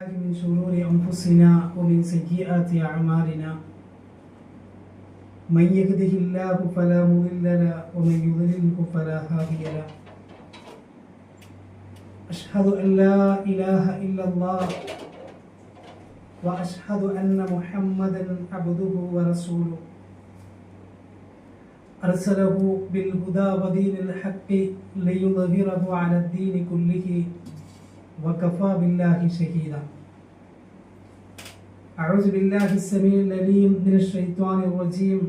من شرور أنفسنا ومن سيئات أعمالنا من يهده الله فلا مضل له ومن يضلله فلا هادي له أشهد أن لا إله إلا الله وأشهد أن محمدا عبده ورسوله أرسله بالهدى ودين الحق ليظهره على الدين كله وكفى بالله شهيدا. أعوذ بالله السميع العليم من الشيطان الرجيم.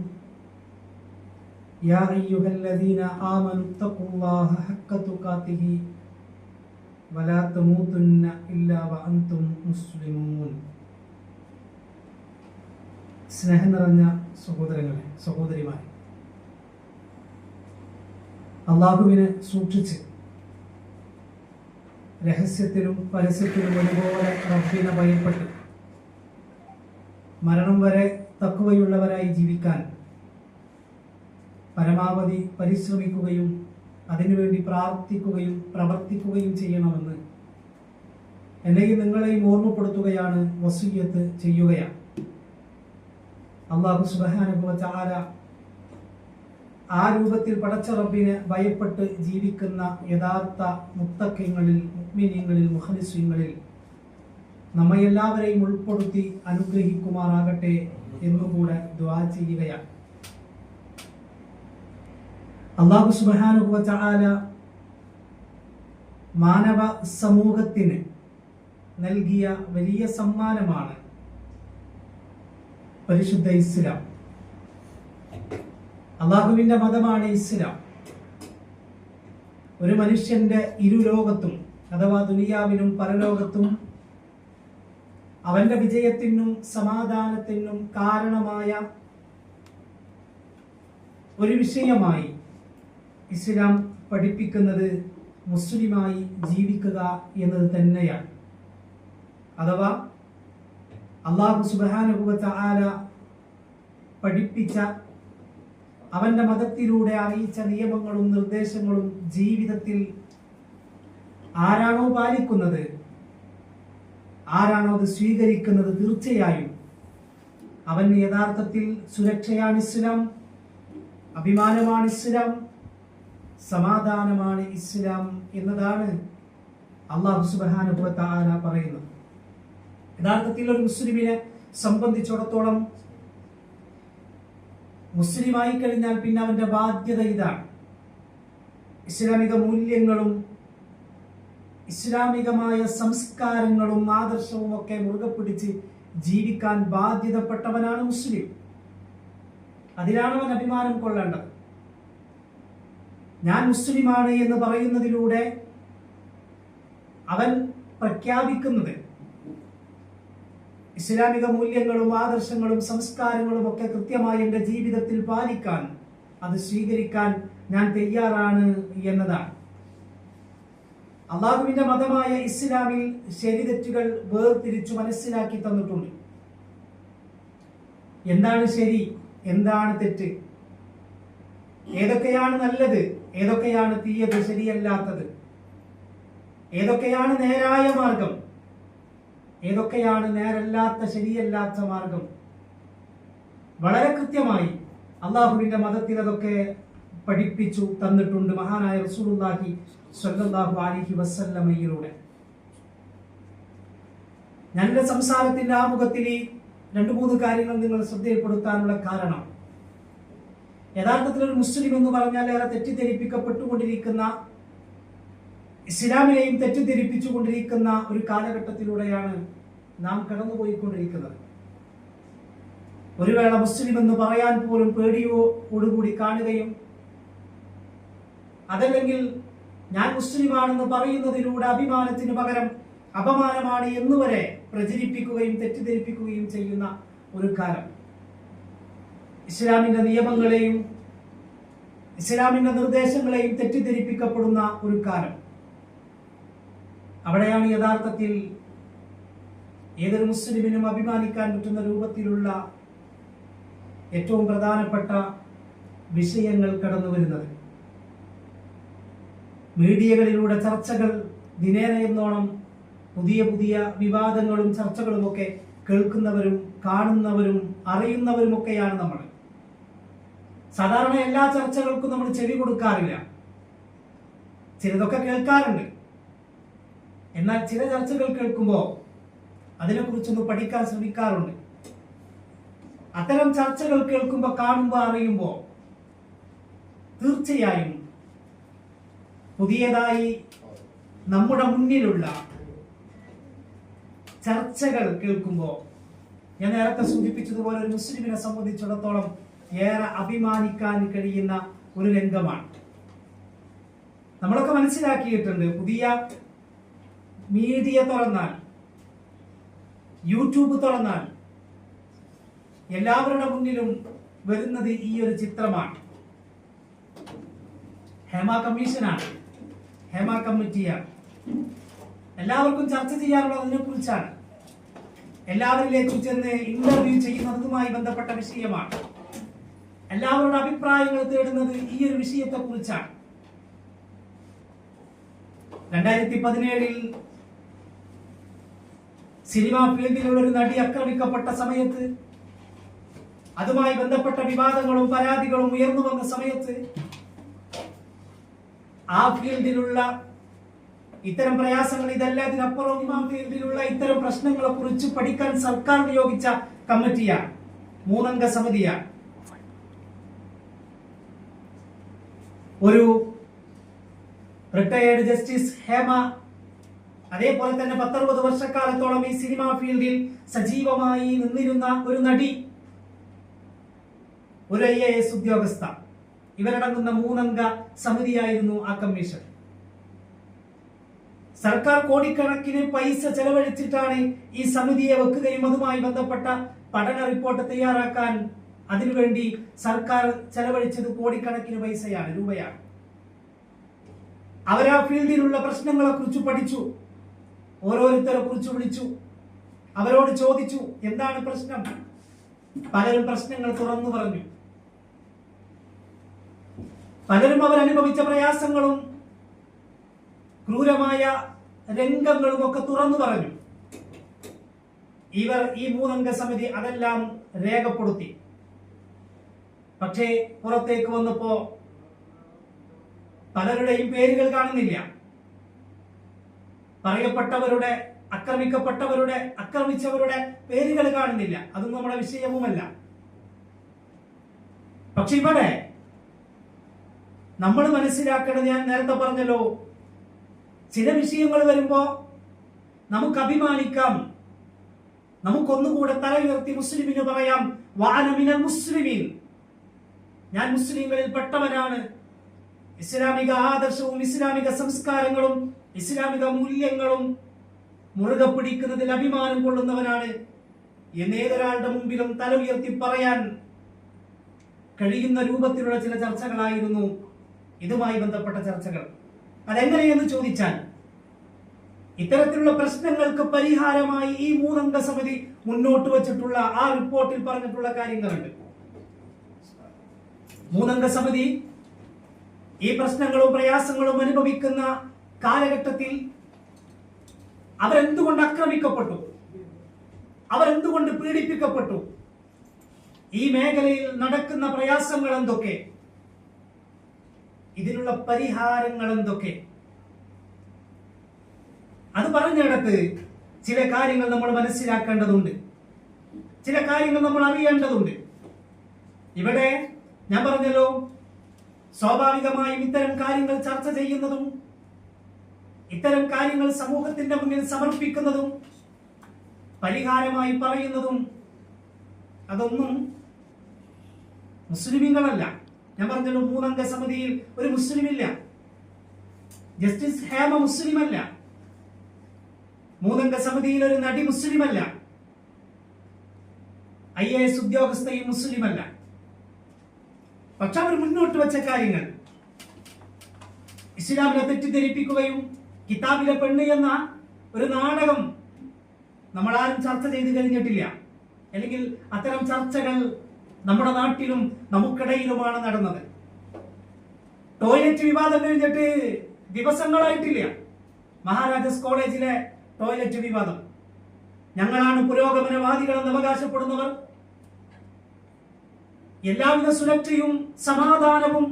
يا أيها الذين آمنوا اتقوا الله حق تقاته ولا تموتن إلا وأنتم مسلمون. സ്നേഹം നിറഞ്ഞ സഹോദരങ്ങളെ, സഹോദരിമാരെ, അള്ളാഹുവിനെ സൂക്ഷിച്ച് രഹസ്യത്തിലും പരസ്യത്തിലും ഒരുപോലെ റബ്ബിനെ ഭയപ്പെട്ട് മരണം വരെ തഖ്വയുള്ളവരായി ജീവിക്കാൻ പരമാവധി പരിശ്രമിക്കുകയും അതിനുവേണ്ടി പ്രാർത്ഥിക്കുകയും പ്രവർത്തിക്കുകയും ചെയ്യണമെന്ന് എന്നെയും നിങ്ങളെയും ഓർമ്മപ്പെടുത്തുകയാണ്, വസിയ്യത്ത് ചെയ്യുകയാണ്. അല്ലാഹു സുബ്ഹാനഹു വ തആല ആ രൂപത്തിൽ പടച്ച റബ്ബിനെ ഭയപ്പെട്ട് ജീവിക്കുന്ന യഥാർത്ഥ മുത്തഖീങ്ങളിൽ, മുഅ്മിനീങ്ങളിൽ, മുഖ്ലിസീങ്ങളിൽ നമ്മയെല്ലാവരെയും ഉൾപ്പെടുത്തി അനുഗ്രഹിക്കുമാറാകട്ടെ എന്നുകൂടെ ദുആ ചെയ്യുകയാണ്. അല്ലാഹു സുബ്ഹാനഹു വ തആല മാനവ സമൂഹത്തിന് നൽകിയ വലിയ സമ്മാനമാണ് പരിശുദ്ധ ഇസ്ലാം. അള്ളാഹുവിന്റെ മതമാണ് ഇസ്ലാം. ഒരു മനുഷ്യന്റെ ഇരുലോകത്തും അഥവാ ദുനിയാവിലും പരലോകത്തും അവന്റെ വിജയത്തിനും സമാധാനത്തിനും കാരണമായ ഒരു വിഷയമായി ഇസ്ലാം പഠിപ്പിക്കുന്നത് മുസ്ലിമായി ജീവിക്കുക എന്നത് തന്നെയാണ്. അഥവാ അല്ലാഹു സുബ്ഹാനഹു വ തആല പഠിപ്പിച്ച അവന്റെ മതത്തിലൂടെ അറിയിച്ച നിയമങ്ങളും നിർദ്ദേശങ്ങളും ജീവിതത്തിൽ ആരാണോ പാലിക്കുന്നത്, ആരാണോ അത് സ്വീകരിക്കുന്നത്, തീർച്ചയായും അവന് യഥാർത്ഥത്തിൽ സുരക്ഷയാണ് ഇസ്ലാം, അഭിമാനമാണ് ഇസ്ലാം, സമാധാനമാണ് ഇസ്ലാം എന്നതാണ് അല്ലാഹു സുബ്ഹാനഹു വ തആല പറയുന്നത്. യഥാർത്ഥത്തിൽ ഒരു മുസ്ലിമിനെ സംബന്ധിച്ചിടത്തോളം മുസ്ലിമായി കഴിഞ്ഞാൽ പിന്നെ അവന്റെ ബാധ്യത ഇതാണ്: ഇസ്ലാമിക മൂല്യങ്ങളും ഇസ്ലാമികമായ സംസ്കാരങ്ങളും ആദർശവും ഒക്കെ മുറുകെ പിടിച്ച് ജീവിക്കാൻ ബാധ്യതപ്പെട്ടവനാണ് മുസ്ലിം. അതിലാണ് അവൻ അഭിമാനം കൊള്ളേണ്ടത്. ഞാൻ മുസ്ലിമാണ് എന്ന് പറയുന്നതിലൂടെ അവൻ പ്രഖ്യാപിക്കുന്നത് ഇസ്ലാമിക മൂല്യങ്ങളും ആദർശങ്ങളും സംസ്കാരങ്ങളും ഒക്കെ കൃത്യമായി എൻ്റെ ജീവിതത്തിൽ പാലിക്കാൻ, അത് സ്വീകരിക്കാൻ ഞാൻ തയ്യാറാണ് എന്നതാണ്. അള്ളാഹുവിന്റെ മതമായ ഇസ്ലാമിൽ ശരി തെറ്റുകൾ വേർതിരിച്ചു മനസ്സിലാക്കി തന്നിട്ടുണ്ട്. എന്താണ് ശരി, എന്താണ് തെറ്റ്, ഏതൊക്കെയാണ് നല്ലത്, ഏതൊക്കെയാണ് തീയത്, ശരിയല്ലാത്തത്, ഏതൊക്കെയാണ് നേരായ മാർഗം, ഏതൊക്കെയാണ് നേരല്ലാത്ത ശരിയല്ലാത്ത മാർഗം, വളരെ കൃത്യമായി അള്ളാഹുവിന്റെ മതത്തിൽ അതൊക്കെ പഠിപ്പിച്ചു തന്നിട്ടുണ്ട് മഹാനായ റസൂലുള്ളാഹി സ്വല്ലല്ലാഹു അലൈഹി വസല്ലമയിലൂടെ. ഞങ്ങളുടെ സംസാരത്തിന്റെ ആമുഖത്തിൽ ഈ 2-3 കാര്യങ്ങൾ നിങ്ങൾ ശ്രദ്ധയിൽപ്പെടുത്താനുള്ള കാരണം, യഥാർത്ഥത്തിൽ ഒരു മുസ്ലിം എന്ന് പറഞ്ഞാൽ ഏറെ തെറ്റിദ്ധരിപ്പിക്കപ്പെട്ടുകൊണ്ടിരിക്കുന്ന, ഇസ്ലാമിനെയും തെറ്റിദ്ധരിപ്പിച്ചുകൊണ്ടിരിക്കുന്ന ഒരു കാലഘട്ടത്തിലൂടെയാണ് നാം കടന്നുപോയിക്കൊണ്ടിരിക്കുന്നത്. ഒരു വേള മുസ്ലിം എന്ന് പറയാൻ പോലും പേടിയോടുകൂടി കാണുകയും, അതല്ലെങ്കിൽ ഞാൻ മുസ്ലിമാണെന്ന് പറയുന്നതിലൂടെ അഭിമാനത്തിന് പകരം അപമാനമാണ് എന്നുവരെ പ്രചരിപ്പിക്കുകയും തെറ്റിദ്ധരിപ്പിക്കുകയും ചെയ്യുന്ന ഒരു കാലം. ഇസ്ലാമിന്റെ നിയമങ്ങളെയും ഇസ്ലാമിന്റെ നിർദ്ദേശങ്ങളെയും തെറ്റിദ്ധരിപ്പിക്കപ്പെടുന്ന ഒരു കാലം. അവിടെയാണ് യഥാർത്ഥത്തിൽ ഏതൊരു മുസ്ലിമിനും അഭിമാനിക്കാൻ പറ്റുന്ന രൂപത്തിലുള്ള ഏറ്റവും പ്രധാനപ്പെട്ട വിഷയങ്ങൾ കടന്നു വരുന്നത്. മീഡിയകളിലൂടെ ചർച്ചകൾ ദിനേന എന്നോണം പുതിയ പുതിയ വിവാദങ്ങളും ചർച്ചകളും ഒക്കെ കേൾക്കുന്നവരും കാണുന്നവരും അറിയുന്നവരുമൊക്കെയാണ് നമ്മൾ. സാധാരണ എല്ലാ ചർച്ചകൾക്കും നമ്മൾ ചെവി കൊടുക്കാറില്ല. ചിലതൊക്കെ കേൾക്കാറുണ്ട്. എന്നാൽ ചില ചർച്ചകൾ കേൾക്കുമ്പോൾ അതിനെക്കുറിച്ചൊന്ന് പഠിക്കാൻ ശ്രമിക്കാറുണ്ട്. അത്തരം ചർച്ചകൾ കേൾക്കുമ്പോൾ, കാണുമ്പോൾ, അറിയുമ്പോൾ തീർച്ചയായും പുതിയതായി നമ്മുടെ മുന്നിലുള്ള ചർച്ചകൾ കേൾക്കുമ്പോൾ ഞാൻ നേരത്തെ സൂചിപ്പിച്ചതുപോലെ ഒരു മുസ്ലിമിനെ സംബന്ധിച്ചിടത്തോളം ഏറെ അഭിമാനിക്കാൻ കഴിയുന്ന ഒരു രംഗമാണ്. നമ്മളൊക്കെ മനസ്സിലാക്കിയിട്ടുണ്ട്, പുതിയ മീഡിയ തുറന്നാൽ, യൂട്യൂബ് തുറന്നാൽ എല്ലാവരുടെ മുന്നിലും വരുന്നത് ഈ ഒരു ചിത്രമാണ്. ഹേമ കമ്മീഷനാണ്, ഹേമ കമ്മിറ്റിയാണ്. എല്ലാവർക്കും ചർച്ച ചെയ്യാനുള്ളത് അതിനെ കുറിച്ചാണ്. എല്ലാവരിലേക്കും ചെന്ന് ഇന്റർവ്യൂ ചെയ്യുന്നതുമായി ബന്ധപ്പെട്ട വിഷയമാണ്. എല്ലാവരുടെ അഭിപ്രായങ്ങൾ തേടുന്നത് ഈ ഒരു വിഷയത്തെ കുറിച്ചാണ്. 2017 സിനിമാ ഫീൽഡിലുള്ള ഒരു നടി ആക്രമിക്കപ്പെട്ട സമയത്ത്, അതുമായി ബന്ധപ്പെട്ട വിവാദങ്ങളും പരാതികളും ഉയർന്നു വന്ന സമയത്ത്, ആ ഫീൽഡിലുള്ള ഇത്തരം പ്രയാസങ്ങൾ, ഇതെല്ലാത്തിനപ്പുറം ആ ഫീൽഡിലുള്ള ഇത്തരം പ്രശ്നങ്ങളെ കുറിച്ച് പഠിക്കാൻ സർക്കാർ നിയോഗിച്ച കമ്മിറ്റിയാണ്, 3 അംഗ സമിതിയാണ്. ഒരു റിട്ടയേർഡ് ജസ്റ്റിസ് ഹേമ, അതേപോലെ തന്നെ 10-60 വർഷക്കാലത്തോളം ഈ സിനിമാ ഫീൽഡിൽ സജീവമായി നിന്നിരുന്ന ഒരു നടി, ഒരു IAS ഉദ്യോഗസ്ഥ, ഇവരടങ്ങുന്ന 3 അംഗ സമിതിയായിരുന്നു ആ കമ്മീഷൻ. സർക്കാർ കോടിക്കണക്കിന് പൈസ ചെലവഴിച്ചിട്ടാണ് ഈ സമിതിയെ വെക്കുകയും അതുമായി ബന്ധപ്പെട്ട പഠന റിപ്പോർട്ട് തയ്യാറാക്കാൻ അതിനുവേണ്ടി സർക്കാർ ചെലവഴിച്ചത് കോടിക്കണക്കിന് രൂപയാണ്. അവരാ ഫീൽഡിലുള്ള പ്രശ്നങ്ങളെ കുറിച്ച് പഠിച്ചു, ഓരോരുത്തരെ കുറിച്ച് വിളിച്ചു, അവരോട് ചോദിച്ചു എന്താണ് പ്രശ്നം. പലരും പ്രശ്നങ്ങൾ തുറന്നു പറഞ്ഞു. പലരും അവരനുഭവിച്ച പ്രയാസങ്ങളും ക്രൂരമായ രംഗങ്ങളും ഒക്കെ തുറന്നു പറഞ്ഞു. ഇവർ ഈ 3 അംഗ സമിതി അതെല്ലാം രേഖപ്പെടുത്തി. പക്ഷേ പുറത്തേക്ക് വന്നപ്പോ പലരുടെയും പേരുകൾ കാണുന്നില്ല. പറയപ്പെട്ടവരുടെ, ആക്രമിക്കപ്പെട്ടവരുടെ, ആക്രമിച്ചവരുടെ പേരുകൾ കാണുന്നില്ല. അതൊന്നും നമ്മുടെ വിഷയവുമല്ല. പക്ഷെ ഇവിടെ നമ്മൾ മനസ്സിലാക്കേണ്ടത്, ഞാൻ നേരത്തെ പറഞ്ഞല്ലോ, ചില വിഷയങ്ങൾ വരുമ്പോ നമുക്ക് അഭിമാനിക്കാം, നമുക്കൊന്നുകൂടെ തല ഉയർത്തി മുസ്ലിമിന് പറയാം, വഅന മിനൽ മുസ്ലിമീൻ, ഞാൻ മുസ്ലിങ്ങളിൽ പെട്ടവനാണ്, ഇസ്ലാമിക ആദർശവും ഇസ്ലാമിക സംസ്കാരങ്ങളും ഇസ്ലാമിക മൂല്യങ്ങളും മുറുകെ പിടിക്കുന്നതിൽ അഭിമാനം കൊള്ളുന്നവനാണ് എന്ന് ഏതൊരാളുടെ മുമ്പിലും തല ഉയർത്തി പറയാൻ കഴിയുന്ന രൂപത്തിലുള്ള ചില ചർച്ചകളായിരുന്നു ഇതുമായി ബന്ധപ്പെട്ട ചർച്ചകൾ. അതെങ്ങനെയെന്ന് ചോദിച്ചാൽ, ഇത്തരത്തിലുള്ള പ്രശ്നങ്ങൾക്ക് പരിഹാരമായി ഈ 3 അംഗ സമിതി മുന്നോട്ട് വച്ചിട്ടുള്ള ആ റിപ്പോർട്ടിൽ പറഞ്ഞിട്ടുള്ള കാര്യങ്ങളുണ്ട്. 3 അംഗ സമിതി ഈ പ്രശ്നങ്ങളും പ്രയാസങ്ങളും അനുഭവിക്കുന്ന കാലഘട്ടത്തിൽ അവരെന്തുകൊണ്ട് ആക്രമിക്കപ്പെട്ടു, അവരെന്തുകൊണ്ട് പീഡിപ്പിക്കപ്പെട്ടു, ഈ മേഖലയിൽ നടക്കുന്ന പ്രയാസങ്ങൾ എന്തൊക്കെ, ഇതിനുള്ള പരിഹാരങ്ങൾ എന്തൊക്കെ, അത് പറഞ്ഞിടത്ത് ചില കാര്യങ്ങൾ നമ്മൾ മനസ്സിലാക്കേണ്ടതുണ്ട്, ചില കാര്യങ്ങൾ നമ്മൾ അറിയേണ്ടതുണ്ട്. ഇവിടെ ഞാൻ പറഞ്ഞല്ലോ, സ്വാഭാവികമായും ഇത്തരം കാര്യങ്ങൾ ചർച്ച ചെയ്യുന്നതും ഇത്തരം കാര്യങ്ങൾ സമൂഹത്തിന്റെ മുന്നിൽ സമർപ്പിക്കുന്നതും പരിഹാരമായി പറയുന്നതും അതൊന്നും മുസ്ലിമീങ്ങളല്ല. ഞാൻ പറഞ്ഞല്ലോ, 3 അംഗ സമിതിയിൽ ഒരു മുസ്ലിമില്ല. ജസ്റ്റിസ് ഹേമ മുസ്ലിമല്ല. 3 അംഗ സമിതിയിൽ ഒരു നടി മുസ്ലിമല്ല. IAS ഉദ്യോഗസ്ഥയും മുസ്ലിമല്ല. പക്ഷെ അവർ മുന്നോട്ട് വെച്ച കാര്യങ്ങൾ ഇസ്ലാമിനെ തെറ്റിദ്ധരിപ്പിക്കുകയും കിതാബിലെ പെണ്ണ് എന്ന ഒരു നാടകം നമ്മളാരും ചർച്ച ചെയ്ത് കഴിഞ്ഞിട്ടില്ല. അല്ലെങ്കിൽ അത്തരം ചർച്ചകൾ നമ്മുടെ നാട്ടിലും നമുക്കിടയിലുമാണ് നടന്നത്. ടോയ്ലറ്റ് വിവാദം കഴിഞ്ഞിട്ട് ദിവസങ്ങളായിട്ടില്ല. മഹാരാജാസ് കോളേജിലെ ടോയ്ലറ്റ് വിവാദം. ഞങ്ങളാണ് പുരോഗമനവാദികളെന്ന് അവകാശപ്പെടുന്നവർ. എല്ലാവിധ സുരക്ഷയും സമാധാനവും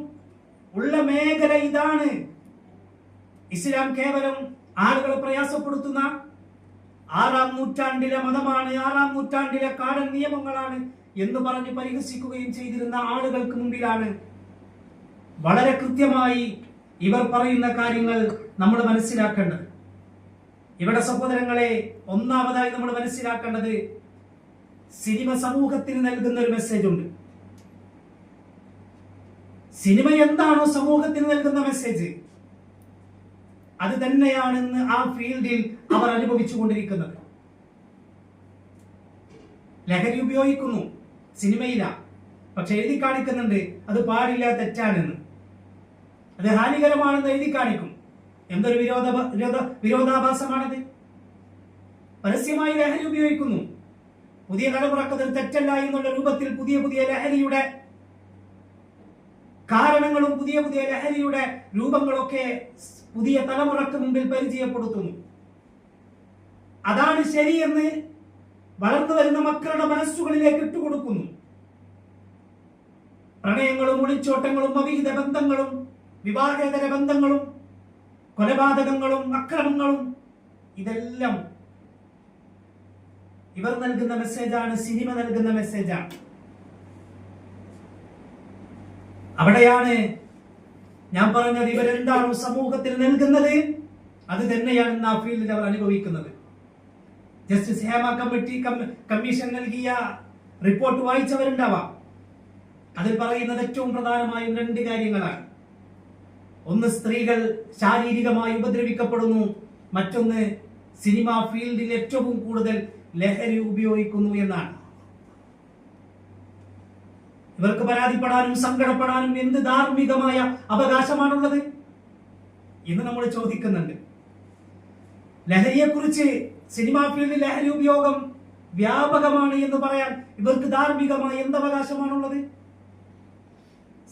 ഉള്ള മേഖല ഇതാണ്. ഇസ്ലാം കേവലം ആളുകളെ പ്രയാസപ്പെടുത്തുന്ന 6-ാം നൂറ്റാണ്ടിലെ മതമാണ്, 6-ാം നൂറ്റാണ്ടിലെ കാടൻ നിയമങ്ങളാണ് എന്ന് പറഞ്ഞ് പരിഹസിക്കുകയും ചെയ്തിരുന്ന ആളുകൾക്ക് മുമ്പിലാണ് വളരെ കൃത്യമായി ഇവർ പറയുന്ന കാര്യങ്ങൾ നമ്മൾ മനസ്സിലാക്കേണ്ടത്. ഇവിടെ സഹോദരങ്ങളെ, ഒന്നാമതായി നമ്മൾ മനസ്സിലാക്കേണ്ടത് സിനിമ സമൂഹത്തിന് നൽകുന്ന ഒരു മെസ്സേജ് ഉണ്ട്. സിനിമ എന്താണോ സമൂഹത്തിന് നൽകുന്ന മെസ്സേജ്, അത് തന്നെയാണെന്ന് ആ ഫീൽഡിൽ അവർ അനുഭവിച്ചു കൊണ്ടിരിക്കുന്നത്. ലഹരി ഉപയോഗിക്കുന്നു, സിനിമയില, പക്ഷെ എഴുതി കാണിക്കുന്നുണ്ട് അത് പാടില്ല, തെറ്റാണെന്ന്, അത് ഹാനികരമാണെന്ന് എഴുതി കാണിക്കും. എന്തൊരു വിരോധാഭാസമാണത്. പരസ്യമായി ലഹരി ഉപയോഗിക്കുന്നു. പുതിയ തലമുറക്കത് തെറ്റല്ല എന്നുള്ള രൂപത്തിൽ പുതിയ പുതിയ ലഹരിയുടെ കാരണങ്ങളും പുതിയ പുതിയ ലഹരിയുടെ രൂപങ്ങളൊക്കെ പുതിയ തലമുറക്ക് മുമ്പിൽ പരിചയപ്പെടുത്തുന്നു. അതാണ് ശരിയെന്ന് വളർന്നു വരുന്ന മക്കളുടെ മനസ്സുകളിലേക്ക് ഇട്ടുകൊടുക്കുന്നു. പ്രണയങ്ങളും ഒളിച്ചോട്ടങ്ങളും അവിഹിത ബന്ധങ്ങളും വിവാഹേതര ബന്ധങ്ങളും കൊലപാതകങ്ങളും അക്രമങ്ങളും ഇതെല്ലാം ഇവർ നൽകുന്ന മെസ്സേജാണ്, സിനിമ നൽകുന്ന മെസ്സേജാണ്. അവിടെയാണ് ഞാൻ പറഞ്ഞത്, ഇവരെന്താണോ സമൂഹത്തിന് നൽകുന്നത് അത് തന്നെയാണ് ആ ഫീൽഡിൽ അവർ അനുഭവിക്കുന്നത്. ജസ്റ്റിസ് ഹേമ കമ്മീഷൻ നൽകിയ റിപ്പോർട്ട് വായിച്ചവരുണ്ടാവാം. അതിൽ പറയുന്നത് ഏറ്റവും പ്രധാനമായും 2 കാര്യങ്ങളാണ്. ഒന്ന്, സ്ത്രീകൾ ശാരീരികമായി ഉപദ്രവിക്കപ്പെടുന്നു. മറ്റൊന്ന്, സിനിമാ ഫീൽഡിൽ ഏറ്റവും കൂടുതൽ ലഹരി ഉപയോഗിക്കുന്നു എന്നാണ്. ഇവർക്ക് പരാതിപ്പെടാനും സങ്കടപ്പെടാനും എന്ത് ധാർമ്മികമായ അവകാശമാണുള്ളത് എന്ന് നമ്മൾ ചോദിക്കുന്നുണ്ട്. ലഹരിയെക്കുറിച്ച്, സിനിമാ ഫീൽഡിൽ ലഹരി ഉപയോഗം വ്യാപകമാണ് എന്ന് പറയാൻ ഇവർക്ക് ധാർമ്മികമായ എന്ത് അവകാശമാണുള്ളത്?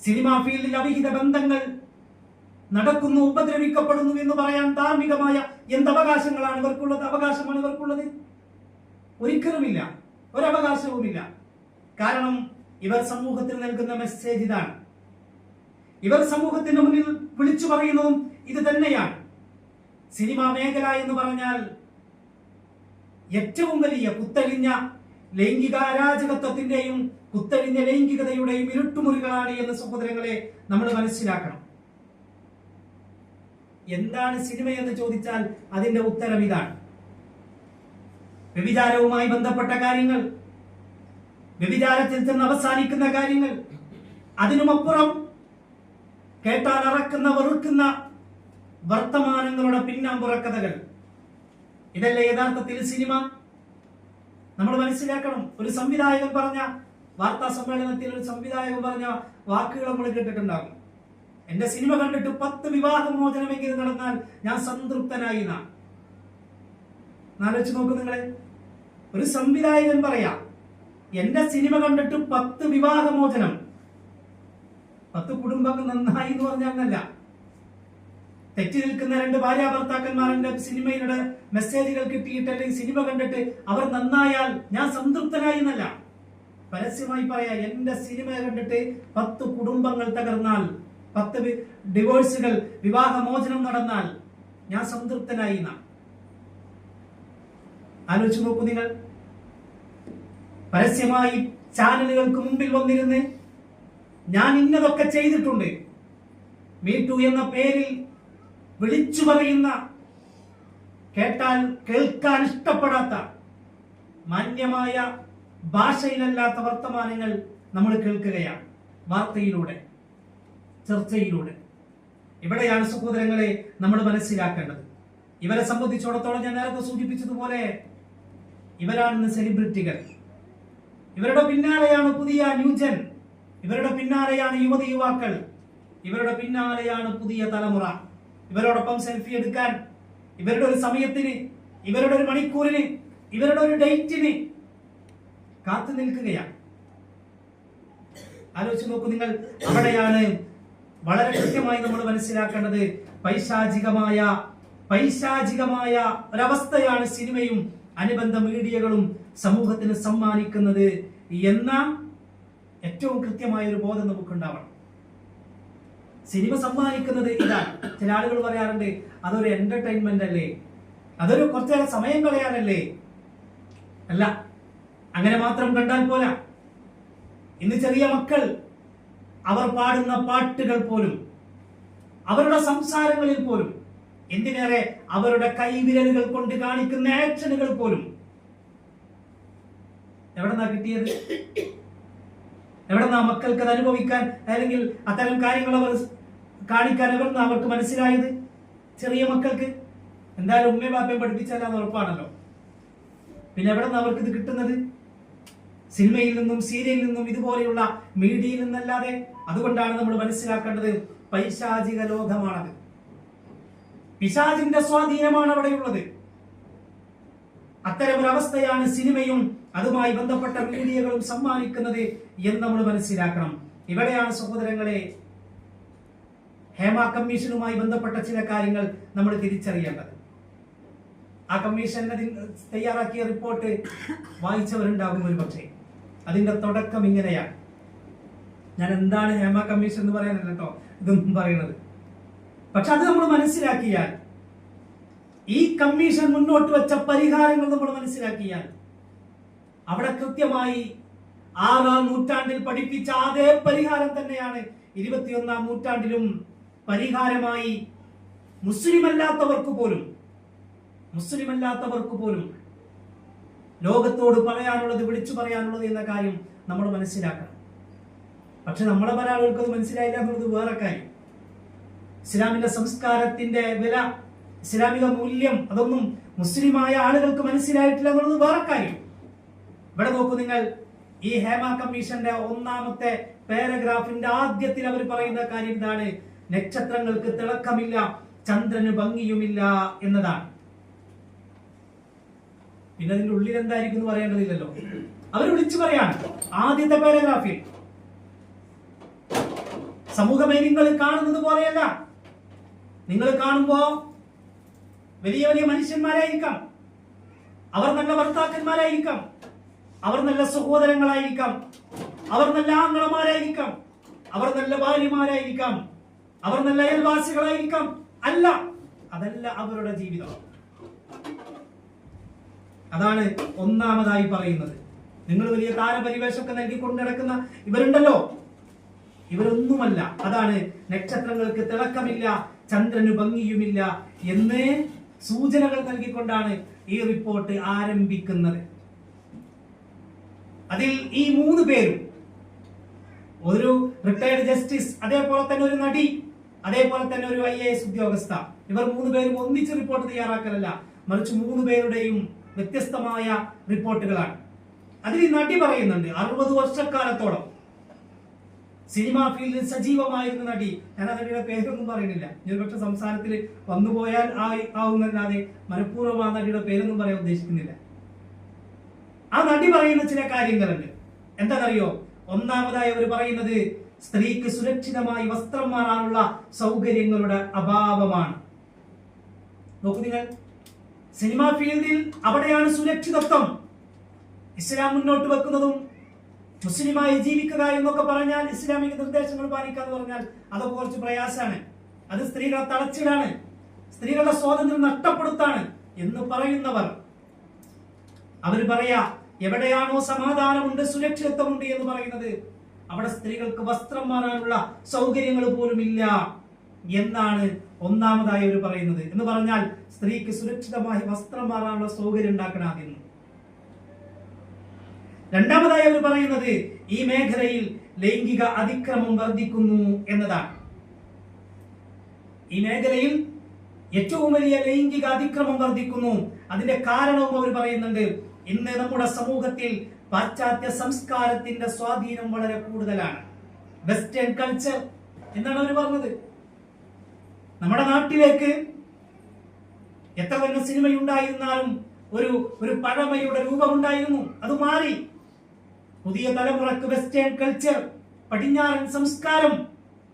സിനിമാ ഫീൽഡിൽ അവിഹിത ബന്ധങ്ങൾ നടക്കുന്നു, ഉപദ്രവിക്കപ്പെടുന്നു എന്ന് പറയാൻ ധാർമ്മികമായ എന്ത് അവകാശങ്ങളാണ് ഇവർക്കുള്ളത്? അവകാശമാണ് ഇവർക്കുള്ളത്? ഒരിക്കലുമില്ല, ഒരവകാശവുമില്ല. കാരണം ഇവർ സമൂഹത്തിന് നൽകുന്ന മെസ്സേജ് ഇതാണ്. ഇവർ സമൂഹത്തിന് മുന്നിൽ വിളിച്ചു പറയുന്നതും ഇത് തന്നെയാണ്. സിനിമാ മേഖല എന്ന് പറഞ്ഞാൽ ഏറ്റവും വലിയ കുത്തഴിഞ്ഞ ലൈംഗിക അരാജകത്വത്തിന്റെയും കുത്തഴിഞ്ഞ ലൈംഗികതയുടെയും ഇരുട്ടുമുറികളാണ് എന്ന് സഹോദരങ്ങളെ നമ്മൾ മനസ്സിലാക്കണം. എന്താണ് സിനിമ എന്ന് ചോദിച്ചാൽ അതിന്റെ ഉത്തരം ഇതാണ്. വ്യഭിചാരവുമായി ബന്ധപ്പെട്ട കാര്യങ്ങൾ, വ്യഭിചാരത്തിൽ ചെന്ന് അവസാനിക്കുന്ന കാര്യങ്ങൾ, അതിനുമപ്പുറം കേട്ടാൽ അറക്കുന്ന വെറുക്കുന്ന വർത്തമാനങ്ങളുടെ പിന്നാമ്പുറക്കഥകൾ, ഇതല്ലേ യഥാർത്ഥത്തിൽ സിനിമ? നമ്മൾ മനസ്സിലാക്കണം. ഒരു സംവിധായകൻ പറഞ്ഞ വാർത്താ സമ്മേളനത്തിൽ ഒരു സംവിധായകൻ പറഞ്ഞ വാക്കുകൾ നമ്മൾ കേട്ടിട്ടുണ്ടാകും. എന്റെ സിനിമ കണ്ടിട്ട് 10 വിവാഹമോചനമെങ്കിലും നടന്നാൽ ഞാൻ സംതൃപ്തനായി. ആലോചിച്ച് നോക്കൂ നിങ്ങളെ. ഒരു സംവിധായകൻ പറയാ, എന്റെ സിനിമ കണ്ടിട്ട് 10 വിവാഹമോചനം, 10 കുടുംബങ്ങൾ നന്നായി എന്ന് പറഞ്ഞല്ല. തെറ്റി നിൽക്കുന്ന 2 ഭാര്യ ഭർത്താക്കന്മാർ എന്റെ സിനിമയുടെ മെസ്സേജുകൾ കിട്ടിയിട്ട് അല്ലെങ്കിൽ സിനിമ കണ്ടിട്ട് അവർ നന്നായാൽ ഞാൻ സംതൃപ്തനായി എന്നല്ല. പരസ്യമായി പറയാ, എന്റെ സിനിമ കണ്ടിട്ട് 10 കുടുംബങ്ങൾ തകർന്നാൽ, 10 ഡിവോഴ്സുകൾ, വിവാഹമോചനം നടന്നാൽ ഞാൻ സംതൃപ്തനായി. ആലോചിച്ച് നോക്കൂ നിങ്ങൾ. പരസ്യമായി ചാനലുകൾക്ക് മുമ്പിൽ വന്നിരുന്ന് ഞാൻ ഇന്നതൊക്കെ ചെയ്തിട്ടുണ്ട്, മീടു എന്ന പേരിൽ വിളിച്ചു പറയുന്ന, കേട്ടാൽ കേൾക്കാൻ ഇഷ്ടപ്പെടാത്ത, മാന്യമായ ഭാഷയിലല്ലാത്ത വർത്തമാനങ്ങൾ നമ്മൾ കേൾക്കുകയാണ് വാർത്തയിലൂടെ, ചർച്ചയിലൂടെ. ഇവിടെയാണ് സഹോദരങ്ങളെ നമ്മൾ മനസ്സിലാക്കേണ്ടത്. ഇവരെ സംബന്ധിച്ചിടത്തോളം ഞാൻ നേരത്തെ സൂചിപ്പിച്ചതുപോലെ ഇവരാണ് സെലിബ്രിറ്റികൾ. ഇവരുടെ പിന്നാലെയാണ് പുതിയ ന്യൂജൻ, ഇവരുടെ പിന്നാലെയാണ് യുവതി യുവാക്കൾ, ഇവരുടെ പിന്നാലെയാണ് പുതിയ തലമുറ. ഇവരോടൊപ്പം സെൽഫി എടുക്കാൻ, ഇവരുടെ ഒരു സമയത്തിന്, ഇവരുടെ ഒരു മണിക്കൂറിന്, ഇവരുടെ ഒരു ഡേറ്റിന് കാത്തു നിൽക്കുകയാണ്. ആലോചിച്ച് നോക്കൂ നിങ്ങൾ. അവിടെയാണ് വളരെ കൃത്യമായി നമ്മൾ മനസ്സിലാക്കേണ്ടത് പൈശാചികമായ പൈശാചികമായ ഒരവസ്ഥയാണ് സിനിമയും അനുബന്ധ മീഡിയകളും സമൂഹത്തിന് സമ്മാനിക്കുന്നത് എന്ന ഏറ്റവും കൃത്യമായ ഒരു ബോധം നമുക്കുണ്ടാവണം. സിനിമ സമ്മാനിക്കുന്നത് ഇതാണ്. ചില ആളുകൾ പറയാറുണ്ട്, അതൊരു എന്റർടൈൻമെന്റ് അല്ലേ, അതൊരു കുറച്ചേറെ സമയം കളയാനല്ലേ. അല്ല, അങ്ങനെ മാത്രം കണ്ടാൽ പോരാ. ഇന്ന് ചെറിയ മക്കൾ അവർ പാടുന്ന പാട്ടുകൾ പോലും, അവരുടെ സംസാരങ്ങളിൽ പോലും, എന്തിനേറെ അവരുടെ കൈവിരലുകൾ കൊണ്ട് കാണിക്കുന്ന ആക്ഷനുകൾ പോലും എവിടെന്നാ കിട്ടിയത്? എവിടെന്നാ മക്കൾക്ക് അത് അനുഭവിക്കാൻ അല്ലെങ്കിൽ അത്തരം കാര്യങ്ങൾ അവർ കാണിക്കാൻ എവിടെന്നാ അവർക്ക് മനസ്സിലായത്? ചെറിയ മക്കൾക്ക് എന്തായാലും ഉമ്മയും ബാപ്പയും പഠിപ്പിച്ചാലാന്ന് ഉറപ്പാണല്ലോ. പിന്നെ എവിടെന്നാ അവർക്ക് ഇത് കിട്ടുന്നത്? സിനിമയിൽ നിന്നും സീരിയലിൽ നിന്നും ഇതുപോലെയുള്ള മീഡിയയിൽ നിന്നല്ലാതെ. അതുകൊണ്ടാണ് നമ്മൾ മനസ്സിലാക്കേണ്ടത്, പൈശാചിക ലോകമാണത്. പിശാചിന്റെ സ്വാധീനമാണ് അവിടെയുള്ളത്. അത്തരമൊരവസ്ഥയാണ് സിനിമയും അതുമായി ബന്ധപ്പെട്ട മീഡിയകളും സമ്മാനിക്കുന്നത് എന്ന് നമ്മൾ മനസ്സിലാക്കണം. ഇവിടെയാണ് സഹോദരങ്ങളെ ഹേമ കമ്മീഷനുമായി ബന്ധപ്പെട്ട ചില കാര്യങ്ങൾ നമ്മൾ തിരിച്ചറിയേണ്ടത്. ആ കമ്മീഷൻ തയ്യാറാക്കിയ റിപ്പോർട്ട് വായിച്ചവരുണ്ടാകും ഒരു പക്ഷേ. അതിന്റെ തുടക്കം ഇങ്ങനെയാണ്. ഞാൻ എന്താണ് ഹേമ കമ്മീഷൻ എന്ന് പറയാനല്ല കേട്ടോ ഇതൊന്നും പറയുന്നത്. പക്ഷെ അത് നമ്മൾ മനസ്സിലാക്കിയാൽ, ഈ കമ്മീഷൻ മുന്നോട്ട് വെച്ച പരിഹാരങ്ങൾ നമ്മൾ മനസ്സിലാക്കിയാൽ, അവിടെ കൃത്യമായി 6-ാം നൂറ്റാണ്ടിൽ പഠിപ്പിച്ച അതേ പരിഹാരം തന്നെയാണ് 21-ാം നൂറ്റാണ്ടിലും പരിഹാരമായി മുസ്ലിമല്ലാത്തവർക്ക് പോലും ലോകത്തോട് പറയാനുള്ളത്, വിളിച്ചു പറയാനുള്ളത് എന്ന കാര്യം നമ്മൾ മനസ്സിലാക്കണം. പക്ഷെ നമ്മളെ പല ആളുകൾക്ക് അത് മനസ്സിലായില്ല എന്നുള്ളത് വേറെ കാര്യം. ഇസ്ലാമിന്റെ സംസ്കാരത്തിന്റെ വില, ഇസ്ലാമിക മൂല്യം അതൊന്നും മുസ്ലിമായ ആളുകൾക്ക് മനസ്സിലായിട്ടില്ല എന്നുള്ളത് വേറെ കാര്യം. ഇവിടെ നോക്കൂ നിങ്ങൾ, ഈ ഹേമ കമ്മീഷന്റെ 1-ാമത്തെ പാരഗ്രാഫിന്റെ ആദ്യത്തിൽ അവർ പറയുന്ന കാര്യം ഇതാണ്: നക്ഷത്രങ്ങൾക്ക് തിളക്കമില്ല, ചന്ദ്രന് ഭംഗിയുമില്ല എന്നതാണ്. പിന്നെ അതിന്റെ ഉള്ളിൽ എന്തായിരിക്കും എന്ന് പറയേണ്ടതില്ലല്ലോ. അവർ വിളിച്ചു പറയാണ് ആദ്യത്തെ പാരഗ്രാഫിൽ, സമൂഹമേ നിങ്ങൾ കാണുന്നത് പോലെയല്ല. നിങ്ങൾ കാണുമ്പോ വലിയ വലിയ മനുഷ്യന്മാരായിരിക്കാം, അവർ നല്ല ഭർത്താക്കന്മാരായിരിക്കാം, അവർ നല്ല സഹോദരങ്ങളായിരിക്കാം, അവർ നല്ല ആങ്ങളമാരായിരിക്കാം, അവർ നല്ല ഭാര്യമാരായിരിക്കാം, അവർ നല്ല അയൽവാസികളായിരിക്കാം. അല്ല, അതല്ല അവരുടെ ജീവിതം. അതാണ് 1-ാമതായി പറയുന്നത്. നിങ്ങൾ വലിയ താരപരിവേഷമൊക്കെ നൽകിക്കൊണ്ട് നടക്കുന്ന ഇവരുണ്ടല്ലോ, ഇവരൊന്നുമല്ല. അതാണ് നക്ഷത്രങ്ങൾക്ക് തിളക്കമില്ല, ചന്ദ്രന് ഭംഗിയുമില്ല എന്ന് സൂചനകൾ നൽകിക്കൊണ്ടാണ് ഈ റിപ്പോർട്ട് ആരംഭിക്കുന്നത്. അതിൽ ഈ 3 പേരും, ഒരു റിട്ടയർഡ് ജസ്റ്റിസ്, അതേപോലെ തന്നെ ഒരു നടി, അതേപോലെ തന്നെ ഒരു IAS ഉദ്യോഗസ്ഥ, ഇവർ 3 പേരും ഒന്നിച്ച് റിപ്പോർട്ട് തയ്യാറാക്കലല്ല, മറിച്ച് 3 പേരുടെയും വ്യത്യസ്തമായ റിപ്പോർട്ടുകളാണ്. അതിൽ ഈ നടി പറയുന്നുണ്ട് 60 വർഷക്കാലത്തോളം സിനിമാ ഫീൽഡിൽ സജീവമായിരുന്ന നടി. ഞാൻ ആ നടിയുടെ പേരൊന്നും പറയുന്നില്ല, ഒരുപക്ഷെ സംസാരത്തിൽ വന്നുപോയാൽ ആവുന്നല്ലാതെ മനഃപൂർവ്വം ആ നടിയുടെ പേരൊന്നും പറയാൻ ഉദ്ദേശിക്കുന്നില്ല. ആ നടി പറയുന്ന ചില കാര്യങ്ങളുണ്ട്. എന്താണെന്നറിയോ? 1-ാമതായി അവർ പറയുന്നത് സ്ത്രീക്ക് സുരക്ഷിതമായി വസ്ത്രം മാറാനുള്ള സൗകര്യങ്ങളുടെ അഭാവമാണ്. നോക്കൂ നിങ്ങൾ, സിനിമാ ഫീൽഡിൽ അവിടെയാണ് സുരക്ഷിതത്വം. ഇസ്ലാം മുന്നോട്ട് വെക്കുന്നതും മുസ്ലിമായി ജീവിക്കുക എന്നൊക്കെ പറഞ്ഞാൽ, ഇസ്ലാമിക നിർദ്ദേശങ്ങൾ പാലിക്കുക എന്ന് പറഞ്ഞാൽ അതൊക്കെ കുറച്ച് പ്രയാസമാണ്. അത് സ്ത്രീകളെ തളച്ചിടാണ്, സ്ത്രീകളുടെ സ്വാതന്ത്ര്യം നഷ്ടപ്പെടുത്താണ് എന്ന് പറയുന്നവർ അവർ പറയാ, എവിടെയാണോ സമാധാനമുണ്ട്, സുരക്ഷിതത്വമുണ്ട് എന്ന് പറയുന്നത്, അവിടെ സ്ത്രീകൾക്ക് വസ്ത്രം മാറാനുള്ള സൗകര്യങ്ങൾ പോലും ഇല്ല എന്നാണ് 1-ാമതായി അവർ പറയുന്നത്. എന്ന് പറഞ്ഞാൽ സ്ത്രീക്ക് സുരക്ഷിതമായി വസ്ത്രം മാറാനുള്ള സൗകര്യം ഉണ്ടാക്കണം ആദ്യം. 2-ാമതായി അവർ പറയുന്നത് ഈ മേഖലയിൽ ലൈംഗിക അതിക്രമം വർദ്ധിക്കുന്നു എന്നതാണ്. ഈ മേഖലയിൽ ഏറ്റവും വലിയ ലൈംഗിക അതിക്രമം വർദ്ധിക്കുന്നു. അതിന്റെ കാരണവും അവർ പറയുന്നുണ്ട്. ഇന്ന് നമ്മുടെ സമൂഹത്തിൽ പാശ്ചാത്യ സംസ്കാരത്തിന്റെ സ്വാധീനം വളരെ കൂടുതലാണ്. വെസ്റ്റേൺ കൾച്ചർ എന്നാണ് അവർ പറഞ്ഞത്. നമ്മുടെ നാട്ടിലേക്ക് എത്ര തന്നെ സിനിമയുണ്ടായിരുന്നാലും ഒരു പഴമയുടെ രൂപമുണ്ടായിരുന്നു, അത് മാറി. പുതിയ തലമുറക്ക് വെസ്റ്റേൺ കൾച്ചർ, പടിഞ്ഞാറൻ സംസ്കാരം,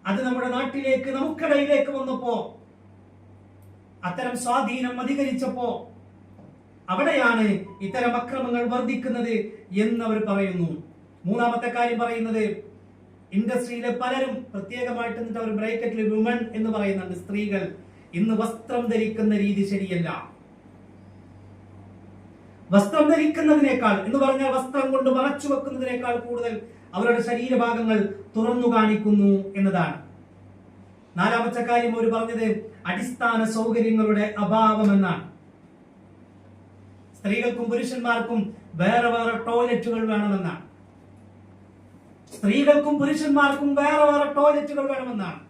അത് നമ്മുടെ നാട്ടിലേക്ക്, നമുക്കിടയിലേക്ക് വന്നപ്പോ അത്തരം സ്വാധീനം അധികരിച്ചപ്പോ അവിടെയാണ് ഇത്തരം അക്രമങ്ങൾ വർദ്ധിക്കുന്നത് എന്നവർ പറയുന്നു. മൂന്നാമത്തെ കാര്യം പറയുന്നത്, ഇൻഡസ്ട്രിയിലെ പലരും പ്രത്യേകമായിട്ട് എന്നിട്ട് അവർ ബ്രാക്കറ്റിൽ വുമൺ എന്ന് പറയുന്നുണ്ട്, സ്ത്രീകൾ ഇന്ന് വസ്ത്രം ധരിക്കുന്ന രീതി ശരിയല്ല. വസ്ത്രം ധരിക്കുന്നതിനേക്കാൾ എന്ന് പറഞ്ഞാൽ വസ്ത്രം കൊണ്ട് മറച്ചു വെക്കുന്നതിനേക്കാൾ കൂടുതൽ അവരുടെ ശരീരഭാഗങ്ങൾ തുറന്നു കാണിക്കുന്നു എന്നതാണ്. നാലാമത്തെ കാര്യം അവർ പറഞ്ഞത് അടിസ്ഥാന സൗകര്യങ്ങളുടെ അഭാവം എന്നാണ്. സ്ത്രീകൾക്കും പുരുഷന്മാർക്കും വേറെ വേറെ ടോയ്ലറ്റുകൾ വേണമെന്നാണ്. സ്ത്രീകൾക്കും പുരുഷന്മാർക്കും വേറെ വേറെ ടോയ്ലറ്റുകൾ വേണമെന്നാണ്.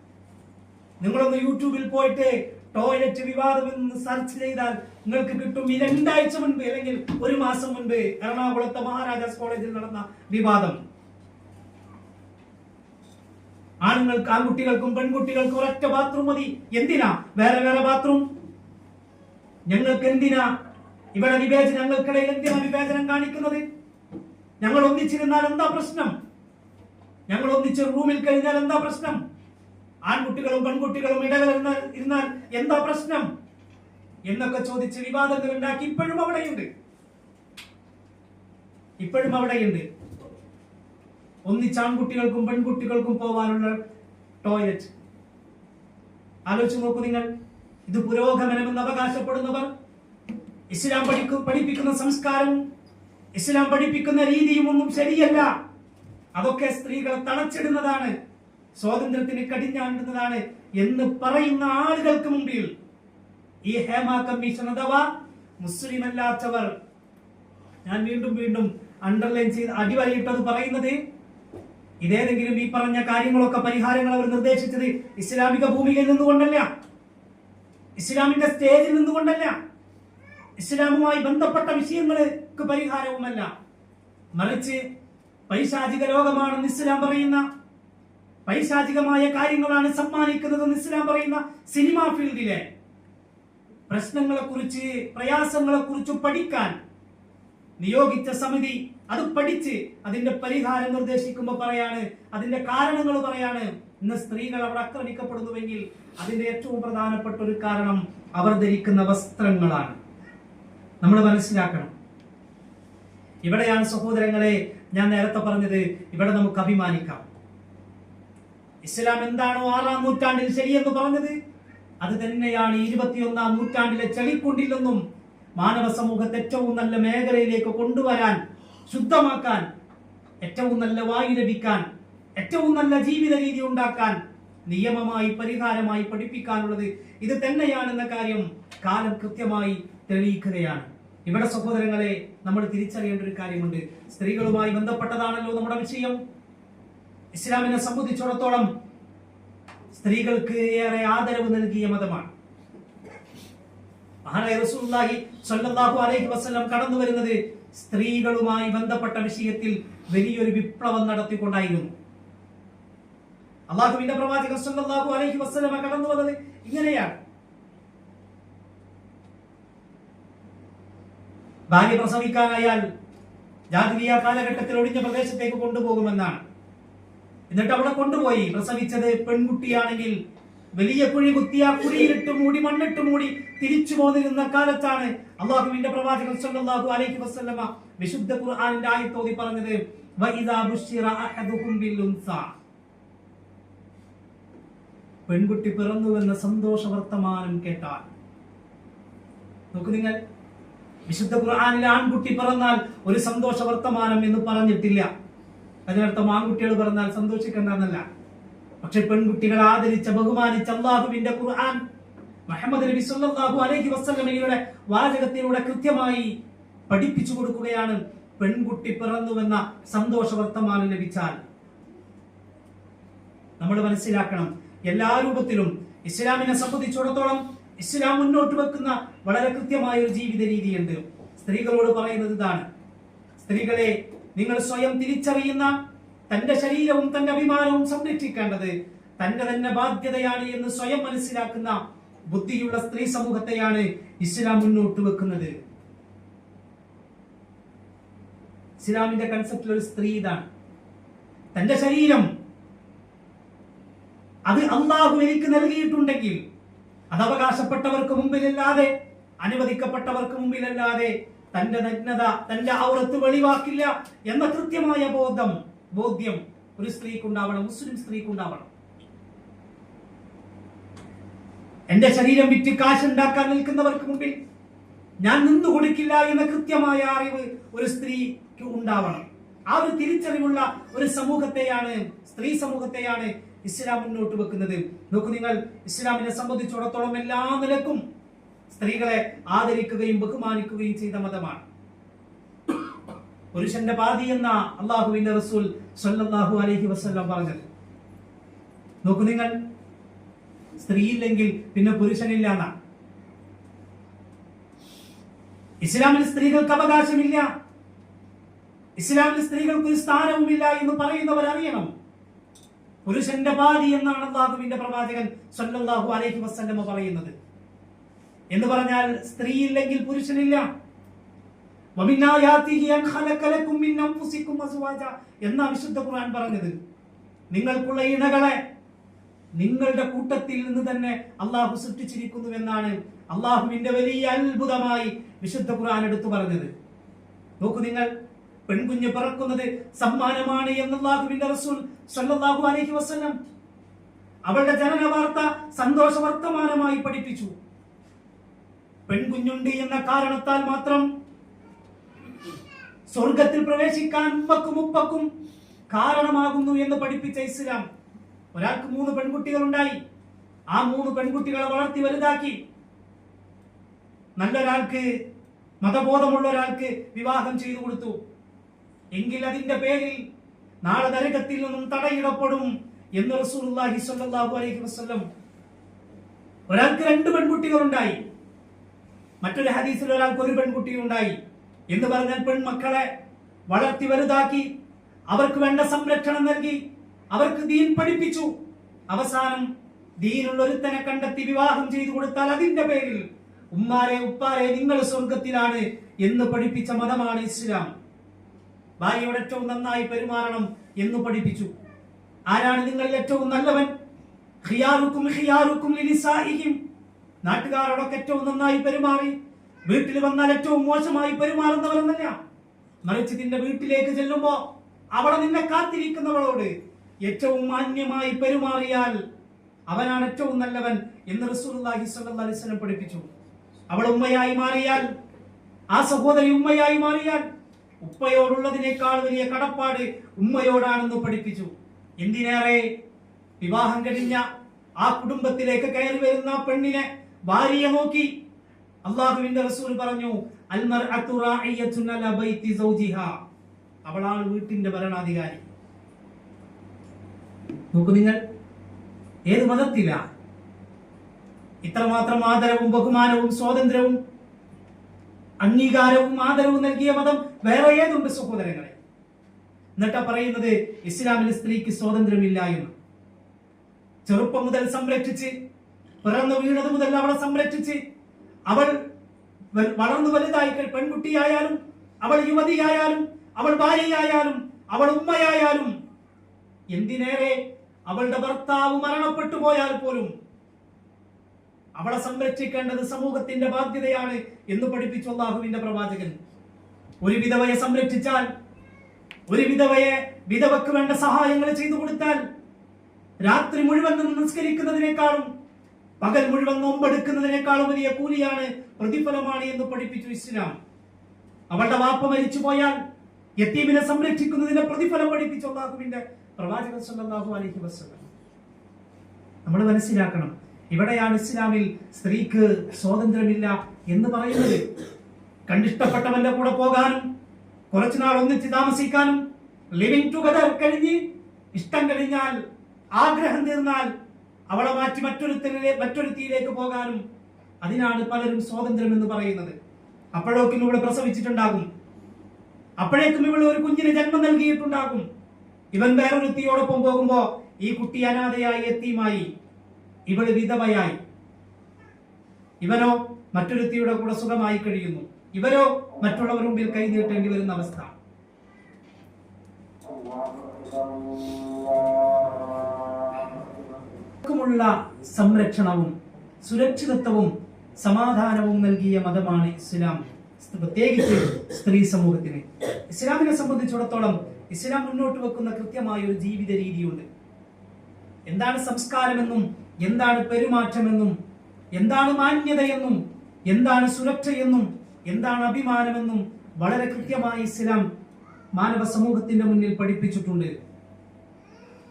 നിങ്ങളൊന്ന് യൂട്യൂബിൽ പോയിട്ട് ടോയ്ലറ്റ് വിവാദം എന്ന് സെർച്ച് ചെയ്താൽ നിങ്ങൾക്ക് കിട്ടും ഈ 2 ആഴ്ച മുൻപ് അല്ലെങ്കിൽ 1 മാസം മുൻപ് എറണാകുളത്തെ മഹാരാജാസ് കോളേജിൽ നടന്ന വിവാദം. ആണുങ്ങൾക്ക്, ആൺകുട്ടികൾക്കും പെൺകുട്ടികൾക്കും ഒരൊറ്റ ബാത്റൂം മതി. എന്തിനാ വേറെ വേറെ ബാത്റൂം? ഞങ്ങൾക്ക് എന്തിനാ ഇവിടെ വിവേചനം? ഞങ്ങൾക്കിടയിൽ എന്തിനാ വിവേചനം കാണിക്കുന്നത്? ഞങ്ങൾ ഒന്നിച്ചിരുന്നാൽ എന്താ പ്രശ്നം? ഞങ്ങൾ ഒന്നിച്ച് റൂമിൽ കഴിഞ്ഞാൽ എന്താ പ്രശ്നം? ആൺകുട്ടികളും പെൺകുട്ടികളും ഇരുന്നാൽ എന്താ പ്രശ്നം എന്നൊക്കെ ചോദിച്ച് വിവാദങ്ങൾ ഉണ്ടാക്കി ഇപ്പോഴും അവിടെയുണ്ട്. ഒന്നിച്ച് ആൺകുട്ടികൾക്കും പെൺകുട്ടികൾക്കും പോവാനുള്ള ടോയ്ലറ്റ് ആലോചിച്ച് നോക്കൂ നിങ്ങൾ. ഇത് പുരോഗമനമെന്ന് അവകാശപ്പെടുന്നവർ ഇസ്ലാം പഠിപ്പിക്കുന്ന സംസ്കാരവും ഇസ്ലാം പഠിപ്പിക്കുന്ന രീതിയും ഒന്നും ശരിയല്ല. അതൊക്കെ സ്ത്രീകളെ തളച്ചിടുന്നതാണ്, സ്വാതന്ത്ര്യത്തിന് കടിഞ്ഞാണ്ടുന്നതാണ് എന്ന് പറയുന്ന ആളുകൾക്ക് മുമ്പിൽ ഈ ഹേമ കമ്മീഷൻ അഥവാ മുസ്ലിം അല്ലാത്തവർ, ഞാൻ വീണ്ടും അണ്ടർലൈൻ ചെയ്ത് അടിവരയിട്ടത് പറയുന്നത്, ഇതേതെങ്കിലും ഈ പറഞ്ഞ കാര്യങ്ങളൊക്കെ പരിഹാരങ്ങൾ അവർ നിർദ്ദേശിച്ചത് ഇസ്ലാമിക ഭൂമികയിൽ നിന്നുകൊണ്ടല്ല, ഇസ്ലാമിന്റെ സ്റ്റേജിൽ നിന്നുകൊണ്ടല്ല, ഇസ്ലാമുമായി ബന്ധപ്പെട്ട വിഷയങ്ങൾക്ക് പരിഹാരവുമല്ല, മറിച്ച് പൈശാചിക ലോകമാണെന്ന് ഇസ്ലാം പറയുന്ന, പൈശാചികമായ കാര്യങ്ങളാണ് സമ്മാനിക്കുന്നതെന്ന് ഇസ്ലാം പറയുന്ന സിനിമാ ഫീൽഡിലെ പ്രശ്നങ്ങളെക്കുറിച്ച്, പ്രയാസങ്ങളെക്കുറിച്ച് പഠിക്കാൻ നിയോഗിച്ച സമിതി അത് പഠിച്ച് അതിന്റെ പരിഹാരം നിർദ്ദേശിക്കുമ്പോൾ പറയാണ്, അതിന്റെ കാരണങ്ങൾ പറയാണ്, ഇന്ന് സ്ത്രീകൾ അവിടെ ആക്രമിക്കപ്പെടുന്നുവെങ്കിൽ അതിന്റെ ഏറ്റവും പ്രധാനപ്പെട്ട ഒരു കാരണം അവർ ധരിക്കുന്ന വസ്ത്രങ്ങളാണ്. നമ്മൾ മനസ്സിലാക്കണം. ഇവിടെയാണ് സഹോദരങ്ങളെ ഞാൻ നേരത്തെ പറഞ്ഞത്, ഇവിടെ നമുക്ക് അഭിമാനിക്കാം. ഇസ്ലാം എന്താണോ 6-ാം നൂറ്റാണ്ടിൽ ശരിയെന്ന് പറഞ്ഞത് അത് തന്നെയാണ് 21-ാം നൂറ്റാണ്ടിലെ ചെളിക്കുണ്ടിൽ നിന്നും മാനവ സമൂഹത്തെ ഏറ്റവും നല്ല മേഖലയിലേക്ക് കൊണ്ടുവരാൻ, ശുദ്ധമാക്കാൻ, ഏറ്റവും നല്ല വായു ലഭിക്കാൻ, ഏറ്റവും നല്ല ജീവിത രീതി ഉണ്ടാക്കാൻ, നിയമമായി പരിഹാരമായി പഠിപ്പിക്കാനുള്ളത് ഇത് തന്നെയാണെന്ന കാര്യം കാലം കൃത്യമായി തെളിയിക്കുകയാണ്. ഇവിടെ സഹോദരങ്ങളെ നമ്മൾ തിരിച്ചറിയേണ്ട ഒരു കാര്യമുണ്ട്. സ്ത്രീകളുമായി ബന്ധപ്പെട്ടതാണല്ലോ നമ്മുടെ വിഷയം. ഇസ്ലാമിനെ സംബന്ധിച്ചിടത്തോളം സ്ത്രീകൾക്ക് ഏറെ ആദരവ് നൽകിയ മതമാണ്. മഹാനായ റസൂലുള്ളാഹി സ്വല്ലല്ലാഹു അലൈഹി വസല്ലം കടന്നു വരുന്നത് സ്ത്രീകളുമായി ബന്ധപ്പെട്ട വിഷയത്തിൽ വലിയൊരു വിപ്ലവം നടത്തിക്കൊണ്ടായിരുന്നു. അല്ലാഹുവിന്റെ പ്രവാചകൻ സ്വല്ലല്ലാഹു അലൈഹി വസല്ലം കടന്നു വന്നത് ഇങ്ങനെയാണ്. ഭാര്യ പ്രസവിക്കാനായാൽ ജാഹിലിയ്യ കാലഘട്ടത്തിൽ ഒഴിഞ്ഞ പ്രദേശത്തേക്ക് കൊണ്ടുപോകുമെന്നാണ്. എന്നിട്ട് അവിടെ കൊണ്ടുപോയി പ്രസവിച്ചത് പെൺകുട്ടിയാണെങ്കിൽ വലിയ കുഴി കുത്തി ആ കുഴിയിലിട്ട് മൂടി, മണ്ണിട്ട് മൂടി തിരിച്ചു പോന്നിരുന്ന കാലത്താണ് അല്ലാഹുവിന്റെ പ്രവാചകൻ സ്വല്ലല്ലാഹു അലൈഹി വസല്ലമ വിശുദ്ധ ഖുർആനിന്റെ ആയത്തോതി പറഞ്ഞത്, വഇദാ ബുശ്ശിറ അഹദുഹും ബിൽ ഉൻസാ, പെൺകുട്ടി പിറന്നുവെന്ന സന്തോഷ വർത്തമാനം കേട്ടാൽ. നോക്കൂ നിങ്ങൾ, വിശുദ്ധ ഖുർആനിൽ ആൺകുട്ടി പിറന്നാൽ ഒരു സന്തോഷ വർത്തമാനം എന്ന് പറഞ്ഞിട്ടില്ല. അതിനർത്ഥം ആൺകുട്ടികൾ പിറന്നാൽ സന്തോഷിക്കേണ്ടെന്നല്ല. പക്ഷെ പെൺകുട്ടികൾ ആദരിച്ച, ബഹുമാനിച്ച അല്ലാഹുവിന്റെ ഖുർആൻ മുഹമ്മദ് നബി സല്ലല്ലാഹു അലൈഹി വസല്ലമയുടെ വാചകത്തിലൂടെ കൃത്യമായി പഠിപ്പിച്ചു കൊടുക്കുകയാണ്. പെൺകുട്ടി പിറന്നുവെന്ന സന്തോഷ വർത്തമാനം ലഭിച്ചാൽ നമ്മൾ മനസ്സിലാക്കണം, എല്ലാ രൂപത്തിലും ഇസ്ലാമിനെ സംബന്ധിച്ചിടത്തോളം ഇസ്ലാം മുന്നോട്ട് വെക്കുന്ന വളരെ കൃത്യമായ ഒരു ജീവിത രീതിയുണ്ട്. സ്ത്രീകളോട് പറയുന്നത് ഇതാണ്: സ്ത്രീകളെ, നിങ്ങൾ സ്വയം തിരിച്ചറിയുന്ന, തന്റെ ശരീരവും തന്റെ അഭിമാനവും സംരക്ഷിക്കേണ്ടത് തന്റെ തന്നെ ബാധ്യതയാണ് എന്ന് സ്വയം മനസ്സിലാക്കുന്ന ബുദ്ധിയുള്ള സ്ത്രീ സമൂഹത്തെയാണ് ഇസ്ലാം മുന്നോട്ട് വെക്കുന്നത്. ഇസ്ലാമിന്റെ കൺസെപ്റ്റിൽ ഒരു സ്ത്രീ ഇതാണ്: തന്റെ ശരീരം അത് അല്ലാഹു എനിക്ക് നൽകിയിട്ടുണ്ടെങ്കിൽ അത് അവകാശപ്പെട്ടവർക്ക് മുമ്പിലല്ലാതെ, അനുവദിക്കപ്പെട്ടവർക്ക് മുമ്പിലല്ലാതെ തന്റെ നഗ്നത, തന്റെ ഔറത്ത് വെളിവാക്കില്ല എന്ന കൃത്യമായ ബോധ്യം ഒരു സ്ത്രീക്കുണ്ടാവണം, മുസ്ലിം സ്ത്രീക്കുണ്ടാവണം. എന്റെ ശരീരം വിറ്റ് കാശുണ്ടാക്കാൻ നിൽക്കുന്നവർക്ക് മുമ്പിൽ ഞാൻ നിന്നു കൊടുക്കില്ല എന്ന കൃത്യമായ അറിവ് ഒരു സ്ത്രീക്ക് ഉണ്ടാവണം. ആ ഒരു തിരിച്ചറിവുള്ള ഒരു സമൂഹത്തെയാണ്, സ്ത്രീ സമൂഹത്തെയാണ് ഇസ്ലാം മുന്നോട്ട് വെക്കുന്നത്. നോക്കൂ നിങ്ങൾ, ഇസ്ലാമിനെ സംബന്ധിച്ചിടത്തോളം എല്ലാ നിലക്കും സ്ത്രീകളെ ആദരിക്കുകയും ബഹുമാനിക്കുകയും ചെയ്ത മതമാണ്. പുരുഷന്റെ പാതി എന്ന അള്ളാഹുവിന്റെ റസൂൽ സ്വല്ലല്ലാഹു അലൈഹി വസല്ലം പറഞ്ഞത്. നോക്കൂ നിങ്ങൾ, സ്ത്രീയില്ലെങ്കിൽ പിന്നെ പുരുഷനില്ല എന്നാ. ഇസ്ലാമിൽ സ്ത്രീകൾക്ക് അവകാശമില്ല, ഇസ്ലാമിൽ സ്ത്രീകൾക്ക് ഒരു സ്ഥാനവുമില്ല എന്ന് പറയുന്നവർ അറിയണം. പുരുഷന്റെ പാതി എന്നാണ് അല്ലാഹുവിന്റെ പ്രവാചകൻ സ്വല്ലല്ലാഹു അലൈഹി വസല്ലം പറയുന്നത്. എന്ന് പറഞ്ഞാൽ സ്ത്രീയില്ലെങ്കിൽ പുരുഷനില്ല. എന്നാ വിശുദ്ധ ഖുർആൻ പറഞ്ഞത്. നിങ്ങൾക്കുള്ള ഇണകളെ നിങ്ങളുടെ കൂട്ടത്തിൽ നിന്ന് തന്നെ അള്ളാഹു സൃഷ്ടിച്ചിരിക്കുന്നു എന്നാണ് അള്ളാഹുവിന്റെ വലിയ അത്ഭുതമായി വിശുദ്ധ ഖുർആൻ എടുത്തു പറഞ്ഞത്. നോക്കൂ നിങ്ങൾ, പെൺകുഞ്ഞ് പിറക്കുന്നത് സമ്മാനമാണ് എന്ന് അല്ലാഹുവിന്റെ റസൂൽ സ്വല്ലല്ലാഹു അലൈഹി വസല്ലം അവളുടെ ജനന വാർത്ത സന്തോഷ വർത്തമാനമായി പഠിപ്പിച്ചു. പെൺകുഞ്ഞുണ്ട് എന്ന കാരണത്താൽ മാത്രം സ്വർഗത്തിൽ പ്രവേശിക്കാൻ ഉമ്മക്കും ഉപ്പക്കും കാരണമാകുന്നു എന്ന് പഠിപ്പിച്ച ഇസ്ലാം ഒരാൾക്ക് 3 പെൺകുട്ടികൾ ഉണ്ടായി. ആ 3 പെൺകുട്ടികളെ വളർത്തി വലുതാക്കി. നല്ലൊരാൾക്ക്, മതബോധമുള്ള ഒരാൾക്ക് വിവാഹം ചെയ്തു കൊടുത്തു. എങ്കിൽ അതിന്റെ പേരിൽ നാളെ നരകത്തിൽ നിന്നും തടയിടപ്പെടും എന്ന് റസൂലുള്ളാഹി സ്വല്ലല്ലാഹു അലൈഹി വസല്ലം. ഒരാൾക്ക് 2 പെൺകുട്ടികൾ ഉണ്ടായി, മറ്റൊരു ഹദീസിൽ ഒരാൾക്ക് 1 പെൺകുട്ടി ഉണ്ടായി എന്ന് പറഞ്ഞാൽ പെൺമക്കളെ വളർത്തി വലുതാക്കി, അവർക്ക് വേണ്ട സംരക്ഷണം നൽകി, അവർക്ക് ദീൻ പഠിപ്പിച്ചു. അവസാനം ദീനുള്ള ഒരുത്തനെ കണ്ടെത്തി വിവാഹം ചെയ്തു കൊടുത്താൽ അതിന്റെ പേരിൽ ഉമ്മാരെ ഉപ്പാരെ നിങ്ങൾ സ്വർഗത്തിലാണ് എന്ന് പഠിപ്പിച്ച മതമാണ് ഇസ്ലാം. ഭാര്യയോട് ഏറ്റവും നന്നായി പെരുമാറണം എന്ന് പഠിപ്പിച്ചു. ആരാണ് നിങ്ങളിൽ ഏറ്റവും നല്ലവൻ? ഖിയാറുക്കും ഖിയാറുക്കും ലിനിസാഇഹിം. നാട്ടുകാരോടൊക്കെ ഏറ്റവും നന്നായി പെരുമാറി വീട്ടിൽ വന്നാൽ ഏറ്റവും മോശമായി പെരുമാറുന്നവരെന്നല്ല, മറിച്ച് നിന്റെ വീട്ടിലേക്ക് ചെല്ലുമ്പോ അവിടെ നിന്നെ കാത്തിരിക്കുന്നവളോട് ഏറ്റവും മാന്യമായി പെരുമാറിയാൽ അവനാണ് ഏറ്റവും നല്ലവൻ എന്ന് റസൂലുള്ളാഹി സ്വല്ലല്ലാഹു അലൈഹി വസല്ലം പഠിപ്പിച്ചു. അവൾ ഉമ്മയായി മാറിയാൽ, ആ സഹോദരി ഉമ്മയായി മാറിയാൽ ഉപ്പയോടുള്ളതിനേക്കാൾ വലിയ കടപ്പാട് ഉമ്മയോടാണെന്ന് പഠിപ്പിച്ചു. എന്തിനേറെ, വിവാഹം കഴിഞ്ഞ ആ കുടുംബത്തിലേക്ക് കയറി വരുന്ന പെണ്ണിനെ, ഭാര്യയെ നോക്കി അല്ലാഹുവിന്റെ റസൂൽ പറഞ്ഞു, അൽമർഅതു റാഇയത്തുൻ അലാ ബൈതി സൗജിഹാ. അവളാണ് വീട്ടിന്റെ ഭരണാധികാരി. നോക്കൂ നിങ്ങൾ, ഏത് മതത്തിലാ ഇത്രമാത്രം ആദരവും ബഹുമാനവും സ്വാതന്ത്ര്യവും അംഗീകാരവും ആദരവും നൽകിയ മതം വേറെ ഏതുണ്ട് സഹോദരങ്ങളെ? എന്നിട്ടാ പറയുന്നത് ഇസ്ലാമിൽ സ്ത്രീക്ക് സ്വാതന്ത്ര്യമില്ല എന്ന്. ചെറുപ്പം മുതൽ സംരക്ഷിച്ച്, പിറന്നു വീണത് മുതൽ അവളെ സംരക്ഷിച്ച്, അവൾ വളർന്നു വലുതായി, പെൺകുട്ടിയായാലും അവൾ യുവതിയായാലും അവൾ ഭാര്യയായാലും അവൾ ഉമ്മയായാലും, എന്തിനേറെ അവളുടെ ഭർത്താവ് മരണപ്പെട്ടു പോയാൽ പോലും അവളെ സംരക്ഷിക്കേണ്ടത് സമൂഹത്തിന്റെ ബാധ്യതയാണ് എന്ന് പഠിപ്പിച്ചു അല്ലാഹുവിന്റെ പ്രവാചകൻ. ഒരു വിധവയെ സംരക്ഷിച്ചാൽ, ഒരു വിധവക്ക് വേണ്ട സഹായങ്ങൾ ചെയ്തു കൊടുത്താൽ, രാത്രി മുഴുവൻ നിസ്കരിക്കുന്നതിനേക്കാളും പകൽ മുഴുവൻ നോമ്പെടുക്കുന്നതിനേക്കാളും വലിയ കൂലിയാണ്, പ്രതിഫലമാണ് എന്ന് പഠിപ്പിച്ചു ഇസ്ലാം. അവളുടെ വാപ്പ മരിച്ചു പോയാൽ യതീമിനെ സംരക്ഷിക്കുന്നതിന്റെ പ്രതിഫലം പഠിപ്പിച്ചു അല്ലാഹുവിന്റെ പ്രവാചകൻ സ്വല്ലല്ലാഹു അലൈഹി വസല്ലം. നമ്മൾ മനസ്സിലാക്കണം, ഇവിടെയാണ് ഇസ്ലാമിൽ സ്ത്രീക്ക് സ്വാതന്ത്ര്യമില്ല എന്ന് പറയുന്നത്. കണ്ടിഷ്ടപ്പെട്ടവന്റെ കൂടെ പോകാനും കുറച്ചുനാൾ ഒന്നിച്ച് താമസിക്കാനും, ലിവിംഗ് ടുഗദർ കഴിഞ്ഞ് ഇഷ്ടം കഴിഞ്ഞാൽ, ആഗ്രഹം തീർന്നാൽ അവളെ മാറ്റി മറ്റൊരുത്തിയിലേക്ക് പോകാനും, അതിനാണ് പലരും സ്വാതന്ത്ര്യം എന്ന് പറയുന്നത്. അപ്പോഴേക്കും ഇവള് പ്രസവിച്ചിട്ടുണ്ടാകും, അപ്പോഴേക്കും ഇവള് ഒരു കുഞ്ഞിന് ജന്മം നൽകിയിട്ടുണ്ടാകും. ഇവൻ വേറൊരുത്തിയോടൊപ്പം പോകുമ്പോ ഈ കുട്ടി അനാഥയായി, യതീമായി, ഇവള് വിധവയായി. ഇവനോ മറ്റൊരുത്തിയുടെ കൂടെ സുഖമായി കഴിയുന്നു, ഇവരോ മറ്റുള്ളവർ മുമ്പിൽ കൈ നീട്ടേണ്ടി വരുന്ന അവസ്ഥ. ുള്ള സംരക്ഷണവും സുരക്ഷിതത്വവും സമാധാനവും നൽകിയ മതമാണ് ഇസ്ലാം, പ്രത്യേകിച്ച് സ്ത്രീ സമൂഹത്തിന്. ഇസ്ലാമിനെ സംബന്ധിച്ചിടത്തോളം ഇസ്ലാം മുന്നോട്ട് വെക്കുന്ന കൃത്യമായ ഒരു ജീവിത രീതിയുണ്ട്. എന്താണ് സംസ്കാരമെന്നും എന്താണ് പെരുമാറ്റമെന്നും എന്താണ് മാന്യതയെന്നും എന്താണ് സുരക്ഷയെന്നും എന്താണ് അഭിമാനമെന്നും വളരെ കൃത്യമായി ഇസ്ലാം മാനവ സമൂഹത്തിന്റെ മുന്നിൽ പഠിപ്പിച്ചിട്ടുണ്ട്.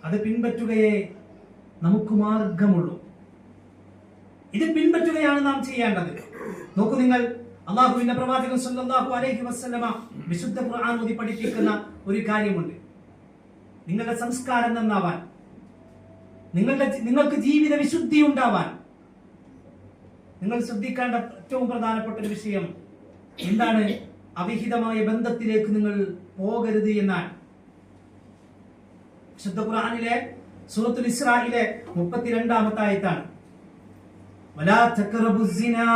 അത് പിൻപറ്റുകയേ നമുക്ക് മാർഗമുള്ളൂ. ഇത് പിൻപറ്റുകയാണ് നാം ചെയ്യേണ്ടത്. നോക്കൂ, നിങ്ങൾ അള്ളാഹുവിന്റെ പ്രവാചകൻ സല്ലല്ലാഹു അലൈഹി വസല്ലമ വിശുദ്ധ ഖുർആൻ ഓതി പഠിപ്പിക്കുന്ന ഒരു കാര്യമുണ്ട്. നിങ്ങളുടെ സംസ്കാരം നന്നാവാൻ, നിങ്ങൾക്ക് ജീവിത വിശുദ്ധി ഉണ്ടാവാൻ നിങ്ങൾ ശ്രദ്ധിക്കേണ്ട ഏറ്റവും പ്രധാനപ്പെട്ട ഒരു വിഷയം എന്താണ്? അവിഹിതമായ ബന്ധത്തിലേക്ക് നിങ്ങൾ പോകരുത് എന്നാണ്. വിശുദ്ധ ഖുർആനിലെ സൂറത്തുൽ ഇസ്രായിലെ 32-ാമത്തെ ആയത്താണ്. വലാ തഖറബുസ് സിനാ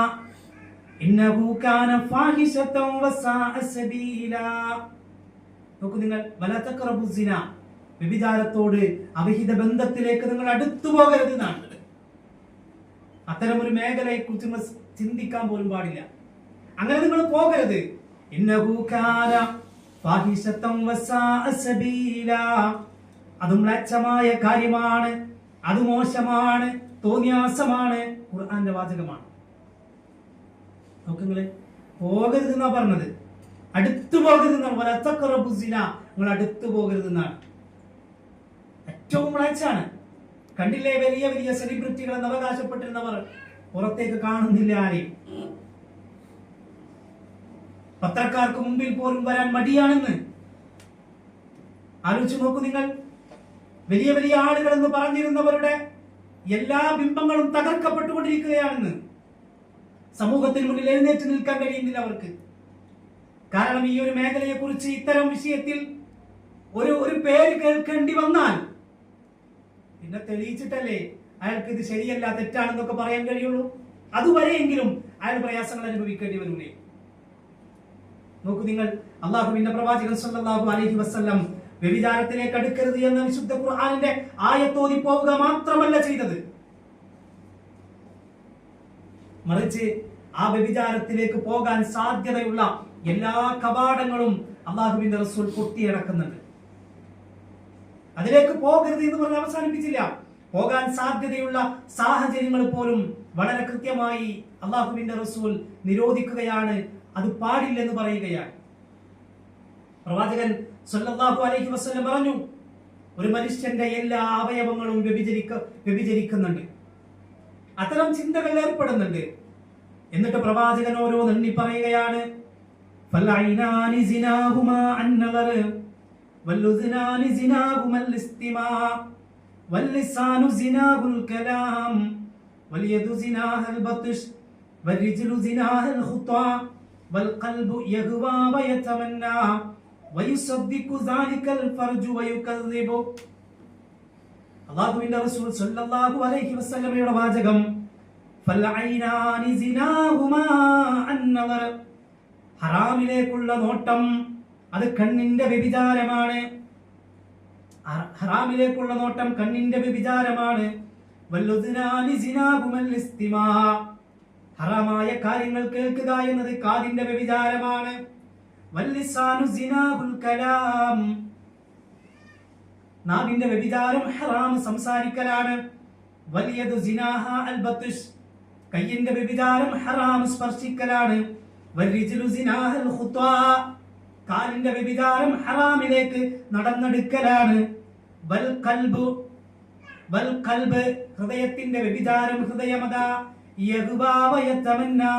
ഇന്നഹു കാന ഫാഹിശതൻ വസാഅ സബീലാ. നോക്കൂ നിങ്ങൾ, വലാ തഖറബുസ് സിനാ, വ്യഭിചാരത്തോട് അവിഹിത ബന്ധത്തിലേക്ക് നിങ്ങൾ അടുത്തു പോകരുത് എന്നാണ്. അത്തരം ഒരു മേഖലയെ കുറിച്ച് ചിന്തിക്കാൻ പോലും പാടില്ല. അങ്ങനെ നിങ്ങൾ പോകരുത്. ഇന്നഹു കാന ഫാഹിശതൻ വസാഅ സബീലാ, അത് മ്ലേച്ഛമായ കാര്യമാണ്, അത് മോശമാണ്, തോന്നിയാസമാണ്. ഖുർആന്റെ വാചകമാണ്. നോക്കുങ്ങള്, പോകരുത് എന്നാ പറഞ്ഞത്, അടുത്തു പോകരുത് എന്നാണ്. നിങ്ങൾ അടുത്തു പോകരുത് എന്നാണ്. ഏറ്റവും മ്ലേച്ഛാണ്. കണ്ടില്ലേ, വലിയ വലിയ സെലിബ്രിറ്റികൾ എന്ന് അവകാശപ്പെട്ടിരുന്നവർ പുറത്തേക്ക് കാണുന്നില്ല ആരെയും. പത്രക്കാർക്ക് മുമ്പിൽ പോലും വരാൻ മടിയാണെന്ന് ആലോചിച്ച് നോക്കൂ നിങ്ങൾ. വലിയ വലിയ ആളുകൾ എന്ന് പറഞ്ഞിരുന്നവരുടെ എല്ലാ ബിംബങ്ങളും തകർക്കപ്പെട്ടുകൊണ്ടിരിക്കുകയാണെന്ന്. സമൂഹത്തിന് മുന്നിൽ എഴുന്നേറ്റ് നിൽക്കാൻ കഴിയുന്നില്ല അവർക്ക്. കാരണം ഈ ഒരു മേഖലയെ കുറിച്ച് ഇത്തരം വിഷയത്തിൽ ഒരു പേര് കേൾക്കേണ്ടി വന്നാൽ പിന്നെ തെളിയിച്ചിട്ടല്ലേ അയാൾക്ക് ഇത് ശരിയല്ല, തെറ്റാണെന്നൊക്കെ പറയാൻ കഴിയുള്ളൂ. അതുവരെയെങ്കിലും അയാൾ പ്രയാസങ്ങൾ അനുഭവിക്കേണ്ടി വരൂലേ. നോക്കൂ നിങ്ങൾ, അള്ളാഹുവിന്റെ പ്രവാചകൻ സല്ലല്ലാഹു അലൈഹി വസല്ലം വ്യഭിചാരത്തിലേക്ക് അടുക്കരുത് എന്ന വിശുദ്ധ ഖുർആനിന്റെ ആയത്തോതി പോവുക മാത്രമല്ല ചെയ്തത്, മറിച്ച് ആ വ്യഭിചാരത്തിലേക്ക് പോകാൻ സാധ്യതയുള്ള എല്ലാ കവാടങ്ങളും അള്ളാഹുവിന്റെ റസൂൽ കൊട്ടിയടക്കുന്നുണ്ട്. അതിലേക്ക് പോകരുത് എന്ന് പറഞ്ഞ് അവസാനിപ്പിച്ചില്ല. പോകാൻ സാധ്യതയുള്ള സാഹചര്യങ്ങൾ പോലും വളരെ കൃത്യമായി അള്ളാഹുവിന്റെ റസൂൽ നിരോധിക്കുകയാണ്. അത് പാടില്ലെന്ന് പറയുകയാണ്. പ്രവാചകൻ സല്ലല്ലാഹു അലൈഹി വസല്ലം പറഞ്ഞു, ഒരു മനുഷ്യന്റെ എല്ലാ അവയവങ്ങളും വ്യഭിചരിക്കുന്നുണ്ട്, അത്തരം ചിന്തകൾ ഏർപ്പെടുന്നുണ്ട്. എന്നിട്ട് പ്രവാചകൻ ഓരോ എണ്ണി പറയുകയാണ്. ഫൽഐനാനി സിനാഹുമാ അന്നദർ വല്ലുസ്നാനി സിനാഹുമൽ ഇസ്തിമാ വല്ലിസാനു സിനാഹുൽ കലാം വൽയദു സിനാഹൽ ബത്ഷ് വൽരിജ്ലു സിനാഹൽ ഖുത്വാ വൽഖൽബു യഗ്വാ വയതമന്നാ വയുസദ്ദിഖു ദാലികൽ ഫർജു വയുകദ്ദിബു. അല്ലാഹുവിന്റെ റസൂൽ സല്ലല്ലാഹു അലൈഹി വസല്ലമയുടെ വാചകം, ഫൽഐനാനി സിനാഹുമാ അന്നദർ, ഹറാമിലേക്കുള്ള നോട്ടം അത് കണ്ണിന്റെ വ്യഭിചാരമാണ്. ഹറാമിലേക്കുള്ള നോട്ടം കണ്ണിന്റെ വ്യഭിചാരമാണ്. വല്ലുസ്നാനി സിനാഹുമൽ ഇസ്തിമാ, ഹറാമായ കാര്യങ്ങൾ കേൾക്കുക എന്നത് കാതിന്റെ വ്യഭിചാരമാണ്. വല്ലിസാനു സിനാഹുൽ കലാം, നാവിന്റെ വ്യഭിചാരം ഹറാം സംസാരിക്കലാണ്. വൽയദു സിനാഹ അൽ ബത്ഷ്, കയ്യിന്റെ വ്യഭിചാരം ഹറാം സ്പർശിക്കലാണ്. വൽരിജ്ലു സിനാഹൽ ഖുത്വാ, കാലിന്റെ വ്യഭിചാരം ഹറാമിലേക്ക് നടന്നെടുക്കലാണ്. വൽ ഖൽബ്, ഹൃദയത്തിന്റെ വ്യഭിചാരം ഹൃദയമതാ യഗ്വാ വയതമന്നാ,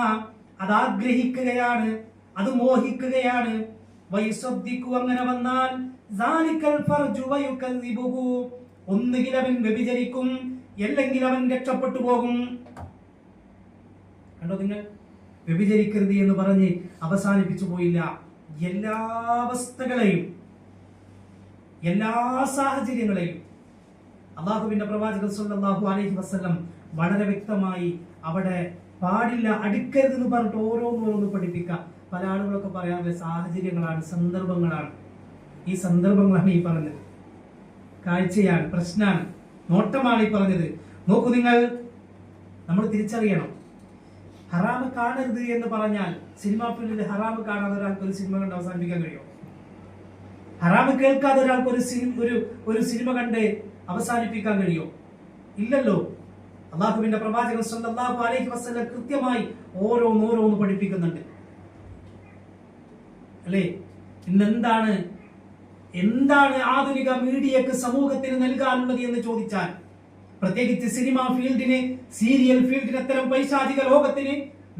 അത് ആഗ്രഹിക്കുകയാണ്, അത് മോഹിക്കുകയാണ്. വയുസദ്ദിഖു, അങ്ങനെ വന്നാൽ സാലികൽ ഫർജു വയുകദ്ദിബുഹു, ഒന്നുകിൽ അവൻ വ്യഭിചരിക്കും, അല്ലെങ്കിൽ അവൻ രക്ഷപ്പെട്ടു പോകും. കണ്ടോ നിങ്ങൾ, വ്യഭിചരിക്കരുത് എന്ന് പറഞ്ഞ് അവസാനിപ്പിച്ചു പോയില്ല. എല്ലാ അവസ്ഥകളെയും എല്ലാ സാഹചര്യങ്ങളെയും അള്ളാഹുവിന്റെ പ്രവാചകൻ സല്ലല്ലാഹു അലൈഹി വസല്ലം വളരെ വ്യക്തമായി അവിടെ പാടില്ല, അടുക്കരുത് എന്ന് പറഞ്ഞിട്ട് ഓരോന്നോരോന്ന് പഠിപ്പിക്കാം. പല ആളുകളൊക്കെ പറയാറുള്ള സാഹചര്യങ്ങളാണ്, സന്ദർഭങ്ങളാണ്. ഈ സന്ദർഭങ്ങളാണ് ഈ പറഞ്ഞത്. കാഴ്ചയാണ്, പ്രശ്നമാണ്, നോട്ടമാണ് ഈ പറഞ്ഞത്. നോക്കൂ നിങ്ങൾ, നമ്മൾ തിരിച്ചറിയണം. ഹറാമ് കാണരുത് എന്ന് പറഞ്ഞാൽ സിനിമാ ഫീൽഡിൽ ഹറാമ് കാണാതെ ഒരാൾക്ക് ഒരു സിനിമ കണ്ട് അവസാനിപ്പിക്കാൻ കഴിയുമോ? ഹറാമ് കേൾക്കാതെ ഒരാൾക്ക് ഒരു സിനിമ കണ്ട് അവസാനിപ്പിക്കാൻ കഴിയുമോ? ഇല്ലല്ലോ. അള്ളാഹുവിന്റെ പ്രവാചകൻ സല്ലല്ലാഹു അലൈഹി വസല്ലം കൃത്യമായി ഓരോന്ന് പഠിപ്പിക്കുന്നുണ്ട് അല്ലേ? ഇന്നെന്താണ് ആധുനിക മീഡിയക്ക് സമൂഹത്തിന് നൽകാനുള്ളത് എന്ന് ചോദിച്ചാൽ, പ്രത്യേകിച്ച് സിനിമാ ഫീൽഡിന്, സീരിയൽ ഫീൽഡിന്, അത്തരം പൈശാചിക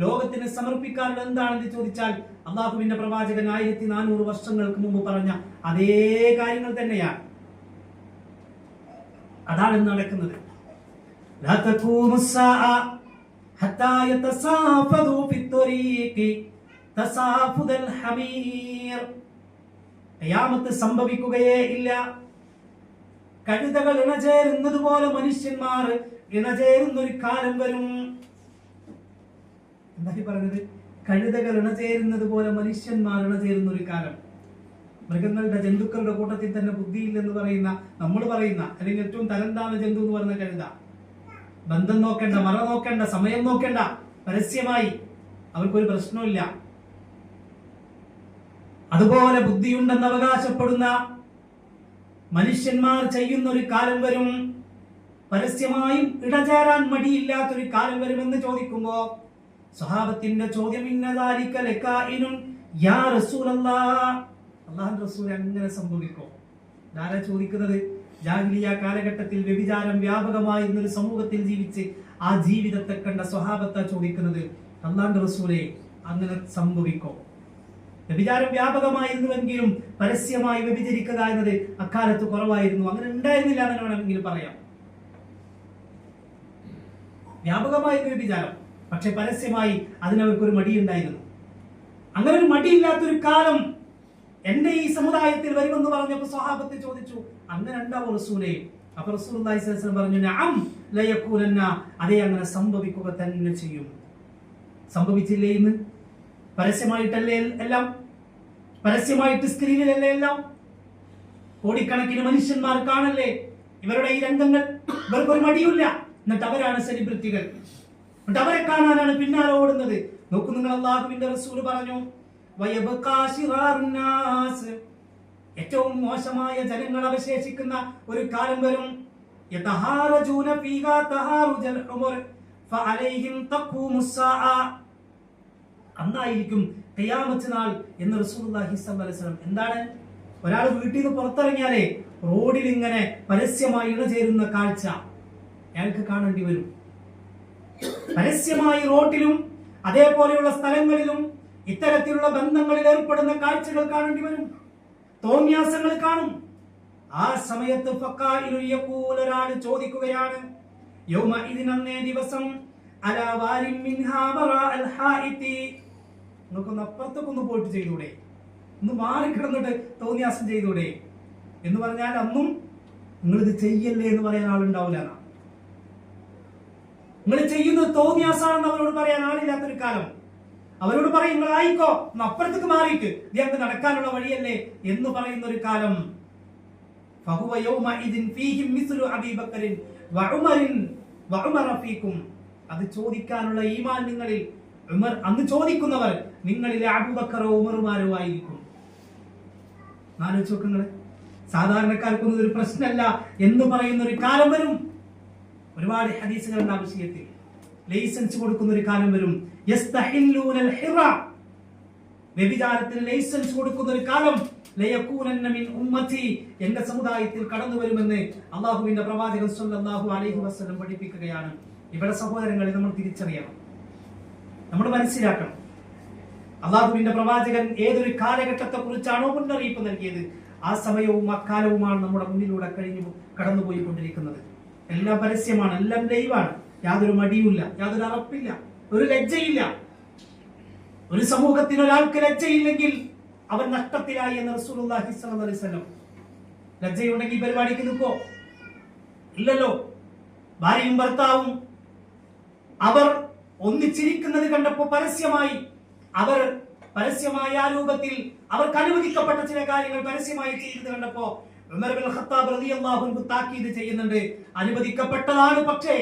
ലോകത്തിന് സമർപ്പിക്കാനുള്ളത് എന്താണെന്ന് ചോദിച്ചാൽ അള്ളാഹുവിന്റെ പ്രവാചകൻ 1400 വർഷങ്ങൾക്ക് മുമ്പ് പറഞ്ഞ അതേ കാര്യങ്ങൾ തന്നെയാണ്. അതാണ് നടക്കുന്നത്. ലാ തഖൂമുസ്സാഅ ഹത്താ യതസാഫദു ഫിത്ത്വരീഖി തസാഫുദൽ ഹമീർ. ഖിയാമത്ത് സംഭവിക്കുകയേ ഇല്ല. കഴുതകൾ ഇണചേരുന്നത് പോലെ മനുഷ്യന്മാർ ഇണചേരുന്ന ഒരു കാലം വരും. എന്താ പറഞ്ഞത്? കഴുതകൾ ഇണചേരുന്നത് പോലെ മനുഷ്യന്മാർ ഇണചേരുന്ന ഒരു കാലം. മൃഗങ്ങളുടെ, ജന്തുക്കളുടെ കൂട്ടത്തിൽ തന്നെ ബുദ്ധിയില്ലെന്ന് പറയുന്ന, നമ്മൾ പറയുന്ന, അല്ലെങ്കിൽ ഏറ്റവും തരംതാണ ജന്തു എന്ന് പറയുന്ന കഴുത. ബന്ധം നോക്കേണ്ട, മറ നോക്കേണ്ട, സമയം നോക്കേണ്ട, പരസ്യമായി അവർക്കൊരു പ്രശ്നമില്ല. അതുപോലെ ബുദ്ധിയുണ്ടെന്ന് അവകാശപ്പെടുന്ന മനുഷ്യന്മാർ ചെയ്യുന്ന ഒരു കാലം വരും. പരസ്യമായും ഇടചേരാൻ മടിയില്ലാത്തൊരു കാലം വരുമെന്ന് ചോദിക്കുമ്പോ സ്വഹാബത്തിന്റെ ചോദ്യം, യാ റസൂലല്ലാഹ്, അല്ലാഹുവിന്റെ റസൂൽ അങ്ങനെ സംഭവിക്കോ? ആരാ ചോദിക്കുന്നത്? ജാഹിലിയ്യ കാലഘട്ടത്തിൽ വ്യഭിചാരം വ്യാപകമായിരുന്നൊരു സമൂഹത്തിൽ ജീവിച്ച് ആ ജീവിതത്തെ കണ്ട സ്വഹാബത്താ ചോദിക്കുന്നത്, അല്ലാഹുവിന്റെ റസൂലേ അങ്ങനെ സംഭവിക്കോ? വ്യഭിചാരം വ്യാപകമായിരുന്നുവെങ്കിലും പരസ്യമായി വ്യഭിചരിക്കുക എന്നത് അക്കാലത്ത് കുറവായിരുന്നു. അങ്ങനെ ഉണ്ടായിരുന്നില്ല എന്ന് വേണമെങ്കിൽ പറയാം. വ്യാപകമായിരുന്നു വ്യഭിചാരം, പക്ഷെ പരസ്യമായി അതിനവർക്കൊരു മടിയുണ്ടായിരുന്നു. അങ്ങനെ ഒരു മടിയില്ലാത്തൊരു കാലം എന്റെ ഈ സമുദായത്തിൽ വരുമെന്ന് പറഞ്ഞപ്പോൾ സ്വഹാബത്ത് ചോദിച്ചു, അങ്ങനെ ഉണ്ടാവോ റസൂലേ? അപ്പൊ റസൂലുള്ളാഹി സ്വല്ലല്ലാഹു അലൈഹി വസല്ലം പറഞ്ഞു, നഅം ലയകൂലന്ന, അതേ അങ്ങനെ സംഭവിക്കുക തന്നെ ചെയ്യും. സംഭവിച്ചില്ലേ? ഇന്ന് പരസ്യമായിട്ടല്ലേ എല്ലാം? പരസ്യമായിട്ട് സ്ക്രീനിലല്ലേ എല്ലാം? കോടിക്കണക്കിന് മനുഷ്യന്മാർ കാണല്ലേ ഇവരുടെ ഈ രംഗങ്ങൾ? ഇവർക്കൊരു മടിയില്ല. എന്നിട്ട് അവരാണ് സെലിബ്രിറ്റികൾ. എന്നിട്ട് അവരെ കാണാനാണ് പിന്നാലെ ഓടുന്നത്. നോക്കൂ നിങ്ങൾ, അല്ലാഹുവിന്റെ റസൂൽ പറഞ്ഞു, ഏറ്റവും മോശമായ ജനങ്ങൾ അവശേഷിക്കുന്ന ഒരു കാലം വരും. അന്നായിരിക്കും ഖിയാമത്ത് നാൾ എന്ന് റസൂലുള്ളാഹി സ്വല്ലല്ലാഹു അലൈഹി വസല്ലം. എന്താണ്? ഒരാൾ വീട്ടിൽ നിന്ന് പുറത്തിറങ്ങിയാലേ റോഡിൽ ഇങ്ങനെ പരസ്യമായി ഇണചേരുന്ന കാഴ്ച അയാൾക്ക് കാണേണ്ടി വരും. പരസ്യമായി റോഡിലും അതേപോലെയുള്ള സ്ഥലങ്ങളിലും ഇത്തരത്തിലുള്ള ബന്ധങ്ങളിൽ ഏർപ്പെടുന്ന കാഴ്ചകൾ കാണേണ്ടി വരും. തോന്നിയാസങ്ങൾ കാണും. ആ സമയത്ത് ഒരാൾ ചോദിക്കുകയാണ്, അന്നേ ദിവസം നിങ്ങൾക്കൊന്ന് അപ്പുറത്തേക്കൊന്ന് പോയിട്ട് ചെയ്തൂടെ? ഒന്ന് മാറിക്കിടന്നിട്ട് തോന്നിയാസം ചെയ്തൂടെ എന്ന് പറഞ്ഞാൽ അന്നും നിങ്ങളിത് ചെയ്യല്ലേ എന്ന് പറയാൻ ആളുണ്ടാവില്ല. നിങ്ങൾ ചെയ്യുന്നത് തോന്നിയാസാണെന്ന് അവരോട് പറയാൻ ആളില്ലാത്തൊരു കാലം. അവരോട് പറയും, നിങ്ങൾ ആയിക്കോ, ഒന്ന് അപ്പുറത്തേക്ക് മാറിയിട്ട് ഇദ്ദേഹത്തിന് നടക്കാനുള്ള വഴിയല്ലേ എന്ന് പറയുന്ന ഒരു കാലം. അത് ചോദിക്കാനുള്ള ഈമാൻ നിങ്ങളിൽ, അന്ന് ചോദിക്കുന്നവർ നിങ്ങളിലെ അബൂബക്കറോ ഉമറുമാരോ ആയിരിക്കും. ആലോചിച്ച് നോക്കുന്നത്, സാധാരണക്കാർക്കൊന്നും ഇതൊരു പ്രശ്നമല്ല എന്ന് പറയുന്ന ഒരു കാലം വരും. ഒരുപാട് ഹദീസുകളുണ്ട് ആ വിഷയത്തിൽ. ലൈസൻസ് കൊടുക്കുന്ന ഒരു കാലം വരും. വ്യഭിചാരത്തിന് ലൈസൻസ് കൊടുക്കുന്ന ഒരു കാലം എന്റെ സമുദായത്തിൽ കടന്നു വരുമെന്ന് അള്ളാഹുവിന്റെ പ്രവാചകൻ സല്ലല്ലാഹു അലൈഹി വസല്ലം പഠിപ്പിക്കുകയാണ്. ഇവിടെ സഹോദരങ്ങളെ നമ്മൾ തിരിച്ചറിയണം, നമ്മൾ മനസ്സിലാക്കണം. അള്ളാഹുവിന്റെ പ്രവാചകൻ ഏതൊരു കാലഘട്ടത്തെ കുറിച്ചാണോ മുന്നറിയിപ്പ് നൽകിയത്, ആ സമയവും അക്കാലവുമാണ് നമ്മുടെ മുന്നിലൂടെ കടന്നുപോയിക്കൊണ്ടിരിക്കുന്നത്. എല്ലാം പരസ്യമാണ്, എല്ലാം ലൈവാണ്. യാതൊരു മടിയുമില്ല, യാതൊരു അറപ്പില്ല, ഒരു ലജ്ജയില്ല. ഒരു സമൂഹത്തിന് ഒരാൾക്ക് ലജ്ജയില്ലെങ്കിൽ അവൻ നഷ്ടത്തിലായി എന്ന് റസൂലുള്ളാഹി സ്വല്ലല്ലാഹു അലൈഹി വസല്ലം. ലജ്ജയുണ്ടെങ്കിൽ പരിപാടിക്ക് നിൽക്കോ? ഇല്ലല്ലോ. ഭാര്യയും ഭർത്താവും അവർ ഒന്നിച്ചിരിക്കുന്നത് കണ്ടപ്പോൾ പരസ്യമായി ആ രൂപത്തിൽ അവർക്ക് അനുവദിക്കപ്പെട്ട ചില കാര്യങ്ങൾ പരസ്യമായി ചെയ്യുന്നത് കണ്ടപ്പോ ഉമർ ഇബ്നുൽ ഖത്താബ് റളിയല്ലാഹു അൻഹു താക്കീത് ചെയ്യുന്നുണ്ട്. അനുവദിക്കപ്പെട്ടതാണ്, പക്ഷേ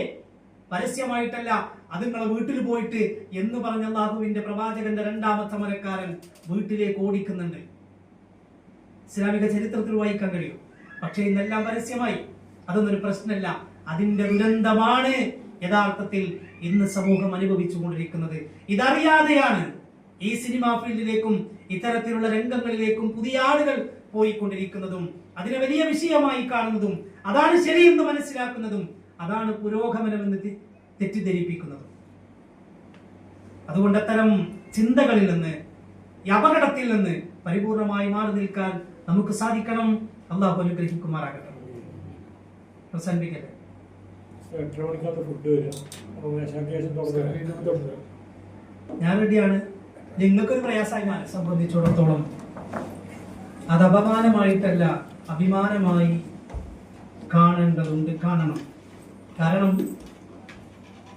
പരസ്യമായിട്ടല്ല, അതുങ്ങളെ വീട്ടിൽ പോയിട്ട് എന്ന് പറഞ്ഞ അല്ലാഹുവിന്റെ പ്രവാചകന്റെ രണ്ടാമത്തെ മരക്കാരൻ വീട്ടിലേക്ക് ഓടിക്കുന്നുണ്ട്. ഇസ്ലാമിക ചരിത്രത്തിൽ വായിക്കാൻ കഴിയും. പക്ഷെ ഇന്നെല്ലാം പരസ്യമായി. അതൊന്നൊരു പ്രശ്നമല്ല. അതിന്റെ ദുരന്തമാണ് യഥാർത്ഥത്തിൽ ഇന്ന് സമൂഹം അനുഭവിച്ചു കൊണ്ടിരിക്കുന്നത്. ഇതറിയാതെയാണ് ഈ സിനിമാ ഫീൽഡിലേക്കും ഇത്തരത്തിലുള്ള രംഗങ്ങളിലേക്കും പുതിയ ആളുകൾ പോയിക്കൊണ്ടിരിക്കുന്നതും അതിനെ വലിയ വിഷയമായി കാണുന്നതും അതാണ് ശരിയെന്ന് മനസ്സിലാക്കുന്നതും അതാണ് പുരോഗമനമെന്ന് തെറ്റിദ്ധരിപ്പിക്കുന്നതും. അതുകൊണ്ട് അത്തരം ചിന്തകളിൽ നിന്ന്, ഈ അപകടത്തിൽ നിന്ന് പരിപൂർണമായി മാറി നിൽക്കാൻ നമുക്ക് സാധിക്കണം. അള്ളാഹു അനുഗ്രഹിക്കുമാറാകട്ടെ. പ്രസംഗിക്കട്ടെ. ഞാൻ റെഡിയാണ്. നിങ്ങൾക്കൊരു പ്രയാസമായി സംബന്ധിച്ചിടത്തോളം അത് അപമാനമായിട്ടല്ല, അഭിമാനമായി കാണണം. കാരണം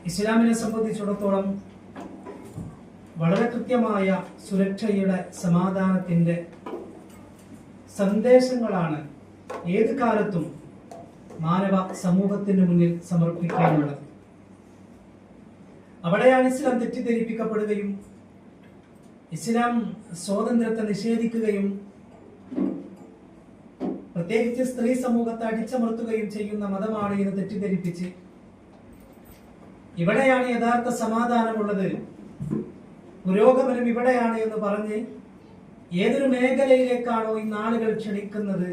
ഇസ്ലാമിനെ സംബന്ധിച്ചിടത്തോളം വളരെ കൃത്യമായ സുരക്ഷയുടെ, സമാധാനത്തിന്റെ സന്ദേശങ്ങളാണ് ഏത് കാലത്തും മാനവ സമൂഹത്തിന് മുന്നിൽ സമർപ്പിക്കാനുള്ളത്. അവിടെയാണ് ഇസ്ലാം തെറ്റിദ്ധരിപ്പിക്കപ്പെടുകയും ഇസ്ലാം സ്വാതന്ത്ര്യത്തെ നിഷേധിക്കുകയും പ്രത്യേകിച്ച് സ്ത്രീ സമൂഹത്തെ അടിച്ചമർത്തുകയും ചെയ്യുന്ന മതമാണ് എന്ന് തെറ്റിദ്ധരിപ്പിച്ച് ഇവിടെയാണ് യഥാർത്ഥ സമാധാനമുള്ളത്, പുരോഗമനം ഇവിടെയാണ് എന്ന് പറഞ്ഞ് ഏതൊരു മേഖലയിലേക്കാണോ ഇന്ന് ആളുകൾ ക്ഷണിക്കുന്നത്,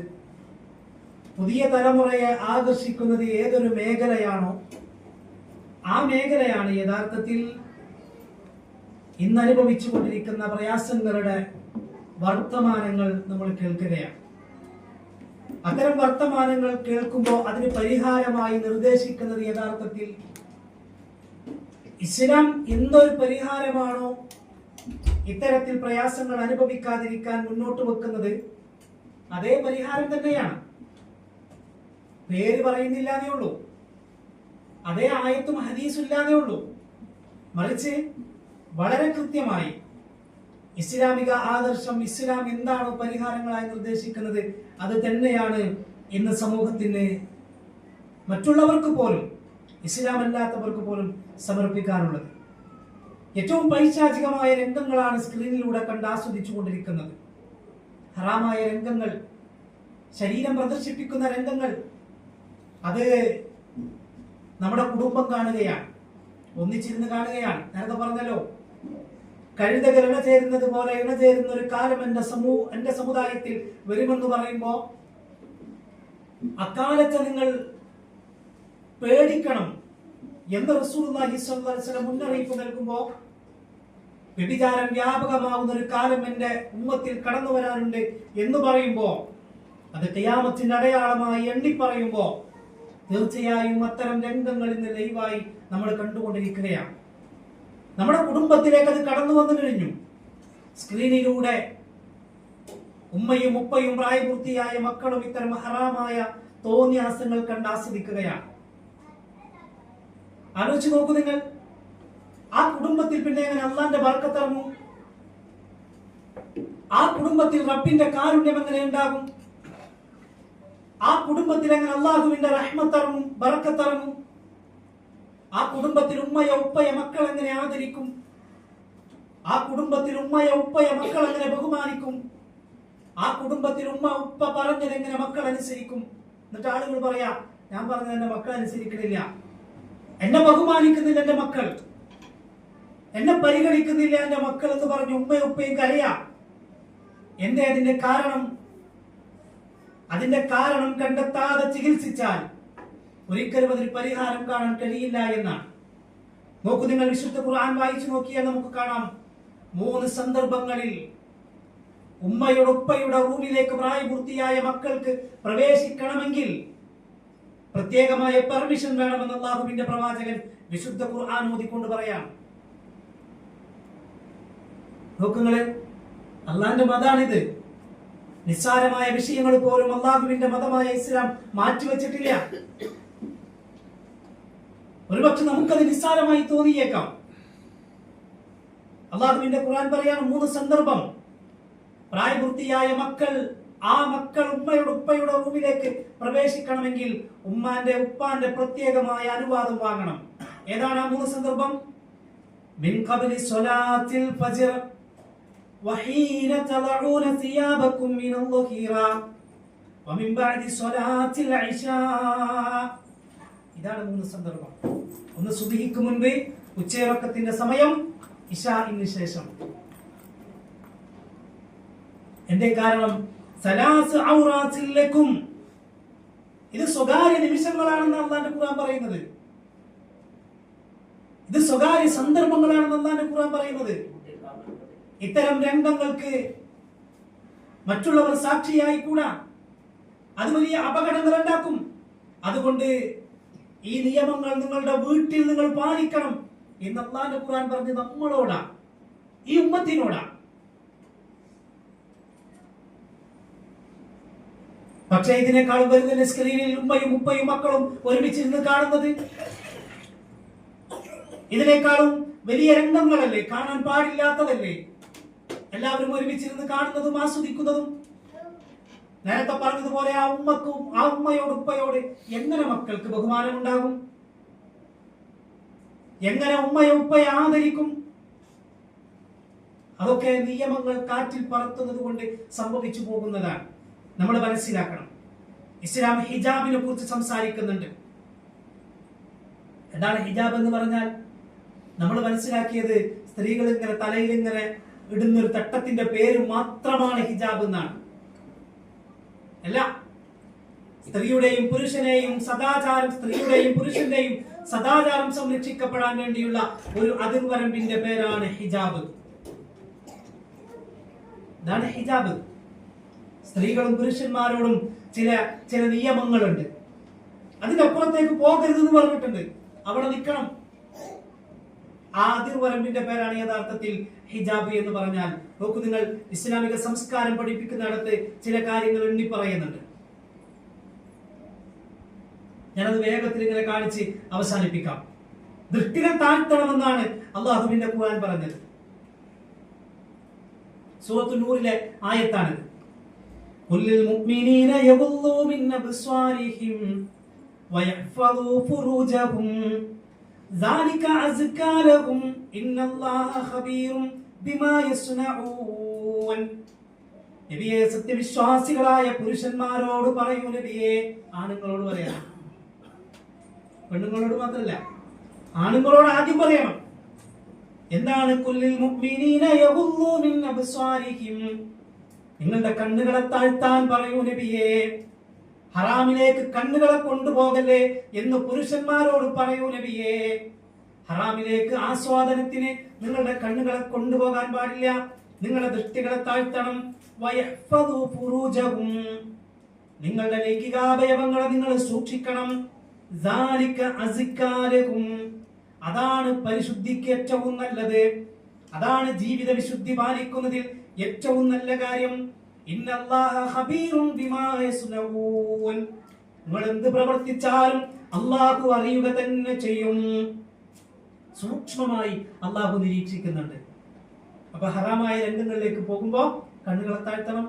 പുതിയ തലമുറയെ ആകർഷിക്കുന്നത് ഏതൊരു മേഖലയാണോ ആ മേഖലയാണ് യഥാർത്ഥത്തിൽ ഇന്ന് അനുഭവിച്ചു കൊണ്ടിരിക്കുന്ന പ്രയാസങ്ങളുടെ വർത്തമാനങ്ങൾ നമ്മൾ കേൾക്കുകയാണ്. അത്തരം വർത്തമാനങ്ങൾ കേൾക്കുമ്പോൾ അതിന് പരിഹാരമായി നിർദ്ദേശിക്കുന്നത് യഥാർത്ഥത്തിൽ ഇസ്ലാം എന്തൊരു പരിഹാരമാണോ ഇത്തരത്തിൽ പ്രയാസങ്ങൾ അനുഭവിക്കാതിരിക്കാൻ മുന്നോട്ട് വെക്കുന്നത് അതേ പരിഹാരം തന്നെയാണ്. പേര് പറയുന്നില്ലാതെ ഉള്ളൂ, അതേ ആയത്തും ഹദീസും ഇല്ലാതെ ഉള്ളൂ. മറിച്ച് വളരെ കൃത്യമായി ഇസ്ലാമിക ആദർശം, ഇസ്ലാം എന്താണോ പരിഹാരങ്ങളായി നിർദ്ദേശിക്കുന്നത് അത് തന്നെയാണ് ഇന്ന് സമൂഹത്തിന് മറ്റുള്ളവർക്ക് പോലും, ഇസ്ലാം അല്ലാത്തവർക്ക് പോലും സമർപ്പിക്കാനുള്ളത്. ഏറ്റവും പൈശാചികമായ രംഗങ്ങളാണ് സ്ക്രീനിലൂടെ കണ്ട് ആസ്വദിച്ചു കൊണ്ടിരിക്കുന്നത്. ഹറാമായ രംഗങ്ങൾ, ശരീരം പ്രദർശിപ്പിക്കുന്ന രംഗങ്ങൾ, അത് നമ്മുടെ കുടുംബം കാണുകയാണ്, ഒന്നിച്ചിരുന്ന് കാണുകയാണ്. നേരത്തെ പറഞ്ഞല്ലോ, കഴുതകൾ ഇണചേരുന്നത് പോലെ ഇണചേരുന്ന ഒരു കാലം എന്റെ സമുദായത്തിൽ വരുമെന്ന് പറയുമ്പോ അക്കാലത്ത് നിങ്ങൾ പേടിക്കണം എന്ന് റസൂലുള്ളാഹി സ്വല്ലല്ലാഹു അലൈഹി വസല്ലം മുന്നറിയിപ്പ് നൽകുമ്പോ വ്യഭിചാരം വ്യാപകമാവുന്ന ഒരു കാലം എന്റെ ഉമ്മത്തിൽ കടന്നു വരാനുണ്ട് എന്ന് പറയുമ്പോ അത് ഖിയാമത്തിന്റെ അടയാളമായി എണ്ണി പറയുമ്പോ തീർച്ചയായും അത്തരം രംഗങ്ങൾ ഇന്ന് ലൈവായി നമ്മൾ കണ്ടുകൊണ്ടിരിക്കുകയാണ്. നമ്മുടെ കുടുംബത്തിലേക്ക് അത് കടന്നു വന്നു കഴിഞ്ഞു. സ്ക്രീനിലൂടെ ഉമ്മയും ഉപ്പയും പ്രായപൂർത്തിയായ മക്കളും ഇത്തരം ഹറാമായ തോന്നിയാസങ്ങൾ കണ്ട് ആസ്വദിക്കുകയാണ്. ആലോചിച്ച് നോക്കൂ നിങ്ങൾ, ആ കുടുംബത്തിൽ പിന്നെ എങ്ങനെ അള്ളാന്റെ ബർക്കത്തിറങ്ങും? ആ കുടുംബത്തിൽ റബ്ബിന്റെ കാരുണ്യം എങ്ങനെ ഉണ്ടാകും? ആ കുടുംബത്തിൽ എങ്ങനെ അള്ളാഹുവിന്റെ റഹ്മത്തിറങ്ങും, ബർക്കത്തിറങ്ങും? ആ കുടുംബത്തിൽ ഉമ്മയ ഉപ്പയ മക്കൾ എങ്ങനെ ആദരിക്കും? ആ കുടുംബത്തിൽ ഉമ്മയ ഉപ്പയ മക്കൾ എങ്ങനെ ബഹുമാനിക്കും? ആ കുടുംബത്തിൽ ഉമ്മ ഉപ്പ പറഞ്ഞത് എങ്ങനെ മക്കൾ അനുസരിക്കും? എന്നിട്ട് ആളുകൾ പറയാ, ഞാൻ പറഞ്ഞത് എന്റെ മക്കൾ അനുസരിക്കുന്നില്ല, എന്നെ ബഹുമാനിക്കുന്നില്ല എന്റെ മക്കൾ, എന്നെ പരിഗണിക്കുന്നില്ല എന്റെ മക്കൾ എന്ന് പറഞ്ഞ് ഉമ്മയും ഉപ്പയും കരയാ. എന്തേ അതിന്റെ കാരണം? അതിന്റെ കാരണം കണ്ടെത്താതെ ചികിത്സിച്ചാൽ ഒരിക്കലും അതിന് പരിഹാരം കാണാൻ കഴിയില്ല എന്നാണ്. നോക്കൂ നിങ്ങൾ, വിശുദ്ധ ഖുർആൻ വായിച്ചു നോക്കിയാൽ നമുക്ക് കാണാം, 3 സന്ദർഭങ്ങളിൽ ഉമ്മയുടെ ഉപ്പയുടെ റൂമിലേക്ക് പ്രായപൂർത്തിയായ മക്കൾക്ക് പ്രവേശിക്കണമെങ്കിൽ പ്രത്യേകമായ പെർമിഷൻ വേണമെന്ന് അല്ലാഹുവിന്റെ പ്രവാചകൻ വിശുദ്ധ ഖുർആൻ ഓതിക്കൊണ്ട് പറയാം. നോക്കുങ്ങള്, അള്ളാന്റെ മതാണിത്. നിസ്സാരമായ വിഷയങ്ങൾ പോലും അല്ലാഹുവിന്റെ മതമായ ഇസ്ലാം മാറ്റിവെച്ചിട്ടില്ല. ഒരുപക്ഷെ നമുക്കത് നിസ്സാരമായി തോന്നിയേക്കാം. അല്ലാഹുവിന്റെ ഖുർആൻ പറയാണ്, 3 സന്ദർഭം പ്രായപൂർത്തിയായ മക്കൾ, ആ മക്കൾ ഉമ്മയുടെ ഉപ്പയുടെ റൂമിലേക്ക് പ്രവേശിക്കണമെങ്കിൽ ഉമ്മാന്റെ ഉപ്പാന്റെ പ്രത്യേകമായ അനുവാദം വാങ്ങണം. ഏതാണ് ആ മൂന്ന് സന്ദർഭം? മിൻ ഖബ്ലി സ്വലാത്തിൽ ഫജ്ർ വഹീന തളഊന സിയാബകും മിനൽ ളുഹീറ വമിൻ ബഅദി സ്വലാത്തിൽ ഇശാ. ഇതാണ് മൂന്ന് സന്ദർഭം. ഒന്ന് സുബ്ഹിക്ക് മുൻപ്, ഉച്ചയുറക്കത്തിന്റെ സമയം, ഇശാഇന് ശേഷം. എന്തേ കാരണം? സലാസ് ഔറാത്തിൽ ലക്കും, ഇത് സ്വകാര്യ നിമിഷങ്ങളാണെന്ന് അല്ലാഹുവിന്റെ ഖുർആൻ പറയുന്നത്. ഇത് സ്വകാര്യ സന്ദർഭങ്ങളാണെന്ന് അല്ലാഹുവിന്റെ ഖുർആൻ പറയുന്നത്. ഇത്തരം രംഗങ്ങൾക്ക് മറ്റുള്ളവർ സാക്ഷിയായി കൂടാ, അത് വലിയ അപകടങ്ങൾ ഉണ്ടാക്കും. അതുകൊണ്ട് ഈ നിയമങ്ങൾ നിങ്ങളുടെ വീട്ടിൽ നിങ്ങൾ പാലിക്കണം എന്ന് അല്ലാഹുവിന്റെ ഖുർആൻ പറഞ്ഞ് നമ്മളോടാ, ഈ ഉമ്മത്തിനോടാ. പക്ഷേ ഇതിനേക്കാളും വലുതന്നെ സ്ക്രീനിൽ ഉമ്മയും ഉപ്പയും മക്കളും ഒരുമിച്ചിരുന്ന് കാണുന്നത്. ഇതിനേക്കാളും വലിയ രംഗങ്ങളല്ലേ, കാണാൻ പാടില്ലാത്തതല്ലേ എല്ലാവരും ഒരുമിച്ചിരുന്ന് കാണുന്നതും ആസ്വദിക്കുന്നതും. നേരത്തെ പറഞ്ഞതുപോലെ ആ ഉമ്മക്കും ആ ഉമ്മയോട് ഉപ്പയോട് എങ്ങനെ മക്കൾക്ക് ബഹുമാനം ഉണ്ടാകും? എങ്ങനെ ഉമ്മയെ ഉപ്പയെ ആദരിക്കും? അതൊക്കെ നിയമങ്ങൾ കാറ്റിൽ പറത്തുന്നത് കൊണ്ട് സംഭവിച്ചു പോകുന്നതാണ്. നമ്മൾ മനസ്സിലാക്കണം. ഇസ്ലാം ഹിജാബിനെ കുറിച്ച് സംസാരിക്കുന്നുണ്ട്. എന്താണ് ഹിജാബ് എന്ന് പറഞ്ഞാൽ? നമ്മൾ മനസ്സിലാക്കിയത് സ്ത്രീകൾ ഇങ്ങനെ തലയിൽ ഇങ്ങനെ ഇടുന്നൊരു തട്ടത്തിന്റെ പേര് മാത്രമാണ് ഹിജാബ് എന്നാണ്. അല്ല, സ്ത്രീയുടെയും പുരുഷന്റെയും സദാചാരം സംരക്ഷിക്കപ്പെടാൻ വേണ്ടിയുള്ള ഒരു അതിർവരമ്പിന്റെ പേരാണ് ഹിജാബ്. ഇതാണ് ഹിജാബ്. സ്ത്രീകളും പുരുഷന്മാരോടും ചില നിയമങ്ങളുണ്ട്. അതിനപ്പുറത്തേക്ക് പോകരുതെന്ന് പറഞ്ഞിട്ടുണ്ട്. അവിടെ നിൽക്കണം. ആ അതിർവരമ്പിന്റെ പേരാണ് യഥാർത്ഥത്തിൽ ഹിജാബ് എന്ന് പറഞ്ഞാൽ. നോക്കൂ നിങ്ങൾ, ഇസ്ലാമിക സംസ്കാരം പഠിപ്പിക്കുന്നിടത്ത് ചില കാര്യങ്ങൾ എണ്ണി പറയുന്നുണ്ട്. ഞാനത് വേഗത്തിൽ ഇങ്ങനെ കാണിച്ച് അവസാനിപ്പിക്കാം. ദൃഷ്ടികൾ താഴ്ത്തണമെന്നാണ് അള്ളാഹുവിന്റെ ഖുർആൻ പറഞ്ഞത്. സൂറത്തുൻ നൂറിലെ ആയത്താണിത്. കുല്ലിൽ മുഅ്മിനീന യഗ്ളൂ മിൻ അബ്സ്വാരിഹിം വയഹ്ഫളൂ ഫുറൂജഹും ذلك أزكى لهم إن الله خبير بما يصنعون. നബിയെ, സത്യവിശ്വാസികളായ പുരുഷന്മാരോട് പറയൂ നബിയെ. ആണുങ്ങളോട് പറയണം, പെണ്ണുങ്ങളോട് മാത്രമല്ല, ആണുങ്ങളോട് ആദ്യം പറയണം. എന്താണ്? കുല്ലിൽ മുഅ്മിനീന യഗ്ളൂ മിൻ അബ്സ്വാരിഹിം, നിങ്ങളുടെ കണ്ണുകളെ താഴ്ത്താൻ പറയൂ നബിയെ. ഹറാമിലേക്ക് കണ്ണുകളെ കൊണ്ടുപോകല്ലേ എന്ന് പുരുഷന്മാരോട് പറയൂ നബിയെ. ഹറാമിലേക്ക് ആസ്വാദനത്തിന് നിങ്ങളുടെ കണ്ണുകളെ കൊണ്ടുപോകാൻ പാടില്ല. നിങ്ങളുടെ ദൃഷ്ടികളെ താഴ്ത്തണം. വയഹ്ഫദൂ ഫുറൂജഹും, നിങ്ങളുടെ ലൈംഗികാവയവങ്ങളെ നിങ്ങൾ സൂക്ഷിക്കണം. ദാലിക അസ്കാ ലഹും, അതാണ് പരിശുദ്ധിക്ക് ഏറ്റവും നല്ലത്. അതാണ് ജീവിത വിശുദ്ധി പാലിക്കുന്നതിൽ ഏറ്റവും നല്ല കാര്യം. ഇന്നല്ലാഹ ഖബീറുൻ ബിമാ യസ്നഊൻ, നിങ്ങൾ എന്ത് പ്രവർത്തിച്ചാലും അല്ലാഹു അറിയുക തന്നെ ചെയ്യും. സൂക്ഷ്മമായി അല്ലാഹു നിരീക്ഷിക്കുന്നുണ്ട്. അപ്പൊ ഹറാമായ രംഗങ്ങളിലേക്ക് പോകുമ്പോ കണ്ണുകളെ താഴ്ത്തണം.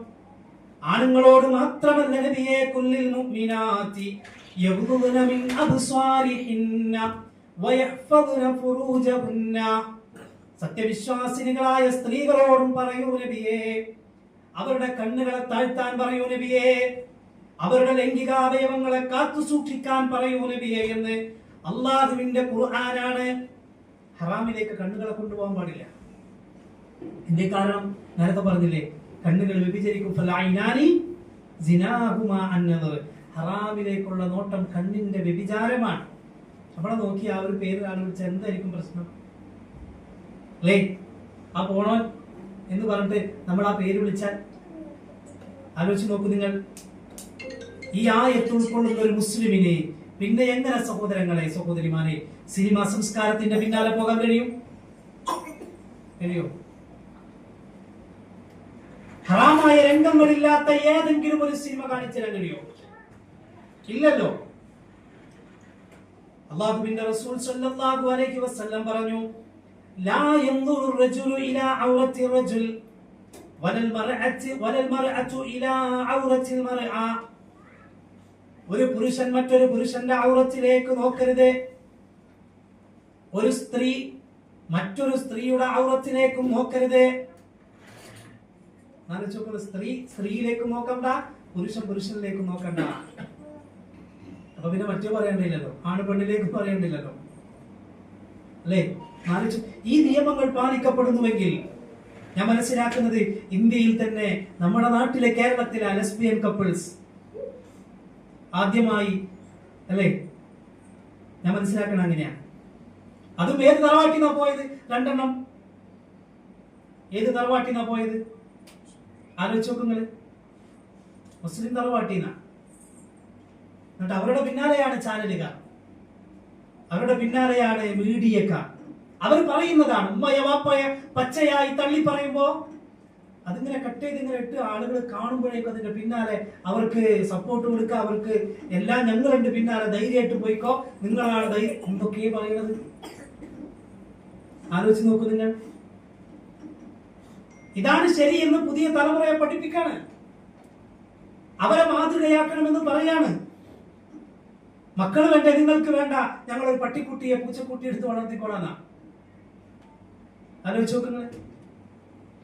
ആണുങ്ങളോട് മാത്രമല്ല നബിയെ, കുല്ലിൽ മുഅ്മിനാതി യഗ്ളുന മിൻ അബ്സ്വാരിഹിന്ന വയഹ്ഫദ്ന ഫുറൂജഹുന്ന, സത്യവിശ്വാസിനികളായ സ്ത്രീകളോടും പറയൂ നബിയെ, അവരുടെ കണ്ണുകളെ താഴ്ത്താൻ പറയൂ നബിയെ, അവരുടെ ലൈംഗികാവയവങ്ങളെ കാത്തു സൂക്ഷിക്കാൻ പറയൂ നബിയെ എന്ന് അള്ളാഹുവിന്റെ ഖുർആനാണ്. ഹറാമിലേക്ക് കണ്ണുകളെ കൊണ്ടുപോകാൻ പാടില്ല. എന്റെ കാരണം നേരത്തെ പറഞ്ഞില്ലേ, കണ്ണുകൾ വ്യഭിചരിക്കും. ഹറാമിലേക്കുള്ള നോട്ടം കണ്ണിന്റെ വ്യഭിചാരമാണ്. അവിടെ നോക്കി ആ ഒരു പേരിലാണ് വിളിച്ച എന്തായിരിക്കും പ്രശ്നം? അല്ലേ, ആ പോണോൻ എന്ന് പറഞ്ഞിട്ട് നമ്മൾ ആ പേര് വിളിച്ചാൽ ആലോചിച്ച് നോക്കൂ നിങ്ങൾ. ഈ ആയത്ത് ഉൾക്കൊള്ളുന്ന ഒരു മുസ്ലിമിനെ പിന്നെ എങ്ങനെ സഹോദരങ്ങളെ സഹോദരിമാരെ സിനിമാ സംസ്കാരത്തിന്റെ പിന്നാലെ പോകാൻ കഴിയും? ഹറാമായ രംഗങ്ങളില്ലാത്ത ഏതെങ്കിലും ഒരു സിനിമ കാണിച്ചാൽ കഴിയോ? ഇല്ലല്ലോ. അല്ലാഹുവിന്റെ റസൂൽ സല്ലല്ലാഹു അലൈഹി വസല്ലം പറഞ്ഞു, ലാ യൻദുറു റജുലു ഇലാ ഔറത്തി റജുൽ വലൽ മർഅതു ഇലാ ഔറത്തിൽ മർഅ, ഒരു പുരുഷൻ മറ്റൊരു പുരുഷന്റെ ഔറത്തിലേക്ക് നോക്കരുത്. ഒരു സ്ത്രീ മറ്റൊരു സ്ത്രീയുടെ ഔറത്തിലേക്കും നോക്കരുത്. സ്ത്രീ സ്ത്രീയിലേക്കും നോക്കണ്ട, പുരുഷൻ പുരുഷനിലേക്കും നോക്കണ്ട. അപ്പൊ പിന്നെ മറ്റു പറയണ്ടില്ലല്ലോ, ആണ് പെണ്ണിലേക്ക് പറയണ്ടില്ലല്ലോ, അല്ലേ? ഈ നിയമങ്ങൾ പാലിക്കപ്പെടുന്നുവെങ്കിൽ ഞാൻ മനസ്സിലാക്കുന്നത് ഇന്ത്യയിൽ തന്നെ നമ്മുടെ നാട്ടിലെ കേരളത്തിലെ ലെസ്ബിയൻ കപ്പിൾസ് ആദ്യമായി, അല്ലേ? ഞാൻ മനസ്സിലാക്കണം അങ്ങനെയാണ്. അതും ഏത് തറവാട്ടിന്നാ പോയത്? 2 എണ്ണം ഏത് തറവാട്ടിന്നാ പോയത്? ആലോചിച്ച് നോക്കുങ്ങള്. മുസ്ലിം തറവാട്ടിന്നാ. എന്നിട്ട് അവരുടെ പിന്നാലെയാണ് ചാനലുകാർ, അവരുടെ പിന്നാലെയാണ് മീഡിയക്കാർ. അവർ പറയുന്നതാണ് ഉമ്മയ വാപ്പയ പച്ചയായി തള്ളി പറയുമ്പോ അതിങ്ങനെ കട്ട് ചെയ്ത് ഇങ്ങനെ ഇട്ട് ആളുകൾ കാണുമ്പോഴേക്കും അതിന്റെ പിന്നാലെ അവർക്ക് സപ്പോർട്ട് കൊടുക്കുക, അവർക്ക് എല്ലാം ഞങ്ങളുണ്ട് പിന്നാലെ, ധൈര്യമായിട്ട് പോയിക്കോ, നിങ്ങളാണ് ധൈര്യം, എന്തൊക്കെയാ പറയുന്നത്? ആലോചിച്ച് നോക്കൂ നിങ്ങൾ. ഇതാണ് ശരിയെന്ന് പുതിയ തലമുറയെ പഠിപ്പിക്കാണ്, അവരെ മാതൃകയാക്കണമെന്ന് പറയാണ്. മക്കൾ വേണ്ട, നിങ്ങൾക്ക് വേണ്ട, ഞങ്ങളൊരു പട്ടിക്കുട്ടിയെ പൂച്ചക്കുട്ടി എടുത്ത് വളർത്തിക്കൊള്ളാന്നാ. ആലോചിച്ച് നോക്കുന്നത്.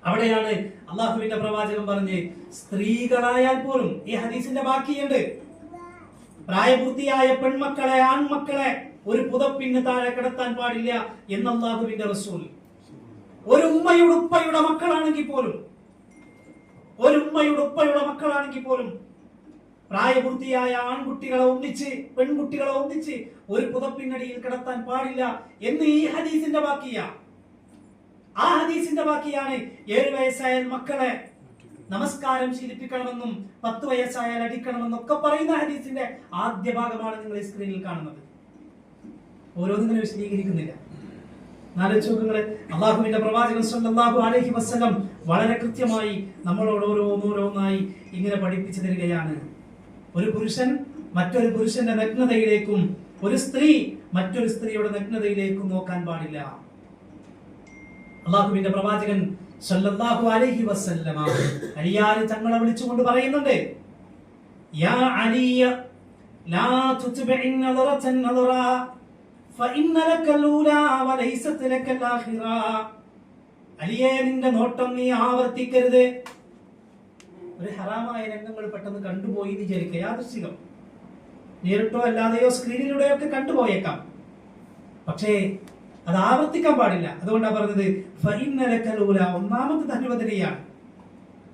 അവിടെയാണ് അള്ളാഹുവിന്റെ പ്രവാചകൻ പറഞ്ഞ് സ്ത്രീകളായാൽ പോലും ഈ ഹദീസിന്റെ ബാക്കിയുണ്ട്, പ്രായപൂർത്തിയായ പെൺമക്കളെ ആൺമക്കളെ ഒരു പുതപ്പിന് താഴെ കിടത്താൻ പാടില്ല എന്ന് അള്ളാഹുവിന്റെ റസൂൽ. ഒരു ഉമ്മയുടെ ഉപ്പയുടെ മക്കളാണെങ്കിൽ പോലും, ഒരു ഉമ്മയുടെ ഉപ്പയുടെ മക്കളാണെങ്കിൽ പോലും പ്രായപൂർത്തിയായ ആൺകുട്ടികളെ ഒന്നിച്ച് പെൺകുട്ടികളെ ഒന്നിച്ച് ഒരു പുതപ്പിനടിയിൽ കിടത്താൻ പാടില്ല എന്ന് ഈ ഹദീസിന്റെ ബാക്കിയാ. ആ ഹദീസിന്റെ ബാക്കിയാണ് 7 വയസ്സായാൽ മക്കളെ നമസ്കാരം ശീലിപ്പിക്കണമെന്നും 10 വയസ്സായാൽ അടിക്കണമെന്നൊക്കെ പറയുന്ന ഹദീസിന്റെ ആദ്യ ഭാഗമാണ് നിങ്ങൾ ഈ സ്ക്രീനിൽ കാണുന്നത്. ഓരോന്നിങ്ങനെ വിശദീകരിക്കുന്നില്ല. നാലോചോക്കങ്ങളെ, അള്ളാഹുവിന്റെ പ്രവാചകൻ സല്ലല്ലാഹു അലൈഹി വസല്ലം വളരെ കൃത്യമായി നമ്മളോട് ഓരോന്നോരോന്നായി ഇങ്ങനെ പഠിപ്പിച്ചു തരികയാണ്. ഒരു പുരുഷൻ മറ്റൊരു പുരുഷന്റെ നഗ്നതയിലേക്കും ഒരു സ്ത്രീ മറ്റൊരു സ്ത്രീയുടെ നഗ്നതയിലേക്കും നോക്കാൻ പാടില്ല. അള്ളാഹുവിന്റെ പ്രവാചകൻ സല്ലല്ലാഹു അലൈഹി വസല്ലമ അലിയാരെ തങ്ങളെ വിളിച്ചുകൊണ്ട് പറയുന്നുണ്ട്, യാ അലിയ ലാ തുത്ബിഇൻ നദറതൻ നദറ ഫഇന്ന ലക്കൽ ഊലാ വലൈസത് ലക്കൽ ആഖിറ. അലിയേ, നിന്റെ നോട്ടം നീ ആവർത്തിക്കരുത്. ഒരു ഹറാമായ രംഗങ്ങൾ പെട്ടെന്ന് കണ്ടുപോയി വിചാരിക്കുക, യാദൃശ്ചികം, നേരിട്ടോ അല്ലാതെയോ സ്ക്രീനിലൂടെയോ ഒക്കെ കണ്ടുപോയേക്കാം, പക്ഷേ അത് ആവർത്തിക്കാൻ പാടില്ല. അതുകൊണ്ടാണ് പറഞ്ഞത് ഫഇന്ന ലക്കൽ ഊലാ, ഒന്നാമത്തെ അനുവദനീയാണ്,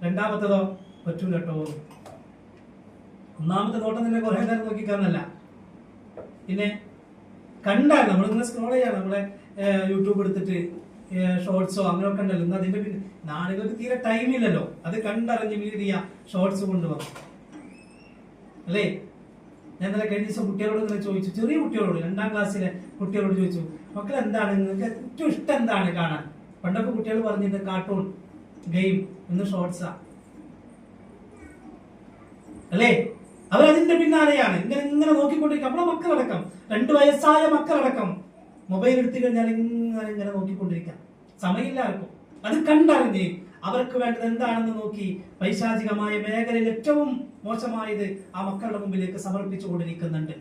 രണ്ടാമത്തതോ പറ്റൂല കേട്ടോ. ഒന്നാമത്തെ നോട്ടം തന്നെ കുറെ നേരം നോക്കിക്കാന്നല്ല, പിന്നെ കണ്ടാൽ നമ്മളിങ്ങനെ സ്ക്രോൾ ചെയ്യാണ്, നമ്മളെ യൂട്യൂബ് എടുത്തിട്ട് ഷോർട്സോ അങ്ങനെയൊക്കെ ഉണ്ടല്ലോ. ഇന്ന് അതിന്റെ പിന്നെ നാളുകൾക്ക് തീരെ ടൈമില്ലല്ലോ, അത് കണ്ടറിഞ്ഞ് മീഡിയ ഷോർട്സ് കൊണ്ടുവന്നു, അല്ലേ? ഞാൻ ഇന്നലെ കഴിഞ്ഞ ദിവസം കുട്ടികളോട് ഇങ്ങനെ ചോദിച്ചു, ചെറിയ കുട്ടികളോട്, 2ാം ക്ലാസ്സിലെ കുട്ടികളോട് ചോദിച്ചു, മക്കൾ എന്താണ് നിങ്ങൾക്ക് ഏറ്റവും ഇഷ്ടം എന്താണ് കാണാൻ? പണ്ടൊക്കെ കുട്ടികൾ പറഞ്ഞിട്ട് കാർട്ടൂൺ, ഗെയിം, ഇന്ന് ഷോർട്സാ, അല്ലേ? അവരതിന്റെ പിന്നാലെയാണ് ഇങ്ങനെ ഇങ്ങനെ നോക്കിക്കൊണ്ടിരിക്കും. നമ്മളെ മക്കളടക്കം, 2 വയസ്സായ മക്കളടക്കം മൊബൈൽ എടുത്തു കഴിഞ്ഞാൽ ഇങ്ങനെ ഇങ്ങനെ നോക്കിക്കൊണ്ടിരിക്കാം, സമയമില്ല ആർക്കും. അത് കണ്ടറിഞ്ഞ് അവർക്ക് വേണ്ടത് എന്താണെന്ന് നോക്കി പൈശാചികമായ മേഖലയിൽ ഏറ്റവും മോശമായത് ആ മക്കളുടെ മുമ്പിലേക്ക് സമർപ്പിച്ചുകൊണ്ടിരിക്കുന്നുണ്ട്.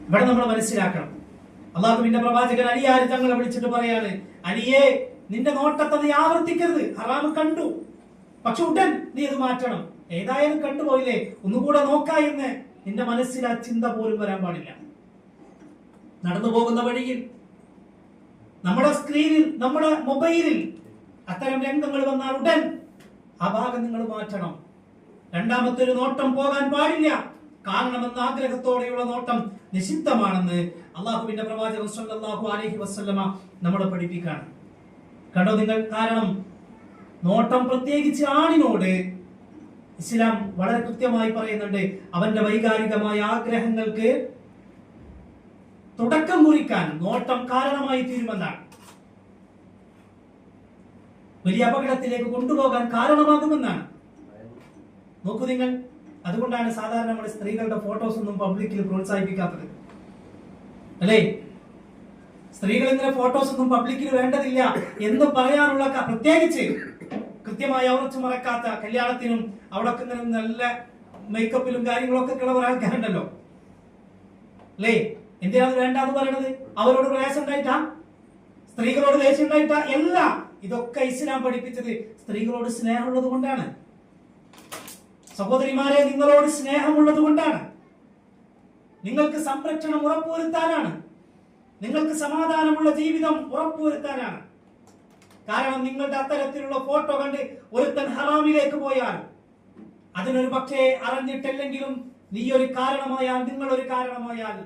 ഇവിടെ നമ്മൾ മനസ്സിലാക്കണം, അള്ളാഹുവിന്റെ പ്രവാചകൻ അലിയാര് തങ്ങളെ വിളിച്ചിട്ട് പറയാണ്, അലിയേ, നിന്റെ നോട്ടത്തെ നീ ആവർത്തിക്കരുത്. ഹറാമ് കണ്ടു, പക്ഷെ ഉടൻ നീ അത് മാറ്റണം. ഏതായാലും കണ്ടുപോയില്ലേ, ഒന്നുകൂടെ നോക്കാ എന്ന് നിന്റെ മനസ്സിൽ ആ ചിന്ത പോലും വരാൻ പാടില്ല. നടന്നു പോകുന്ന വഴിയിൽ, നമ്മുടെ സ്ക്രീനിൽ, നമ്മുടെ മൊബൈലിൽ അത്തരം രംഗങ്ങൾ വന്നാൽ ഉടൻ ആ ഭാഗം നിങ്ങൾ മാറ്റണം. രണ്ടാമത്തെ ഒരു നോട്ടം പോകാൻ പാടില്ല. കാണണമെന്ന ആഗ്രഹത്തോടെയുള്ള നോട്ടം നിഷിദ്ധമാണെന്ന് അള്ളാഹുവിന്റെ പ്രവാചകൻ സല്ലല്ലാഹു അലൈഹി വസല്ലമ നമ്മളെ പഠിപ്പിക്കാണ്. കണ്ടോ നിങ്ങൾ? കാരണം നോട്ടം, പ്രത്യേകിച്ച് ആണിനോട് ഇസ്ലാം വളരെ കൃത്യമായി പറയുന്നുണ്ട്, അവന്റെ വൈകാരികമായ ആഗ്രഹങ്ങൾക്ക് തുടക്കം കുറിക്കാൻ നോട്ടം കാരണമായി തീരുമെന്നാണ്, വലിയ അപകടത്തിലേക്ക് കൊണ്ടുപോകാൻ കാരണമാകുമെന്നാണ്. നോക്കൂ നിങ്ങൾ, അതുകൊണ്ടാണ് സാധാരണ നമ്മുടെ സ്ത്രീകളുടെ ഫോട്ടോസ് ഒന്നും പബ്ലിക്കിൽ പ്രോത്സാഹിപ്പിക്കാത്തത്, അല്ലേ? സ്ത്രീകൾ ഇങ്ങനെ ഫോട്ടോസ് ഒന്നും പബ്ലിക്കിൽ വേണ്ടതില്ല എന്ന് പറയാനുള്ള, പ്രത്യേകിച്ച് കൃത്യമായി ഉറച്ചു മറക്കാത്ത കല്യാണത്തിനും അവിടെ നല്ല മേക്കപ്പിലും കാര്യങ്ങളൊക്കെ ഉള്ള ഒരാൾക്കാരുണ്ടല്ലോ, അല്ലേ? എന്തിനാണ് വേണ്ടാന്ന് പറയണത്? അവരോട് പ്രയാസം ഉണ്ടായിട്ടാ? സ്ത്രീകളോട് ദേഷ്യം ഉണ്ടായിട്ടാ? അല്ല. ഇതൊക്കെ ഇസ്ലാം പഠിപ്പിച്ചത് സ്ത്രീകളോട് സ്നേഹമുള്ളത് കൊണ്ടാണ്. സഹോദരിമാരെ, നിങ്ങളോട് സ്നേഹമുള്ളത് കൊണ്ടാണ്. നിങ്ങൾക്ക് സംരക്ഷണം ഉറപ്പുവരുത്താനാണ്. നിങ്ങൾക്ക് സമാധാനമുള്ള ജീവിതം ഉറപ്പുവരുത്താനാണ്. കാരണം നിങ്ങളുടെ അത്തരത്തിലുള്ള ഫോട്ടോ കണ്ട് ഒരുത്തൻ ഹറാമിലേക്ക് പോയാൽ, അതിനൊരു പക്ഷേ അറിഞ്ഞിട്ടില്ലെങ്കിലും നീ ഒരു കാരണമായാൽ, നിങ്ങൾ ഒരു കാരണമായാൽ,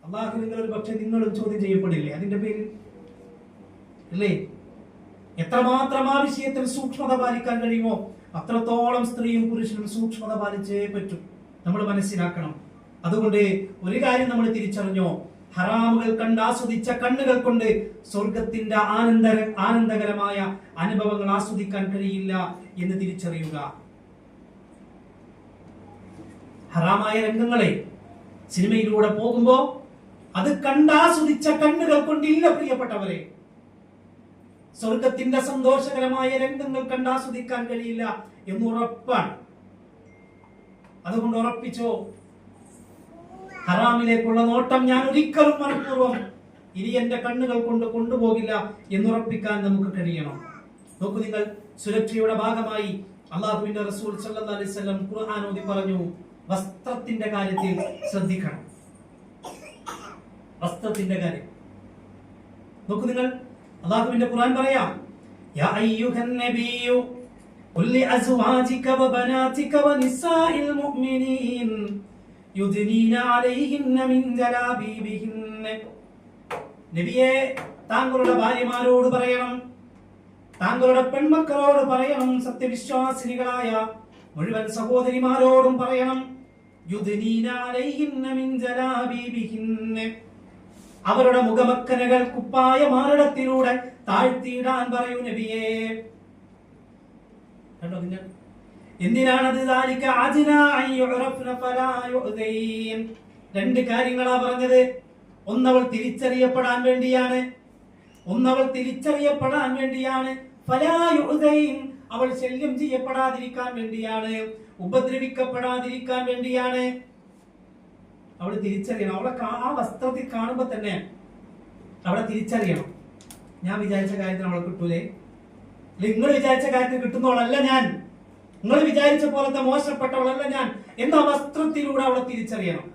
അള്ളാഹു നിങ്ങളൊരു പക്ഷേ നിങ്ങളും ചോദ്യം ചെയ്യപ്പെടില്ലേ അതിന്റെ പേരിൽ? അല്ലേ? എത്രമാത്രം ആ വിഷയത്തിൽ സൂക്ഷ്മത പാലിക്കാൻ കഴിയുമോ അത്രത്തോളം സ്ത്രീയും പുരുഷനും സൂക്ഷ്മത പാലിച്ചേ പറ്റും. നമ്മൾ മനസ്സിലാക്കണം. അതുകൊണ്ട് ഒരു കാര്യം നമ്മൾ തിരിച്ചറിഞ്ഞോ, ഹറാമുകൾ കണ്ട് ആസ്വദിച്ച കണ്ണുകൾ കൊണ്ട് സ്വർഗത്തിന്റെ ആനന്ദകരമായ അനുഭവങ്ങൾ ആസ്വദിക്കാൻ കഴിയില്ല എന്ന് തിരിച്ചറിയുക. ഹറാമായ രംഗങ്ങളെ സിനിമയിലൂടെ പോകുമ്പോ അത് കണ്ടാസ്വദിച്ച കണ്ണുകൾ കൊണ്ടില്ല പ്രിയപ്പെട്ടവരെ, സ്വർഗത്തിന്റെ സന്തോഷകരമായ രംഗങ്ങൾ കണ്ടാസ്വദിക്കാൻ കഴിയില്ല എന്ന് ഉറപ്പാണ്. അതുകൊണ്ട് ഉറപ്പിച്ചോ, ഹറാമിലേക്കുള്ള നോട്ടം ഞാൻ ഒരിക്കലും മനഃപൂർവ്വം ഇനി എന്റെ കണ്ണുകൾ കൊണ്ട് കൊണ്ടുപോകില്ല എന്നുറപ്പിക്കാൻ നമുക്ക് കഴിയണം. നോക്കൂ നിങ്ങൾ, സുരക്ഷയുടെ ഭാഗമായി അള്ളാഹുവിന്റെ റസൂൽ സല്ലല്ലാഹു അലൈഹി വസല്ലം ഖുർആൻ ഓതി പറഞ്ഞു, വസ്ത്രത്തിന്റെ കാര്യത്തിൽ ശ്രദ്ധിക്കണം. വസ്ത്രത്തിന്റെ കാര്യം നോക്കൂ നിങ്ങൾ, അള്ളാഹുവിന്റെ ഖുർആൻ പറയാം, യാ അയ്യുഹൻ നബിയു ഖുൽ ലി അസ്വാജിക വ ബനാതിക വ നിസാഇൽ മുഅ്മിനീൻ യുദ്നീന അലൈഹിന്ന മിൻ ജലാബീബിഹിന്ന. നബിയെ, താങ്കളുടെ ഭാര്യമാരോട് പറയണം, താങ്കളുടെ പെൺമക്കളോട് പറയണം, സത്യവിശ്വാസിനികളായ മുഴുവൻ സഹോദരിമാരോടും പറയണം, യുദ്നീന അലൈഹിന്ന മിൻ ജലാബീബിഹിന്ന, അവരുടെ മുഖമക്കനകൾ കുപ്പായമാറിടത്തിലൂടെ താഴ്ത്തിയിടാൻ പറയൂ നബിയേ. കണ്ടോ നിങ്ങൾ, എന്തിനാണത്? രണ്ട് കാര്യങ്ങളാ പറഞ്ഞത്. ഒന്നവൾ തിരിച്ചറിയപ്പെടാൻ വേണ്ടിയാണ്, അവൾ ശല്യം ചെയ്യപ്പെടാതിരിക്കാൻ വേണ്ടിയാണ്, ഉപദ്രവിക്കപ്പെടാതിരിക്കാൻ വേണ്ടിയാണ്. അവൾ തിരിച്ചറിയണം. അവളെ ആ വസ്ത്രത്തിൽ കാണുമ്പോ തന്നെ അവളെ തിരിച്ചറിയണം. ഞാൻ വിചാരിച്ച കാര്യത്തിന് അവളെ കിട്ടൂലേ? നിങ്ങൾ വിചാരിച്ച കാര്യത്തിന് കിട്ടുന്നവളല്ല ഞാൻ, നിങ്ങൾ വിചാരിച്ച പോലത്തെ മോശപ്പെട്ടവളല്ല ഞാൻ എന്ന വസ്ത്രത്തിലൂടെ അവളെ തിരിച്ചറിയണം.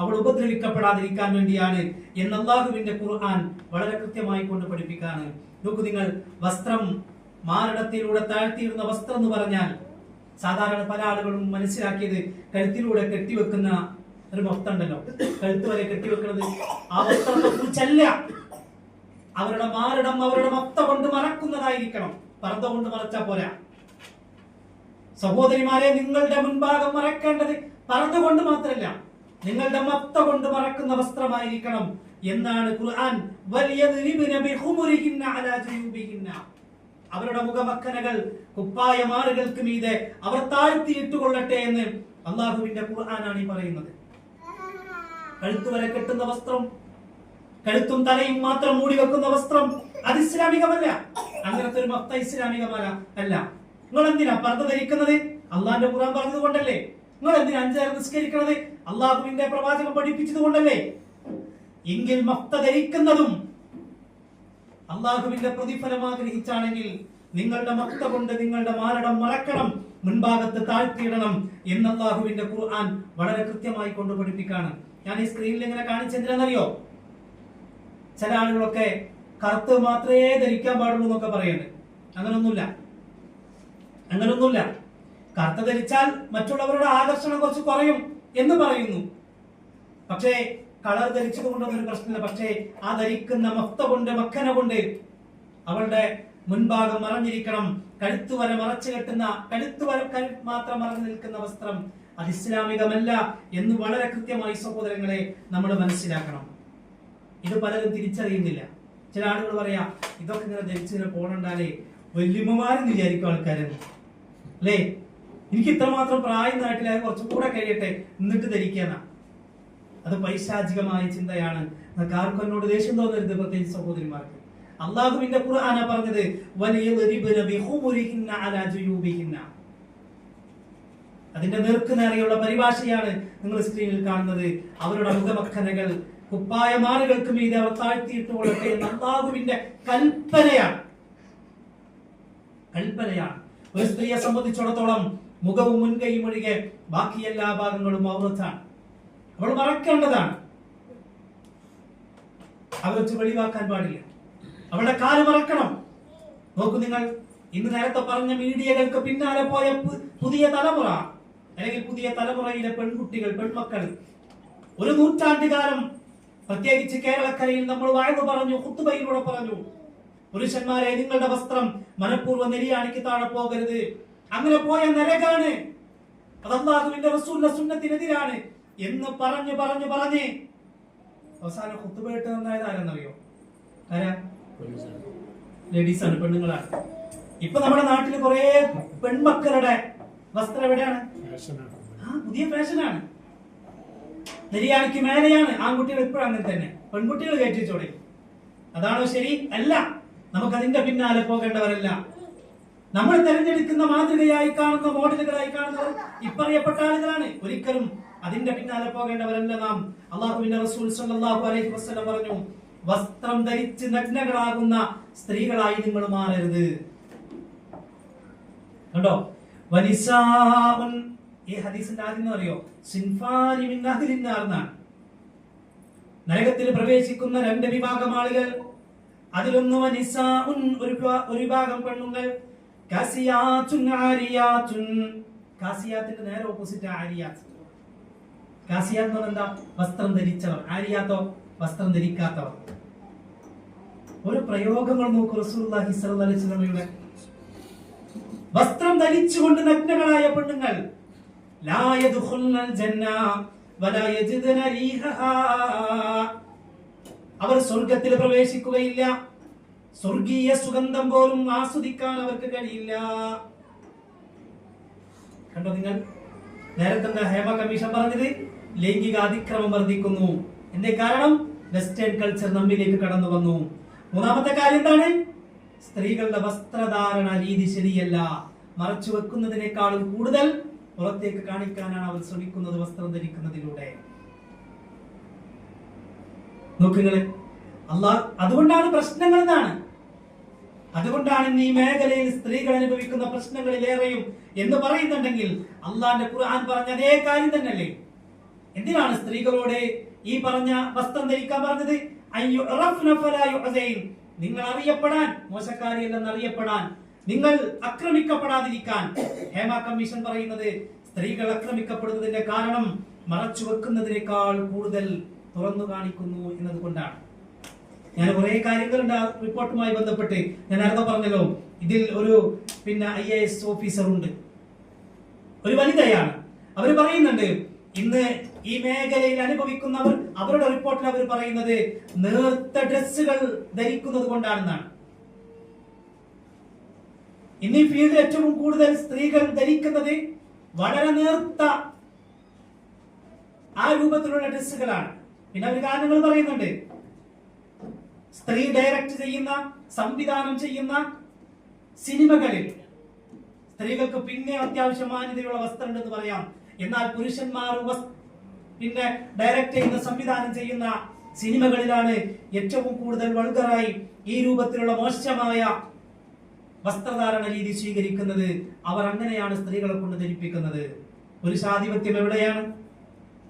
അവൾ ഉപദ്രവിക്കപ്പെടാതിരിക്കാൻ വേണ്ടിയാണ് എന്ന് അല്ലാഹുവിന്റെ ഖുർആൻ വളരെ കൃത്യമായി കൊണ്ട് പഠിപ്പിക്കാണ്. നോക്കൂ നിങ്ങൾ, വസ്ത്രം മാറിടത്തിലൂടെ താഴ്ത്തിയിടുന്ന വസ്ത്രം എന്ന് പറഞ്ഞാൽ സാധാരണ പല ആളുകളും മനസ്സിലാക്കിയത് കഴുത്തിലൂടെ കെട്ടിവെക്കുന്ന ഒരു വസ്ത്രം ഉണ്ടല്ലോ, കഴുത്ത് വരെ കെട്ടിവെക്കുന്നത്. ആ വസ്ത്രത്തെ കുറിച്ചല്ല. അവരുടെ മാറിടം അവരുടെ മൊത്ത കൊണ്ട് മറക്കുന്നതായിരിക്കണം, പർദ്ദ കൊണ്ട് മറച്ചാ പോരാ. സഹോദരിമാരെ, നിങ്ങളുടെ മുൻഭാഗം മറക്കേണ്ടത് പർദ്ദ കൊണ്ട് മാത്രമല്ല, നിങ്ങളുടെ മൊത്ത കൊണ്ട് മറക്കുന്ന വസ്ത്രമായിരിക്കണം എന്നാണ് ഖുർആൻ. അവരുടെ മുഖമക്കനകൾ കുപ്പായമാറുകൾക്ക് മീതെ അവർ താഴ്ത്തിയിട്ടുകൊള്ളട്ടെ എന്ന് അള്ളാഹുവിന്റെ ഖുർആനാണ് ഈ പറയുന്നത്. കഴുത്തു വരെ കെട്ടുന്ന വസ്ത്രം, കഴുത്തും തലയും മാത്രം മൂടി വെക്കുന്ന വസ്ത്രം അത് ഇസ്ലാമികമല്ല. അങ്ങനത്തെ ഒരു മൊത്ത ഇസ്ലാമികമല്ല. നിങ്ങൾ എന്തിനാ പർദ്ദ ധരിക്കുന്നത്? അള്ളാഹിന്റെ ഖുർആൻ പറഞ്ഞത് കൊണ്ടല്ലേ. നിങ്ങൾ എന്തിനാ 5 നേരം നിസ്കരിക്കുന്നത്? അള്ളാഹുവിന്റെ പ്രവാചകൻ പഠിപ്പിച്ചത് കൊണ്ടല്ലേ. എങ്കിൽ മൊത്ത ധരിക്കുന്നതും അള്ളാഹുവിന്റെ പ്രതിഫലം ആഗ്രഹിച്ചാണെങ്കിൽ നിങ്ങളുടെ മക്ത കൊണ്ട് നിങ്ങളുടെ മാരടം മറക്കണം, മുൻഭാഗത്ത് താഴ്ത്തിയിടണം എന്ന് അള്ളാഹുവിന്റെ ഖുർആൻ വളരെ കൃത്യമായി കൊണ്ട് പഠിപ്പിക്കാണ്. ഞാൻ ഈ സ്ക്രീനിൽ ഇങ്ങനെ കാണിച്ചെന്തിനാണെന്നറിയോ? ചില ആളുകളൊക്കെ കറുത്ത് മാത്രമേ ധരിക്കാൻ പാടുള്ളൂ എന്നൊക്കെ പറയുന്നത്. അങ്ങനൊന്നുമില്ല. കറുത്ത ധരിച്ചാൽ മറ്റുള്ളവരുടെ ആകർഷണം കുറച്ച് കുറയും എന്ന് പറയുന്നു. പക്ഷേ കളർ ധരിച്ചത് കൊണ്ടൊന്നും പ്രശ്നമില്ല. പക്ഷേ ആ ധരിക്കുന്ന മൊത്ത കൊണ്ട്, മക്കന കൊണ്ട് അവളുടെ മുൻഭാഗം മറഞ്ഞിരിക്കണം. കഴുത്തു വരെ മറച്ചു കെട്ടുന്ന, കഴുത്തു വരെ മാത്രം മറഞ്ഞു നിൽക്കുന്ന വസ്ത്രം അത് ഇസ്ലാമികമല്ല എന്ന് വളരെ കൃത്യമായി സഹോദരങ്ങളെ നമ്മൾ മനസ്സിലാക്കണം. ഇത് പലരും തിരിച്ചറിയുന്നില്ല. ചില ആളുകൾ പറയാ, ഇതൊക്കെ ഇങ്ങനെ ധരിച്ചിങ്ങനെ പോകണ്ടാലേ വല്യമ്മമാരെന്ന് വിചാരിക്കും ആൾക്കാരെന്ന്, അല്ലേ? എനിക്ക് ഇത്രമാത്രം പ്രായം നാട്ടിലായ കുറച്ചും കൂടെ കഴിയട്ടെ എന്നിട്ട് ധരിക്കാന. അത് പൈശാചികമായ ചിന്തയാണ്. ആർക്കും എന്നോട് ദേഷ്യം തോന്നരുത്, പ്രത്യേകിച്ച് സഹോദരിമാർക്ക്. അള്ളാഹുവിന്റെ ഖുർആനാ പറഞ്ഞത്, അതിന്റെ നേർക്കുനേരെയുള്ള പരിഭാഷയാണ് നിങ്ങൾ സ്ക്രീനിൽ കാണുന്നത്. അവരുടെ മുഖമക്കനകൾ കുപ്പായമാറുകൾക്ക് മീതെ അവർ താഴ്ത്തിയിട്ട് കൊള്ളട്ടെ എന്ന അല്ലാഹുവിന്റെ കൽപ്പനയാണ്. ഒരു സ്ത്രീയെ സംബന്ധിച്ചിടത്തോളം മുഖവും മുൻകൈയും ഒഴികെ ബാക്കി എല്ലാ ഭാഗങ്ങളും ഔറത്താണ്. അവൾ മറക്കേണ്ടതാണ്. അവർ വെളിവാക്കാൻ പാടില്ല. അവളുടെ കാല് മറക്കണം. നോക്കൂ നിങ്ങൾ, ഇന്ന് നേരത്തെ പറഞ്ഞ മീഡിയകൾക്ക് പിന്നാലെ പോയ പുതിയ തലമുറ, അല്ലെങ്കിൽ പുതിയ തലമുറയിലെ പെൺകുട്ടികൾ, പെൺമക്കൾ, ഒരു നൂറ്റാണ്ടുകാലം പ്രത്യേകിച്ച് കേരളക്കരയിൽ നമ്മൾ വാഴ്ന്നു പറഞ്ഞു, ഖുത്ബയിലൂടെ പറഞ്ഞു, പുരുഷന്മാരെ നിങ്ങളുടെ വസ്ത്രം മനഃപൂർവ്വം നെരിയാണിക്ക് താഴെ പോകരുത്, അങ്ങനെ പോയ നരകാണ്, അത് അല്ലാഹുവിന്റെ റസൂലിന്റെ സുന്നത്തിനെതിരാണ് എന്ന് പറഞ്ഞു അവസാനം ഖുത്ബയിട്ട് നന്നായത് ആരെന്നറിയോ? ലേഡീസാണ്, പെണ്ണുങ്ങളാണ്. ഇപ്പൊ നമ്മുടെ നാട്ടിൽ കുറെ പെൺമക്കളുടെ വസ്ത്രം എവിടെയാണ്? പുതിയ ഫാഷനാണ്, നെരിയാണിക്ക് മേലെയാണ്. ആൺകുട്ടികൾ ഇപ്പോഴും അങ്ങനെ തന്നെ, പെൺകുട്ടികൾ കയറ്റിച്ചോടെ. അതാണോ ശരി? അല്ല. നമുക്കതിന്റെ പിന്നാലെ പോകേണ്ടവരല്ല. നമ്മൾ തെരഞ്ഞെടുക്കുന്ന മാതൃകയായി കാണുന്ന, മോഡലുകളായി കാണുന്നവർ ഇപ്പറയപ്പെട്ട ആളുകളാണ്. ഒരിക്കലും അതിന്റെ പിന്നാലെ പോകേണ്ടവരല്ല നാം. അല്ലാഹുവിന്റെ റസൂൽ സ്വല്ലല്ലാഹു അലൈഹി വസല്ലം പറഞ്ഞു, വസ്ത്രം ധരിച്ച് നഗ്നകളാകുന്ന സ്ത്രീകളായി നിങ്ങൾ മാറരുത്. കണ്ടോ? വനിസാഉൻ, ഈ ഹദീസിന്റെ ആദ്യം അറിയോ? സിൻഫാനി മിൻ അഹ്ലിൻ നാർ എന്നാണ്. നരകത്തിൽ പ്രവേശിക്കുന്ന രണ്ട് വിഭാഗം ആളുകൾ. അതിലൊന്ന് വനിസാഉൻ, ഒരു വിഭാഗം പെണ്ണുങ്ങൾ. കാസിയാത്തുൻ ആരിയാത്തുൻ, കാസിയാത്തിന്റെ നേരെ ഓപ്പോസിറ്റ് ആരിയാത്ത്. കാസിയാത്ത് എന്ന് പറഞ്ഞാൽ എന്താ? വസ്ത്രം ധരിച്ചവർ. ആരിയാത്തോ? വസ്ത്രം ധരിക്കാത്തവർ. ഒരു പ്രയോഗങ്ങൾ നോക്കൂ റസൂലുള്ളാഹി സ്വല്ലല്ലാഹു അലൈഹി വസല്ലമയുടെ. വസ്ത്രം ധരിച്ചുകൊണ്ട് നഗ്നകളായ പെണ്ണുങ്ങൾ ലാ യദ്ഖുൽനൽ ജന്ന വലാ യജിദന റീഹഹാ, അവർ സ്വർഗ്ഗത്തിൽ പ്രവേശിക്കുകയില്ല, സ്വർഗീയ സുഗന്ധം പോലും ആസ്വദിക്കാൻ അവർക്ക് കഴിയില്ല. കണ്ടോ നിങ്ങൾ? നേരത്തെ ഹേമ കമ്മീഷൻ പറഞ്ഞത് ലൈംഗിക അതിക്രമം വർദ്ധിക്കുന്നു. എന്റെ കാരണം വെസ്റ്റേൺ കൾച്ചർ നമ്മിലേക്ക് കടന്നു വന്നു. മൂന്നാമത്തെ കാര്യം എന്താണ്? സ്ത്രീകളുടെ വസ്ത്രധാരണ രീതി ശരിയല്ല. മറച്ചു വെക്കുന്നതിനേക്കാളും കൂടുതൽ പുറത്തേക്ക് കാണിക്കാനാണ് അവർ ശ്രമിക്കുന്നത് വസ്ത്രം ധരിക്കുന്നതിലൂടെ. നോക്കുങ്ങളെ, അതുകൊണ്ടാണ് പ്രശ്നങ്ങൾ എന്നാണ്. അതുകൊണ്ടാണ് ഈ മേഖലയിൽ സ്ത്രീകൾ അനുഭവിക്കുന്ന പ്രശ്നങ്ങളിലേറെയും എന്ന് പറയുന്നുണ്ടെങ്കിൽ അള്ളാന്റെ ഖുർആൻ പറഞ്ഞ അതേ കാര്യം തന്നെയല്ലേ. എന്തിനാണ് സ്ത്രീകളോട് ഈ പറഞ്ഞ വസ്ത്രം ധരിക്കാൻ പറഞ്ഞത്? നിങ്ങൾ അറിയപ്പെടാൻ, മോശക്കാരിയല്ലെന്ന് അറിയപ്പെടാൻ, നിങ്ങൾ ആക്രമിക്കപ്പെടാതിരിക്കാൻ. ഹേമ കമ്മീഷൻ പറയുന്നത് സ്ത്രീകൾ ആക്രമിക്കപ്പെടുന്നതിന്റെ കാരണം മറച്ചു വെക്കുന്നതിനേക്കാൾ കൂടുതൽ തുറന്നു കാണിക്കുന്നു എന്നതുകൊണ്ടാണ്. ഞാൻ കുറെ കാര്യങ്ങളുണ്ട് ആ റിപ്പോർട്ടുമായി ബന്ധപ്പെട്ട്. ഞാൻ നേരത്തെ പറഞ്ഞല്ലോ, ഇതിൽ ഒരു IAS ഓഫീസർ ഉണ്ട്, ഒരു വനിതയാണ്. അവർ പറയുന്നുണ്ട് ഇന്ന് ഈ മേഖലയിൽ അനുഭവിക്കുന്നവർ, അവരുടെ റിപ്പോർട്ടിൽ അവർ പറയുന്നത് നേർത്ത ഡ്രസ്സുകൾ ധരിക്കുന്നത് കൊണ്ടാണെന്നാണ്. ഇന്ന് ഈ ഫീൽഡിൽ ഏറ്റവും കൂടുതൽ സ്ത്രീകൾ ധരിക്കുന്നത് വളരെ നേർത്ത ആ രൂപത്തിലുള്ള ഡ്രസ്സുകളാണ്. പിന്നെ അവർ കാരണങ്ങൾ പറയുന്നുണ്ട്. സ്ത്രീ ഡയറക്റ്റ് ചെയ്യുന്ന, സംവിധാനം ചെയ്യുന്ന സിനിമകളിൽ സ്ത്രീകൾക്ക് പിന്നെ അത്യാവശ്യം മാന്യതയുള്ള വസ്ത്രം ഉണ്ടെന്ന് പറയാം. എന്നാൽ പുരുഷന്മാർ പിന്നെ ഡയറക്റ്റ് ചെയ്യുന്ന, സംവിധാനം ചെയ്യുന്ന സിനിമകളിലാണ് ഏറ്റവും കൂടുതൽ വൾഗറായി ഈ രൂപത്തിലുള്ള മോശമായ വസ്ത്രധാരണ രീതി സ്വീകരിക്കുന്നത്. അവർ അങ്ങനെയാണ് സ്ത്രീകളെ കൊണ്ട് ധരിപ്പിക്കുന്നത്. പുരുഷാധിപത്യം എവിടെയാണ്?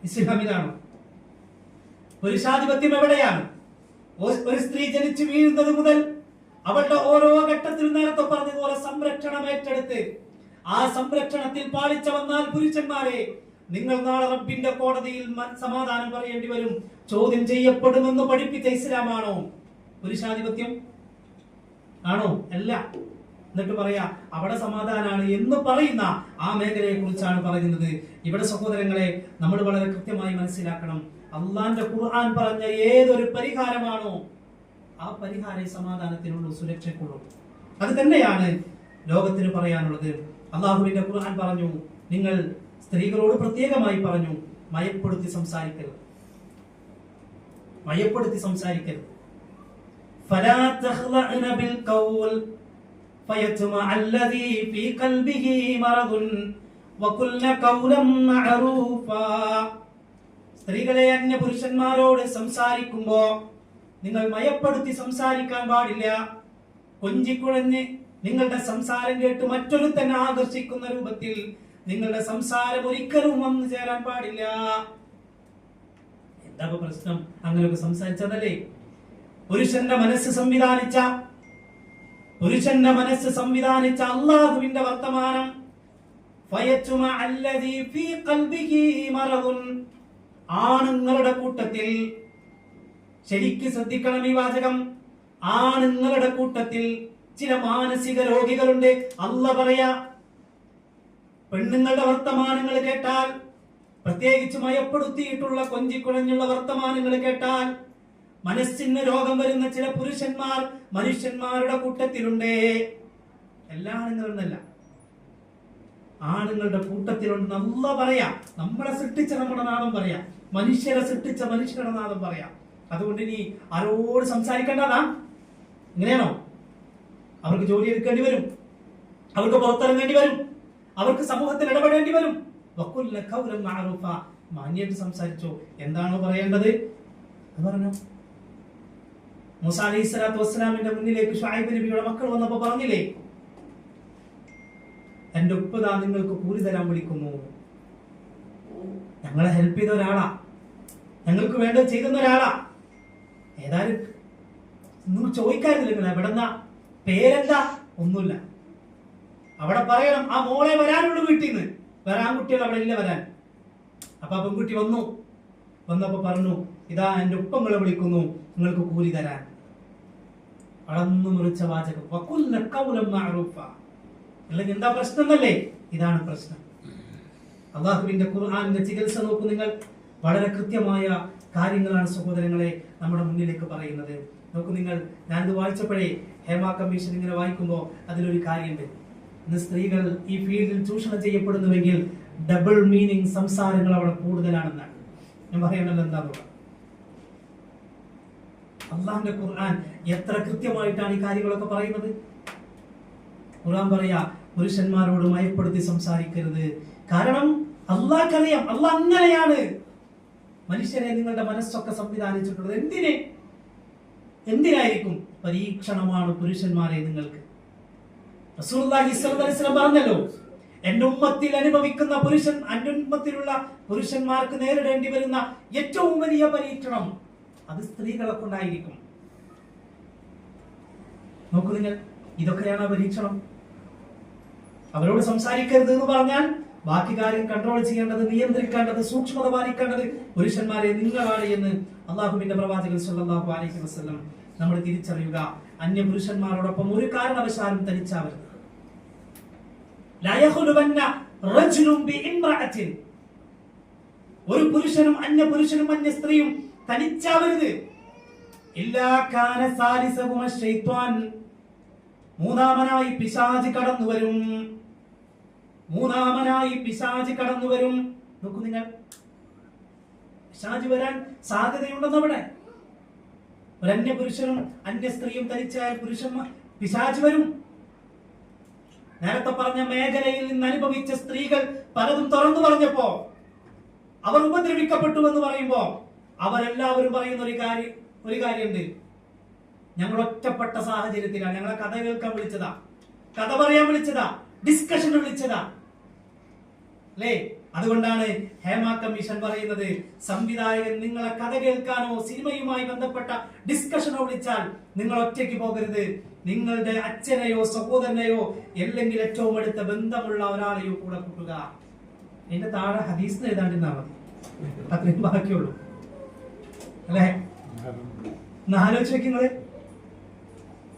ഇസ്ലാമിലാണോ? പുരുഷാധിപത്യം എവിടെയാണ്? ഒരു സ്ത്രീ ജനിച്ചു വീഴുന്നത് മുതൽ അവളുടെ ഓരോ ഘട്ടത്തിലും നേരത്തെ പറഞ്ഞതുപോലെ സംരക്ഷണം ഏറ്റെടുത്ത് ആ സംരക്ഷണത്തിൽ പാളിച്ച വന്നാൽ പുരുഷന്മാരെ, നിങ്ങൾ നാളെ റബ്ബിന്റെ കോടതിയിൽ സമാധാനം പറയേണ്ടി വരും, ചോദ്യം ചെയ്യപ്പെടുമെന്ന് പഠിപ്പിച്ച ഇസ്ലാമാണോ പുരുഷാധിപത്യം? ആണോ? അല്ല. എന്നിട്ട് പറയാ അവിടെ സമാധാനാണ് എന്ന് പറയുന്ന ആ മേഖലയെ കുറിച്ചാണ് പറയുന്നത്. ഇവിടെ സഹോദരങ്ങളെ, നമ്മൾ വളരെ കൃത്യമായി മനസ്സിലാക്കണം, അള്ളാന്റെ ഖുർആൻ പറഞ്ഞ ഏതൊരു പരിഹാരമാണോ ആ പരിഹാരം സമാധാനത്തിനുള്ളൂ, സുരക്ഷയ്ക്കുള്ളൂ. അത് തന്നെയാണ് ലോകത്തിന് പറയാനുള്ളത്. അള്ളാഹുവിന്റെ ഖുർആൻ പറഞ്ഞു, നിങ്ങൾ സ്ത്രീകളോട് പ്രത്യേകമായി പറഞ്ഞു, മയപ്പെടുത്തി സംസാരിക്കരുത്, മയപ്പെടുത്തി സംസാരിക്കരുത്. ഫലാ തഖ്ലഅന ബിൽ ഖൗൽ ഫയത്മഅ അല്ലദീ ഫീ ഖൽബിഹി മറദുൻ വഖുൽന ഖൗലൻ മഅറൂഫാ. സ്ത്രീകളെ അന്യ പുരുഷന്മാരോട് സംസാരിക്കുമ്പോ നിങ്ങൾ മയപ്പെടുത്തി സംസാരിക്കാൻ പാടില്ല. കൊഞ്ചിക്കുഴഞ്ഞ് നിങ്ങളുടെ സംസാരം കേട്ട് മറ്റൊരുത്തനെ ആകർഷിക്കുന്ന രൂപത്തിൽ നിങ്ങളുടെ സംസാരം ഒരിക്കലും വന്നു ചേരാൻ പാടില്ല. എന്താ പ്രശ്നം? അങ്ങനെയൊക്കെ സംസാരിച്ചതല്ലേ? പുരുഷന്റെ മനസ്സ് സംവിധാനിച്ച അല്ലാഹുവിന്റെ വർത്തമാനം ഫയതുമ അല്ലദീ ഫീ ഖൽബിഹി മറദുൻ. ആണുങ്ങളുടെ കൂട്ടത്തിൽ, ശരിക്ക് ശ്രദ്ധിക്കണം ഈ വാചകം, ആണുങ്ങളുടെ കൂട്ടത്തിൽ ചില മാനസിക രോഗികളുണ്ട്. അല്ലാഹ് പറയാ, പെണ്ണുങ്ങളുടെ വർത്തമാനങ്ങൾ കേട്ടാൽ, പ്രത്യേകിച്ച് മയപ്പെടുത്തിയിട്ടുള്ള കൊഞ്ചിക്കുഴഞ്ഞുള്ള വർത്തമാനങ്ങൾ കേട്ടാൽ മനസ്സിന് രോഗം വരുന്ന ചില പുരുഷന്മാർ മനുഷ്യന്മാരുടെ കൂട്ടത്തിലുണ്ട്. എല്ലാ ആണുങ്ങളെന്നല്ല, ആണുങ്ങളുടെ കൂട്ടത്തിലുണ്ട്. അല്ലാഹ് പറയാ, നമ്മളെ സൃഷ്ടിച്ച നമ്മുടെ നാദം പറയാ, മനുഷ്യരെ സൃഷ്ടിച്ച മനുഷ്യരുടെ നാദം പറയാ. അതുകൊണ്ട് ഇനി ആരോട് സംസാരിക്കേണ്ടതാ? ഇങ്ങനെയാണോ? അവർക്ക് ജോലി എടുക്കേണ്ടി വരും, അവർക്ക് പുറത്തിറങ്ങേണ്ടി വരും, അവർക്ക് സമൂഹത്തിൽ ഇടപെടേണ്ടി വരും. വഖുൽന ഖൗലൻ മഅറൂഫാ. മാന്യമായിട്ട് സംസാരിച്ചോ. എന്താണോ പറയേണ്ടത് അത് പറഞ്ഞു. മൂസ അലൈഹിസ്സലാത്തു വസ്സലാമിന്റെ മുന്നിലേക്ക് ശുഐബ് നബിയുടെ മക്കൾ വന്നപ്പോ പറഞ്ഞില്ലേ, എന്റെ ഉപ്പതാ നിങ്ങൾക്ക് കൂലി തരാൻ വിളിക്കുന്നു. ഞങ്ങളെ ഹെൽപ്പ് ചെയ്ത ഒരാളാ, ഞങ്ങൾക്ക് വേണ്ടത് ചെയ്തുന്ന ഒരാളാ. ഏതായാലും നിങ്ങൾ ചോദിക്കാറില്ല എവിടെന്നാ, പേരെന്താ, ഒന്നുമില്ല. അവിടെ പറയണം ആ മോളെ വരാനുള്ള വീട്ടിൽ നിന്ന്, വേറെ ആൺകുട്ടികൾ അവിടെ ഇല്ല വരാൻ. അപ്പൊ ആ പെൺകുട്ടി വന്നപ്പോ പറഞ്ഞു, ഇതാ എന്റെ ഉപ്പങ്ങളെ വിളിക്കുന്നു, നിങ്ങൾക്ക് കൂലി തരാൻ. അളന്നു മുറിച്ച വാചകം. വഖുൽന ഖൗലൻ മഅറൂഫാ. അല്ലെങ്കിൽ എന്താ പ്രശ്നം എന്നല്ലേ? ഇതാണ് പ്രശ്നം. അല്ലാഹുവിന്റെ ഖുർആനിന്റെ ചികിത്സ നോക്കൂ നിങ്ങൾ. വളരെ കൃത്യമായ കാര്യങ്ങളാണ് സഹോദരങ്ങളെ നമ്മുടെ മുന്നിലേക്ക് പറയുന്നത്. നോക്കൂ നിങ്ങൾ, ഞാനിത് വായിച്ചപ്പോഴേ ഹേമ കമ്മീഷൻ ഇങ്ങനെ വായിക്കുമ്പോൾ അതിലൊരു കാര്യമുണ്ട്. ഇന്ന് സ്ത്രീകൾ ഈ ഫീൽഡിൽ ചൂഷണം ചെയ്യപ്പെടുന്നുവെങ്കിൽ ഡബിൾ മീനിങ് സംസാരങ്ങൾ അവിടെ കൂടുതലാണെന്നാണ് ഞാൻ പറയണത്. എന്താ അള്ളാഹുവിന്റെ ഖുർആൻ എത്ര കൃത്യമായിട്ടാണ് ഈ കാര്യങ്ങളൊക്കെ പറയുന്നത്. ഖുർആൻ പറയാ, പുരുഷന്മാരോട് മയപ്പെടുത്തി സംസാരിക്കരുത്. കാരണം അള്ളാഹ്ക്കറിയാം, അള്ളാഹ് അങ്ങനെയാണ് മനുഷ്യരെ നിങ്ങളുടെ മനസ്സൊക്കെ സംവിധാനിച്ചിട്ടുള്ളത്. എന്തിനായിരിക്കും? പരീക്ഷണമാണ് പുരുഷന്മാരെ നിങ്ങൾക്ക്. റസൂലുള്ളാഹി സ്വല്ലല്ലാഹു അലൈഹി വസല്ലം പറഞ്ഞല്ലോ, എന്റെ ഉമ്മത്തിൽ അനുഭവിക്കുന്ന എന്റെ ഉമ്മത്തിലുള്ള പുരുഷന്മാർക്ക് നേരിടേണ്ടി വരുന്ന ഏറ്റവും വലിയ പരീക്ഷണം അത് സ്ത്രീകളെ കൊണ്ടായിരിക്കും. നോക്കൂ നിങ്ങൾ, ഇതൊക്കെയാണ് പരീക്ഷണം. അവരോട് സംസാരിക്കരുത് എന്ന് പറഞ്ഞാൽ ബാക്കി കാര്യം കൺട്രോൾ ചെയ്യേണ്ടത്, നിയന്ത്രിക്കേണ്ടത്, സൂക്ഷ്മത പാലിക്കേണ്ടത് പുരുഷന്മാരെ നിങ്ങളാണ് എന്ന് അള്ളാഹുവിന്റെ പ്രവാചകൻ സ്വല്ലല്ലാഹു അലൈഹി വസല്ലം നമ്മൾ തിരിച്ചറിയുക. അന്യ പുരുഷന്മാരോടൊപ്പം ഒരു കാരണവശാലും തനിച്ചാവരുത്. ലാ യഖ്ലുവന്ന റജുലുൻ ബിഇംറഅത്തിൻ. ഒരു പുരുഷനും അന്യ സ്ത്രീയും തനിച്ചാവരുത്. ഇല്ലാ കാന സാലിസഹുമ ശൈത്വാൻ. മൂന്നാമനായി പിശാച് കടന്നു വരും. നോക്കൂ നിങ്ങൾ, പിശാച് വരാൻ സാധ്യതയുണ്ടെന്ന്. അവിടെ ഒരു അന്യ പുരുഷനും അന്യ സ്ത്രീയും തനിച്ചായ പിശാച് വരും. നേരത്തെ പറഞ്ഞ മേഖലയിൽ നിന്ന് അനുഭവിച്ച സ്ത്രീകൾ പലതും തുറന്നു പറഞ്ഞപ്പോ, അവർ ഉപദ്രവിക്കപ്പെട്ടു എന്ന് പറയുമ്പോ അവരെല്ലാവരും പറയുന്ന ഒരു കാര്യമുണ്ട്. ഞങ്ങൾ ഒറ്റപ്പെട്ട സാഹചര്യത്തിലാണ്, ഞങ്ങളെ കഥ കേൾക്കാൻ വിളിച്ചതാ, കഥ പറയാൻ വിളിച്ചതാ, ഡിസ്കഷൻ വിളിച്ചതാ അല്ലേ? അതുകൊണ്ടാണ് ഹേമ കമ്മീഷൻ പറയുന്നത്, സംവിധായകൻ നിങ്ങളെ കഥ കേൾക്കാനോ സിനിമയുമായി ബന്ധപ്പെട്ട ഡിസ്കഷനോ വിളിച്ചാൽ നിങ്ങൾ ഒറ്റയ്ക്ക് പോകരുത്. നിങ്ങളുടെ അച്ഛനെയോ സഹോദരനെയോ അല്ലെങ്കിൽ ഏറ്റവും അടുത്ത ബന്ധമുള്ള ഒരാളെയോ കൂടെ കൂട്ടുക. എന്റെ താഴെ ഹദീസ് എഴുതാണ്ടിരുന്നാ മതി, അത്രയും ബാക്കിയുള്ളൂ അല്ലേ? ആലോചിച്ച് വെക്കുന്നത്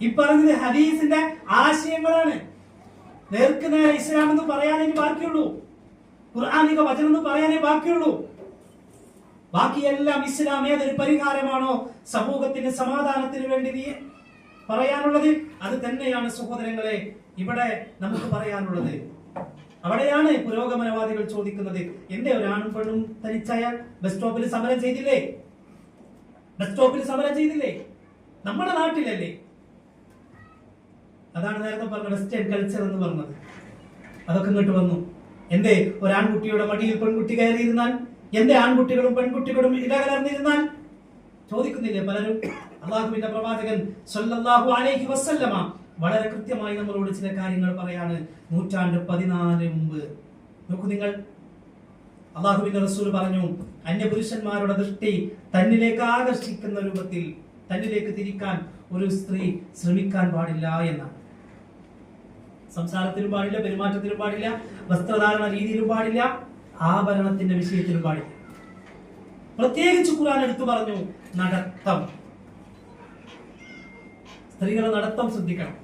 ഈ പറഞ്ഞത് ഹദീസിന്റെ ആശയങ്ങളാണ്. നേർക്ക് നേരെ ഇസ്ലാം എന്ന് പറയാനേ ബാക്കിയുള്ളൂ, ഖുർആനിക വചനം എന്ന് പറയാനേ ബാക്കിയുള്ളൂ. ബാക്കിയെല്ലാം ഇസ്ലാം ഏതൊരു പരിഹാരമാണോ സമൂഹത്തിന് സമാധാനത്തിന് വേണ്ടി പറയാനുള്ളത്, അത് തന്നെയാണ് സഹോദരങ്ങളെ ഇവിടെ നമുക്ക് പറയാനുള്ളത്. അവിടെയാണ് പുരോഗമനവാദികൾ ചോദിക്കുന്നത്, എന്റെ ഒരാണും പെണ്ണും തനിച്ചായാൽ ബസ് സ്റ്റോപ്പിൽ സമരം ചെയ്തില്ലേ? നമ്മുടെ നാട്ടിലല്ലേ? അതാണ് നേരത്തെ പറഞ്ഞ വെസ്റ്റേൺ കൾച്ചർ എന്ന് പറഞ്ഞത്. അതൊക്കെ ഇങ്ങോട്ട് വന്നു. എന്റെ ഒരാൺകുട്ടിയുടെ മടിയിൽ പെൺകുട്ടി കയറിയിരുന്നാൽ, എന്റെ ആൺകുട്ടികളും പെൺകുട്ടികളും ഇടകലർന്നിരുന്നാൽ ചോദിക്കുന്നില്ലേ പലരും? അള്ളാഹുവിന്റെ പ്രവാചകൻ സ്വല്ലല്ലാഹു അലൈഹി വസല്ലമ വളരെ കൃത്യമായി നമ്മളോട് ചില കാര്യങ്ങൾ പറയാണ്. 14 മുമ്പ് നോക്കൂ നിങ്ങൾ, അള്ളാഹുവിന്റെ റസൂൽ പറഞ്ഞു, അന്യപുരുഷന്മാരുടെ ദൃഷ്ടി തന്നിലേക്ക് ആകർഷിക്കുന്ന രൂപത്തിൽ തന്നിലേക്ക് തിരിക്കാൻ ഒരു സ്ത്രീ ശ്രമിക്കാൻ പാടില്ല എന്നാണ്. സംസാരത്തിലും പാടില്ല, പെരുമാറ്റത്തിലും പാടില്ല, വസ്ത്രധാരണ രീതിയിലും പാടില്ല, ആഭരണത്തിന്റെ വിഷയത്തിലും പാടില്ല. പ്രത്യേകിച്ച് ഖുർആൻ എടുത്തു പറഞ്ഞു നടത്തം. സ്ത്രീകൾ നടത്തം ശ്രദ്ധിക്കണം.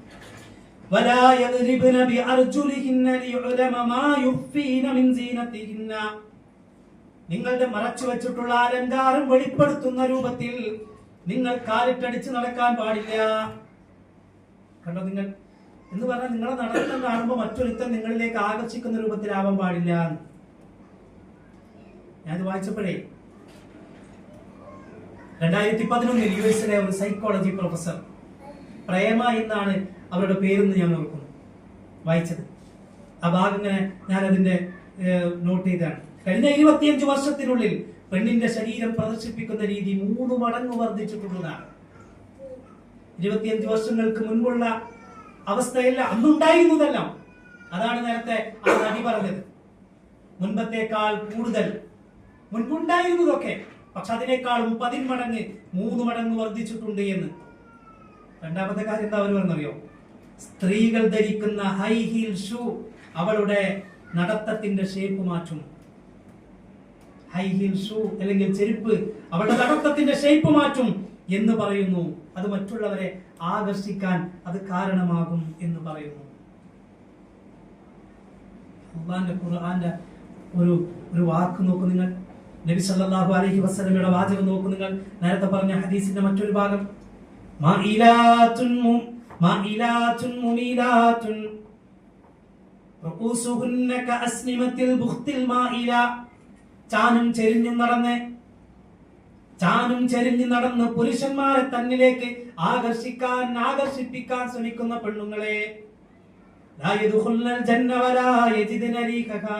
വലാ യദ്രിബ്ന ബിഅർജുലിഹിന്ന ലിയുഅലമ മാ യുഖ്ഫീന മിൻ സീനതിഹിന്ന. നിങ്ങളുടെ മറച്ചു വെച്ചിട്ടുള്ള അലങ്കാരം വെളിപ്പെടുത്തുന്ന രൂപത്തിൽ നിങ്ങൾ കാലിട്ടടിച്ച് നടക്കാൻ പാടില്ല. കണ്ടോ നിങ്ങൾ? എന്ന് പറഞ്ഞാൽ നിങ്ങളെ നടത്തം കാണുമ്പോൾ മറ്റൊരുത്തൻ നിങ്ങളിലേക്ക് ആകർഷിക്കുന്ന രൂപത്തിലാവാൻ പാടില്ല. ഞാനത് വായിച്ചപ്പോഴേ 2011 യുഎസിലെ ഒരു സൈക്കോളജി പ്രൊഫസർ, പ്രേമ എന്നാണ് അവരുടെ പേരെന്ന് ഞാൻ ഓർക്കുന്നു, വായിച്ചത്. ആ ഭാഗം ഇങ്ങനെ ഞാൻ അതിന്റെ നോട്ട് ചെയ്താണ്. കഴിഞ്ഞ 25 വർഷത്തിനുള്ളിൽ പെണ്ണിന്റെ ശരീരം പ്രദർശിപ്പിക്കുന്ന രീതി 3 മടങ്ങ് വർദ്ധിച്ചിട്ടുള്ളതാണ്. 25 വർഷങ്ങൾക്ക് മുൻപുള്ള അവസ്ഥയല്ല അന്നുണ്ടായിരുന്നതല്ല. അതാണ് നേരത്തെ ആ നടി പറഞ്ഞത്. മുൻപത്തേക്കാൾ കൂടുതൽ മുൻപുണ്ടായിരുന്നതൊക്കെ, പക്ഷെ അതിനേക്കാളും 10 മടങ്ങ് 3 മടങ്ങ് വർദ്ധിച്ചിട്ടുണ്ട് എന്ന്. രണ്ടാമത്തെ കാര്യം എന്താ അവർ പറഞ്ഞറിയോ? സ്ത്രീകൾ ധരിക്കുന്ന ഹൈ ഹീൽ ഷൂ അവളുടെ നടത്തത്തിന്റെ ഷേപ്പ് മാറ്റും. ഹൈ ഹീൽ ഷൂ അല്ലെങ്കിൽ ചെരുപ്പ് അവളുടെ നടത്തത്തിന്റെ ഷേപ്പ് മാറ്റും എന്ന് പറയുന്നു. അത് മറ്റുള്ളവരെ ആകർഷിക്കാൻ അത് കാരണമാകും എന്ന് പറയുന്നു. അല്ലാഹുവിന്റെ ഖുർആന്റെ ഒരു വാക്ക് നോക്കൂ നിങ്ങൾ. നബി സല്ലല്ലാഹു അലൈഹി വസല്ലമയുടെ വാചകം നോക്കൂ നിങ്ങൾ. നേരത്തെ പറഞ്ഞ ഹദീസിന്റെ മറ്റൊരു ഭാഗം, മാഇലാത്തുൻ മുമീലാത്തുൻ റൂസുഹുന്ന കഅസ്നിമത്തിൽ ബുഖ്തിൽ മാഇല. ചാനും ചെരിഞ്ഞു നടന്ന് പുരുഷന്മാരെ തന്നിലേക്ക് ആകർഷിപ്പിക്കാൻ ശ്രമിക്കുന്ന പെണ്ണുങ്ങളെ, ലാ യദ്ഖുൽനൽ ജന്ന വലാ യജിദ്ന റീഖഹാ.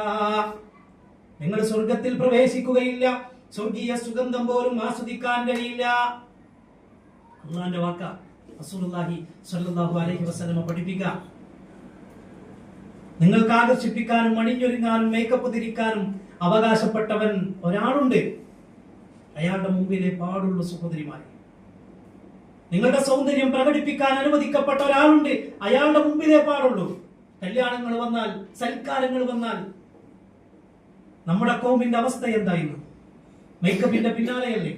നിങ്ങൾ സ്വർഗ്ഗത്തിൽ പ്രവേശിക്കുകയില്ല, സ്വർഗീയ സുഗന്ധം പോലും ആസ്വദിക്കാൻ കഴിയില്ല. അല്ലാഹുവിന്റെ വാക്ക റസൂലുള്ളാഹി സ്വല്ലല്ലാഹു അലൈഹി വസല്ലം പഠിപ്പിക്കുക. നിങ്ങൾക്ക് ആകർഷിപ്പിക്കാനും അണിഞ്ഞൊരുങ്ങാനും മേക്കപ്പ് തിരിക്കാനും അവകാശപ്പെട്ടവൻ ഒരാളുണ്ട്. അയാളുടെ മുമ്പിലെ പാടുള്ള സഹോദരിമാർ. നിങ്ങളുടെ സൗന്ദര്യം പ്രകടിപ്പിക്കാൻ അനുവദിക്കപ്പെട്ട ഒരാളുണ്ട്. അയാളുടെ മുമ്പിലേ പാടുള്ളൂ. കല്യാണങ്ങൾ വന്നാൽ, സൽക്കാരങ്ങൾ വന്നാൽ നമ്മുടെ കൗമിന്റെ അവസ്ഥ എന്തായിരുന്നു? മേക്കപ്പിന്റെ പിന്നാലെയല്ലേ?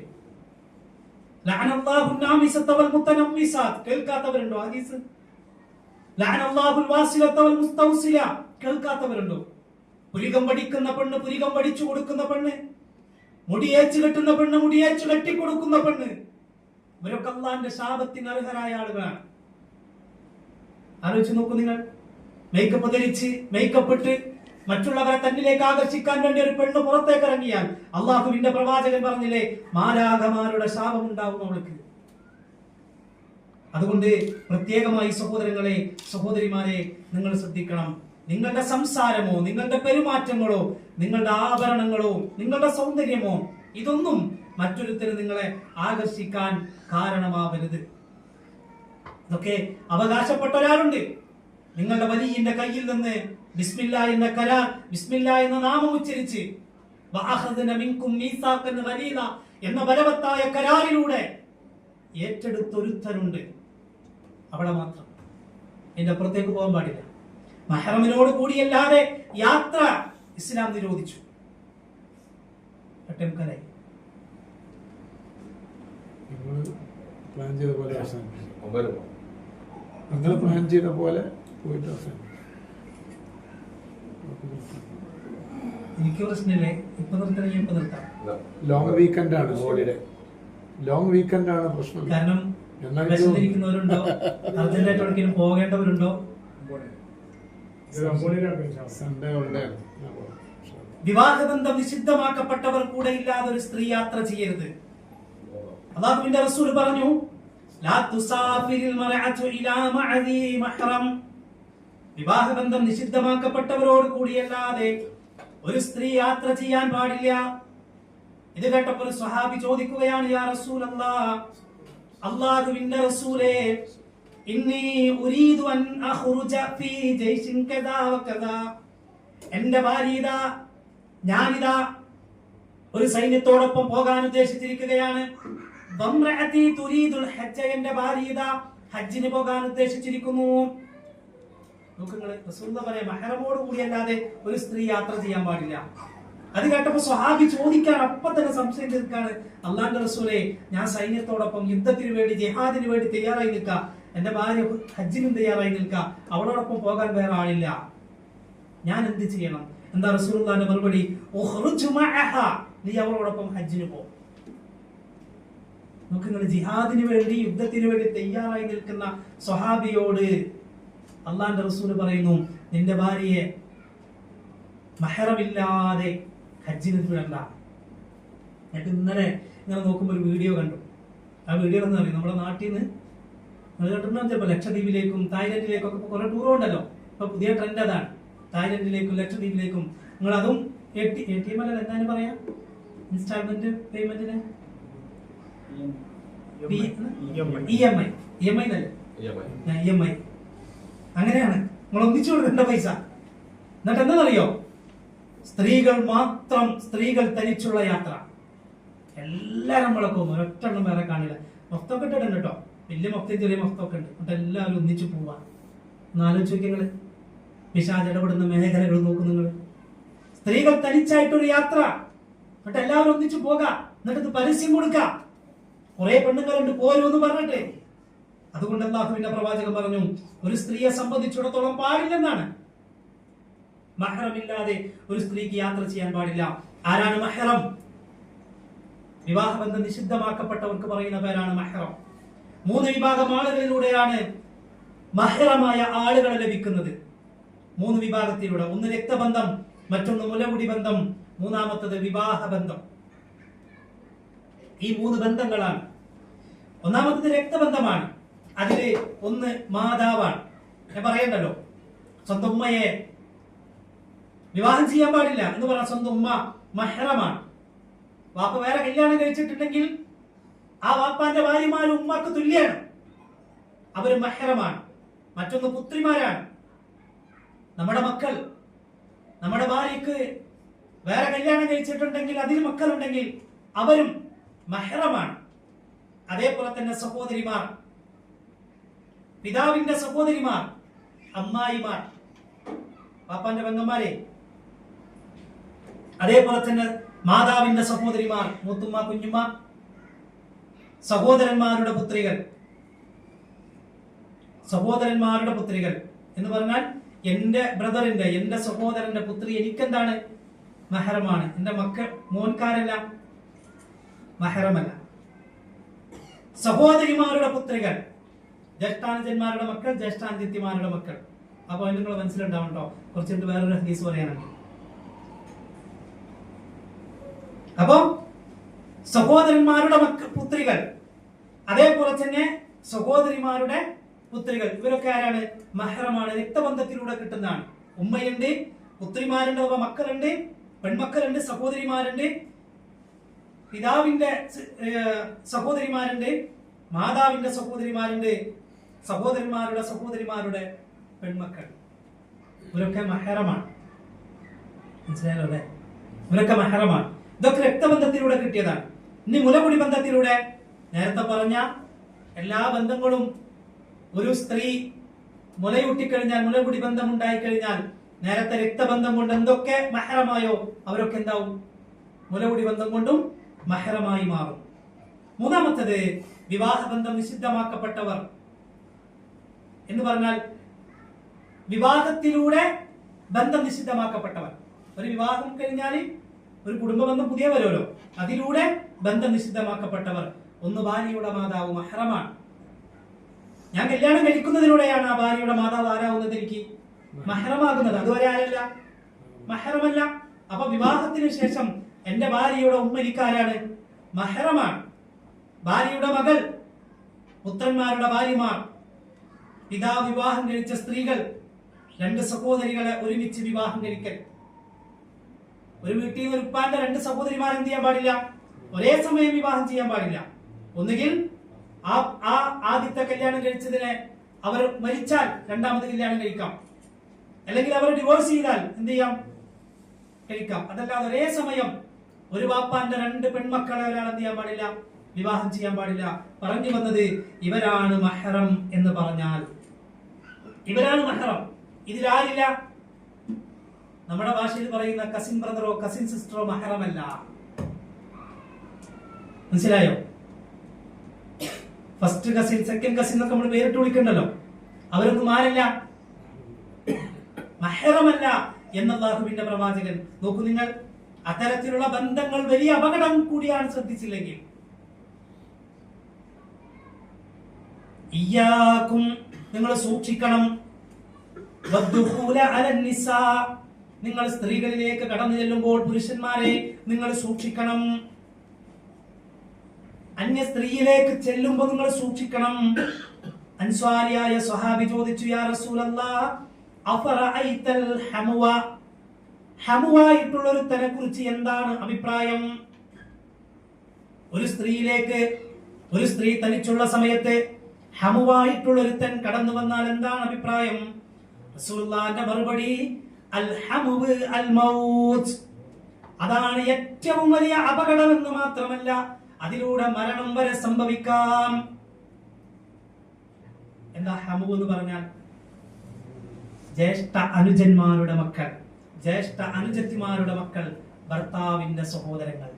ലഅനല്ലാഹു നാമിസത വൽ മുതനമ്മിസാത്ത്. കേൾക്കാത്തവരുണ്ടോ ഹദീസ്? ലഅനല്ലാഹു വാസിലത വൽ മുസ്തൗസില. കേൾക്കാത്തവരുണ്ടോ? പുരികം വടിക്കുന്ന പെണ്ണ് പുരികം വടിച്ചു കൊടുക്കുന്ന പെണ്ണ്, മുടിയേച്ചു കെട്ടുന്ന പെണ്ണ് മുടിയേച്ചു കെട്ടി കൊടുക്കുന്ന പെണ്ണ്, ഇവരൊക്കെ അല്ലാഹുവിന്റെ ശാപത്തിന് അർഹരായ ആളുകളാണ്. ആലോചിച്ച് നോക്കൂ നിങ്ങൾ. മേക്കപ്പ് ധരിച്ച് മേക്കപ്പ് ഇട്ട് മറ്റുള്ളവരെ തന്നിലേക്ക് ആകർഷിക്കാൻ വേണ്ടി ഒരു പെണ്ണ് പുറത്തേക്ക് ഇറങ്ങിയാൽ അള്ളാഹുവിന്റെ പ്രവാചകൻ പറഞ്ഞില്ലേ, മാലാഖമാരുടെ ശാപം ഉണ്ടാവും അവൾക്ക്. അതുകൊണ്ട് പ്രത്യേകമായി സഹോദരങ്ങളെ, സഹോദരിമാരെ, നിങ്ങൾ ശ്രദ്ധിക്കണം. നിങ്ങളുടെ സംസാരമോ നിങ്ങളുടെ പെരുമാറ്റങ്ങളോ നിങ്ങളുടെ ആഭരണങ്ങളോ നിങ്ങളുടെ സൗന്ദര്യമോ ഇതൊന്നും മറ്റൊരുത്തര് നിങ്ങളെ ആകർഷിക്കാൻ കാരണമാവരുത്. ഇതൊക്കെ അവകാശപ്പെട്ട ഒരാളുണ്ട്. നിങ്ങളുടെ വലിയന്റെ കയ്യിൽ നിന്ന് ബിസ്മില്ല എന്ന കരാർ, ബിസ്മില്ല എന്ന നാമം ഉച്ചരിച്ച് വഅഖദ്ന മിൻകും മീസാഖൻ ഗലീദ എന്ന ബലവത്തായ കരാറിലൂടെ ഏറ്റെടുത്തൊരുത്തരുണ്ട്. അവിടെ മാത്രം, എന്റെ പുറത്തേക്ക് പോകാൻ പാടില്ല. മഹ്റമിനോട് കൂടിയല്ലാതെ യാത്ര ഇസ്ലാം നിരോധിച്ചു. പ്ലാൻ ചെയ്ത പോലെ പോയിട്ട് എനിക്ക് പ്രശ്നമില്ലേ, ഇപ്പൊ നിർത്തണമെങ്കിൽ ഇപ്പൊ നിർത്താം. ലോങ് വീക്കെൻഡ് ആണ്, ഹോളിഡേ ലോങ് വീക്കെൻഡ് ആണ് പ്രശ്നം. കാരണം വിശന്നിരിക്കുന്നവരുണ്ടോ, അർജന്റായിട്ട് എവിടേക്കും പോകേണ്ടവരുണ്ടോ? Sunday holiday. വിവാഹബന്ധം നിഷിദ്ധമാക്കപ്പെട്ടവർ കൂടെ ഇല്ലാതെ ഒരു സ്ത്രീ യാത്ര ചെയ്യരുത്. അല്ലാഹുവിന്റെ റസൂൽ പറഞ്ഞു, ലാ തുസാഫിരിൽ മർഅതു ഇലാ മഅദി മഹ്റം. വിവാഹബന്ധം നിഷിദ്ധമാക്കപ്പെട്ടവരോട് കൂടിയല്ലാതെ ഒരു സ്ത്രീ യാത്ര ചെയ്യാൻ പാടില്ല. ഇത് കേട്ടപ്പോൾ ഒരു സ്വഹാബി ചോദിക്കുകയാണ്, യാ റസൂലല്ലാഹ്, അല്ലാഹുവിന്റെ റസൂലേ, ഇന്നി ഉരീദു അൻ അഖ്റുജ ഫീ ജയ്ഷിൻ കദാ വകദാ. എന്റെ ഭാര്യ ഞാനിതാ ഒരു സൈന്യത്തോടൊപ്പം പോകാൻ ഉദ്ദേശിച്ചിരിക്കുകയാണ്. വംറഅതി തുരീദുൽ ഹജ്ജ, എന്റെ ഭാര്യ ഹജ്ജിന് പോകാൻ ഉദ്ദേശിച്ചിരിക്കുന്നു. നോക്കുങ്ങള്, റസൂലുള്ളാഹി പറയാ, മഹ്റമോട് കൂടിയല്ലാതെ ഒരു സ്ത്രീ യാത്ര ചെയ്യാൻ പാടില്ല. അത് കേട്ടപ്പോ സ്വഹാബി ചോദിക്കാൻ അപ്പൊ തന്നെ സംശയം തീർക്കാണ്, അള്ളാന്റെ റസൂലേ, ഞാൻ സൈന്യത്തോടൊപ്പം യുദ്ധത്തിന് വേണ്ടി ജിഹാദിന് വേണ്ടി തയ്യാറായി നിൽക്കാം, എന്റെ ഭാര്യ ഹജ്ജിനും തയ്യാറായി നിൽക്കാം, അവളോടൊപ്പം പോകാൻ വേറെ ആളില്ല, ഞാൻ എന്ത് ചെയ്യണം? എന്താ റസൂലുള്ളാഹിന്റെ മറുപടി? ഉഖ്റുജ് മഅഹ, നീ അവളോടൊപ്പം ഹജ്ജിന് പോ. നോക്കുക, ജിഹാദിന് വേണ്ടി യുദ്ധത്തിന് വേണ്ടി തയ്യാറായി നിൽക്കുന്ന സ്വഹാബിയോട് അള്ളാന്റെ റസൂൽ പറയുന്നു, നിന്റെ ഭാര്യയെ മഹ്റമില്ലാതെ ഹജ്ജിന് വിടണ്ട. എന്നിട്ട് ഇന്നലെ ഇങ്ങനെ നോക്കുമ്പോൾ ഒരു വീഡിയോ കണ്ടു. ആ വീഡിയോ എന്ന് പറയും, നമ്മുടെ നാട്ടിൽ നിന്ന് നിങ്ങൾ കേട്ടിട്ടുണ്ടാവും ചിലപ്പോൾ ലക്ഷദ്വീപിലേക്കും തായ്ലൻഡിലേക്കും ഒക്കെ കുറെ ടൂർ ഉണ്ടല്ലോ. ഇപ്പൊ പുതിയ ട്രെൻഡ് അതാണ്, തായ്ലൻഡിലേക്കും ലക്ഷദ്വീപിലേക്കും. നിങ്ങൾ അതും ATM അല്ല, എന്താണ് പറയാ, ഇൻസ്റ്റാൾമെന്റ് പേയ്മെന്റിന് EMI അങ്ങനെയാണ് നിങ്ങൾ ഒന്നിച്ചു കൊടുക്കേണ്ട പൈസ. എന്നിട്ട് എന്താണെന്നറിയോ, സ്ത്രീകൾ മാത്രം, സ്ത്രീകൾ തനിച്ചുള്ള യാത്ര. എല്ലാരും നമ്മളൊക്കെ ഒന്നും ഒരൊറ്റ എണ്ണം വേറെ കാണില്ല. മൊത്തമൊക്കെ ഇട്ടിട്ടുണ്ട് കേട്ടോ, വലിയ മൊത്തം ചെറിയ മൊത്തമൊക്കെ ഉണ്ട്. എന്നിട്ട് എല്ലാവരും ഒന്നിച്ചു പോവാ. എന്നാലോചിച്ച് നോക്കിങ്ങള്, പിശാച് ഇടപെടുന്ന മേഖലകൾ നോക്കും നിങ്ങൾ. സ്ത്രീകൾ തനിച്ചായിട്ടൊരു യാത്ര, എന്നിട്ട് എല്ലാവരും ഒന്നിച്ചു പോകാം, എന്നിട്ട് ഇത് പരസ്യം കൊടുക്കാം. കുറെ പെണ്ണുങ്ങളുണ്ട് പോരുമെന്ന് പറഞ്ഞിട്ട്. അതുകൊണ്ട് അല്ലാഹുവിന്റെ പ്രവാചകൻ പറഞ്ഞു, ഒരു സ്ത്രീയെ സംബന്ധിച്ചിടത്തോളം പാടില്ലെന്നാണ്. മഹ്റമില്ലാതെ ഒരു സ്ത്രീക്ക് യാത്ര ചെയ്യാൻ പാടില്ല. ആരാണ് മഹ്റം? വിവാഹബന്ധം നിഷിദ്ധമാക്കപ്പെട്ടവർക്ക് പറയുന്ന പേരാണ് മഹ്റം. 3 വിഭാഗം ആളുകളിലൂടെയാണ് മഹ്റമായ ആളുകളെ ലഭിക്കുന്നത്. 3 വിഭാഗത്തിലൂടെ. ഒന്ന് രക്തബന്ധം, മറ്റൊന്ന് മുലകുടി ബന്ധം, മൂന്നാമത്തത് വിവാഹബന്ധം. ഈ 3 ബന്ധങ്ങളാണ്. ഒന്നാമത്തത് രക്തബന്ധമാണ്. അതില് ഒന്ന് മാതാവാണ്. ഞാൻ പറയണ്ടല്ലോ, സ്വന്തം ഉമ്മയെ വിവാഹം ചെയ്യാൻ പാടില്ല എന്ന് പറഞ്ഞ സ്വന്തം ഉമ്മ മഹ്റമാണ്. വാപ്പ വേറെ കല്യാണം കഴിച്ചിട്ടുണ്ടെങ്കിൽ ആ വാപ്പാന്റെ ഭാര്യമാരും ഉമ്മക്ക് തുല്യാണ്, അവര് മഹ്റമാണ്. മറ്റൊന്ന് പുത്രിമാരാണ്. നമ്മുടെ മക്കൾ, നമ്മുടെ ഭാര്യക്ക് വേറെ കല്യാണം കഴിച്ചിട്ടുണ്ടെങ്കിൽ, അതിൽ മക്കളുണ്ടെങ്കിൽ അവരും മഹ്റമാണ്. അതേപോലെ തന്നെ സഹോദരിമാർ, പിതാവിന്റെ സഹോദരിമാർ, അമ്മായിമാർ, പാപ്പാന്റെ പെങ്ങന്മാരെ. അതേപോലെ തന്നെ മാതാവിന്റെ സഹോദരിമാർ, മൂത്തുമ്മ, കുഞ്ഞുമ്മ, സഹോദരന്മാരുടെ പുത്രികൾ. സഹോദരന്മാരുടെ പുത്രികൾ എന്ന് പറഞ്ഞാൽ എന്റെ ബ്രദറിന്റെ, എന്റെ സഹോദരന്റെ പുത്രി എനിക്കെന്താണ്? മഹ്റമാണ്. എന്റെ മോൻകാരെല്ലാം മഹ്റമല്ല. സഹോദരിമാരുടെ പുത്രികൾ, ജ്യേഷ്ഠാനുജന്മാരുടെ മക്കൾ, ജ്യേഷ്ഠാനുജത്തിമാരുടെ മക്കൾ. അപ്പൊ നിങ്ങൾ മനസ്സിലുണ്ടാവണ്ടോ, കുറച്ചിട്ട് വേറൊരു ഹദീസ് പറയാനുണ്ട്. അപ്പൊ സഹോദരന്മാരുടെ പുത്രികൾ, അതേപോലെ തന്നെ സഹോദരിമാരുടെ പുത്രികൾ, ഇവരൊക്കെ ആരാണ്? മഹ്റമാണ്. രക്തബന്ധത്തിലൂടെ കിട്ടുന്നതാണ്. ഉമ്മയുണ്ട്, പുത്രിമാരുണ്ട്, അപ്പൊ മക്കളുണ്ട്, പെൺമക്കളുണ്ട്, സഹോദരിമാരുണ്ട്, പിതാവിന്റെ സഹോദരിമാരുണ്ട്, മാതാവിന്റെ സഹോദരിമാരുണ്ട്, സഹോദരന്മാരുടെ സഹോദരിമാരുടെ പെൺമക്കൾ. ഇവരൊക്കെ മഹ്റമാണ്. മനസ്സിലായല്ലോ അല്ലേ? ഇവരൊക്കെ മഹ്റമാണ്. ഇതൊക്കെ രക്തബന്ധത്തിലൂടെ കിട്ടിയതാണ്. ഇനി മുലകുടി ബന്ധത്തിലൂടെ, നേരത്തെ പറഞ്ഞ എല്ലാ ബന്ധങ്ങളും, ഒരു സ്ത്രീ മുലയൂട്ടിക്കഴിഞ്ഞാൽ, മുലകുടി ബന്ധം ഉണ്ടായിക്കഴിഞ്ഞാൽ, നേരത്തെ രക്തബന്ധം കൊണ്ട് എന്തൊക്കെ മഹ്റമായോ അവരൊക്കെ എന്താവും? മുലകുടി ബന്ധം കൊണ്ടും മഹ്റമായി മാറും. മൂന്നാമത്തത് വിവാഹബന്ധം നിഷിദ്ധമാക്കപ്പെട്ടവർ എന്ന് പറഞ്ഞാൽ വിവാഹത്തിലൂടെ ബന്ധം നിഷിദ്ധമാക്കപ്പെട്ടവർ. ഒരു വിവാഹം കഴിഞ്ഞാൽ ഒരു കുടുംബ ബന്ധം പുതിയ വരുമല്ലോ, അതിലൂടെ ബന്ധം നിഷിദ്ധമാക്കപ്പെട്ടവർ. ഒന്ന് ഭാര്യയുടെ മാതാവ് മഹ്റമാണ്. ഞാൻ കല്യാണം കഴിക്കുന്നതിലൂടെയാണ് ആ ഭാര്യയുടെ മാതാവ് ആരാവുന്നത്, എനിക്ക് മഹ്റമാകുന്നത്. അതുവരെ ആരല്ല? മഹ്റമല്ല. അപ്പൊ വിവാഹത്തിന് ശേഷം എന്റെ ഭാര്യയുടെ ഉമ്മ എനിക്കാരാണ്? മഹ്റമാണ്. ഭാര്യയുടെ മകൾ, പുത്രന്മാരുടെ ഭാര്യമാർ, പിതാവ് വിവാഹം കഴിച്ച സ്ത്രീകൾ, 2 സഹോദരികളെ ഒരുമിച്ച് വിവാഹം കഴിക്കൽ, ഒരു വീട്ടിൽ നിന്ന് ഒരു ഉപ്പാന്റെ രണ്ട് സഹോദരിമാർ എന്ത് ചെയ്യാൻ പാടില്ല? ഒരേ സമയം വിവാഹം ചെയ്യാൻ പാടില്ല. ഒന്നുകിൽ ആ ആദ്യത്തെ കല്യാണം കഴിച്ചതിനെ അവർ മരിച്ചാൽ രണ്ടാമത് കല്യാണം കഴിക്കാം, അല്ലെങ്കിൽ അവർ ഡിവോഴ്സ് ചെയ്താൽ എന്ത് ചെയ്യാം? കഴിക്കാം. അതല്ലാതെ ഒരേ സമയം ഒരു വാപ്പാന്റെ രണ്ട് പെൺമക്കളെ ഒരാൾ എന്ത് ചെയ്യാൻ പാടില്ല? വിവാഹം ചെയ്യാൻ പാടില്ല. പറഞ്ഞു വന്നത് ഇവരാണ് മഹ്റം എന്ന് പറഞ്ഞാൽ ഇവരാണ് മഹ്റം. ഇതിലാരില്ല? നമ്മുടെ ഭാഷയിൽ പറയുന്ന കസിൻ ബ്രദറോ കസിൻ സിസ്റ്ററോ മഹ്റമല്ല. മനസ്സിലായോ? ഫസ്റ്റ് കസിൻ, സെക്കൻഡ് കസിൻ എന്നൊക്കെ നമ്മൾ പേരിട്ട് വിളിക്കണ്ടല്ലോ. അവരൊന്നും ആരല്ല? മഹ്റമല്ല എന്ന് അല്ലാഹുവിന്റെ പ്രവാചകൻ. നോക്കൂ നിങ്ങൾ, അത്തരത്തിലുള്ള ബന്ധങ്ങൾ വലിയ അപകടം കൂടിയാണ് ശ്രദ്ധിച്ചില്ലെങ്കിൽ. ഇയ്യാകും, നിങ്ങൾ സൂക്ഷിക്കണം. വദ്ദുഖൂല അലന്നിസാ, നിങ്ങൾ സ്ത്രീകളിലേക്ക് കടന്നു ചെല്ലുമ്പോൾ പുരുഷന്മാരെ നിങ്ങൾ സൂക്ഷിക്കണം. അന്യ സ്ത്രീയിലേക്ക് ചെല്ലുമ്പോൾ നിങ്ങൾ സൂക്ഷിക്കണം. അൻസ്വാരിയായ സ്വഹാബി ചോദിച്ചു, യാ റസൂലല്ലാഹ് അഫറഅയ്തൽ ഹമുവ, ഹമുവായിട്ടുള്ള ഒരുത്തനെ കുറിച്ച് എന്താണ് അഭിപ്രായം? ഒരു സ്ത്രീയിലേക്ക് ഒരു സ്ത്രീ തനിച്ചുള്ള സമയത്ത് ഹമുവായിട്ടുള്ള ഒരുത്തൻ കടന്നു വന്നാൽ എന്താണ് അഭിപ്രായം? റസൂലുള്ളാഹിന്റെ മറുപടി, അൽ ഹമുവ് അൽ മൗത്ത്, അതാണ് ഏറ്റവും വലിയ അപകടമെന്ന് മാത്രമല്ല അതിലൂടെ മരണം വരെ സംഭവിക്കാം. എന്താ ഹമു എന്ന് പറഞ്ഞാൽ? ജ്യേഷ്ഠ അനുജന്മാരുടെ മക്കൾ, ജ്യേഷ്ഠ അനുജത്തിമാരുടെ മക്കൾ, ഭർത്താവിന്റെ സഹോദരങ്ങൾ.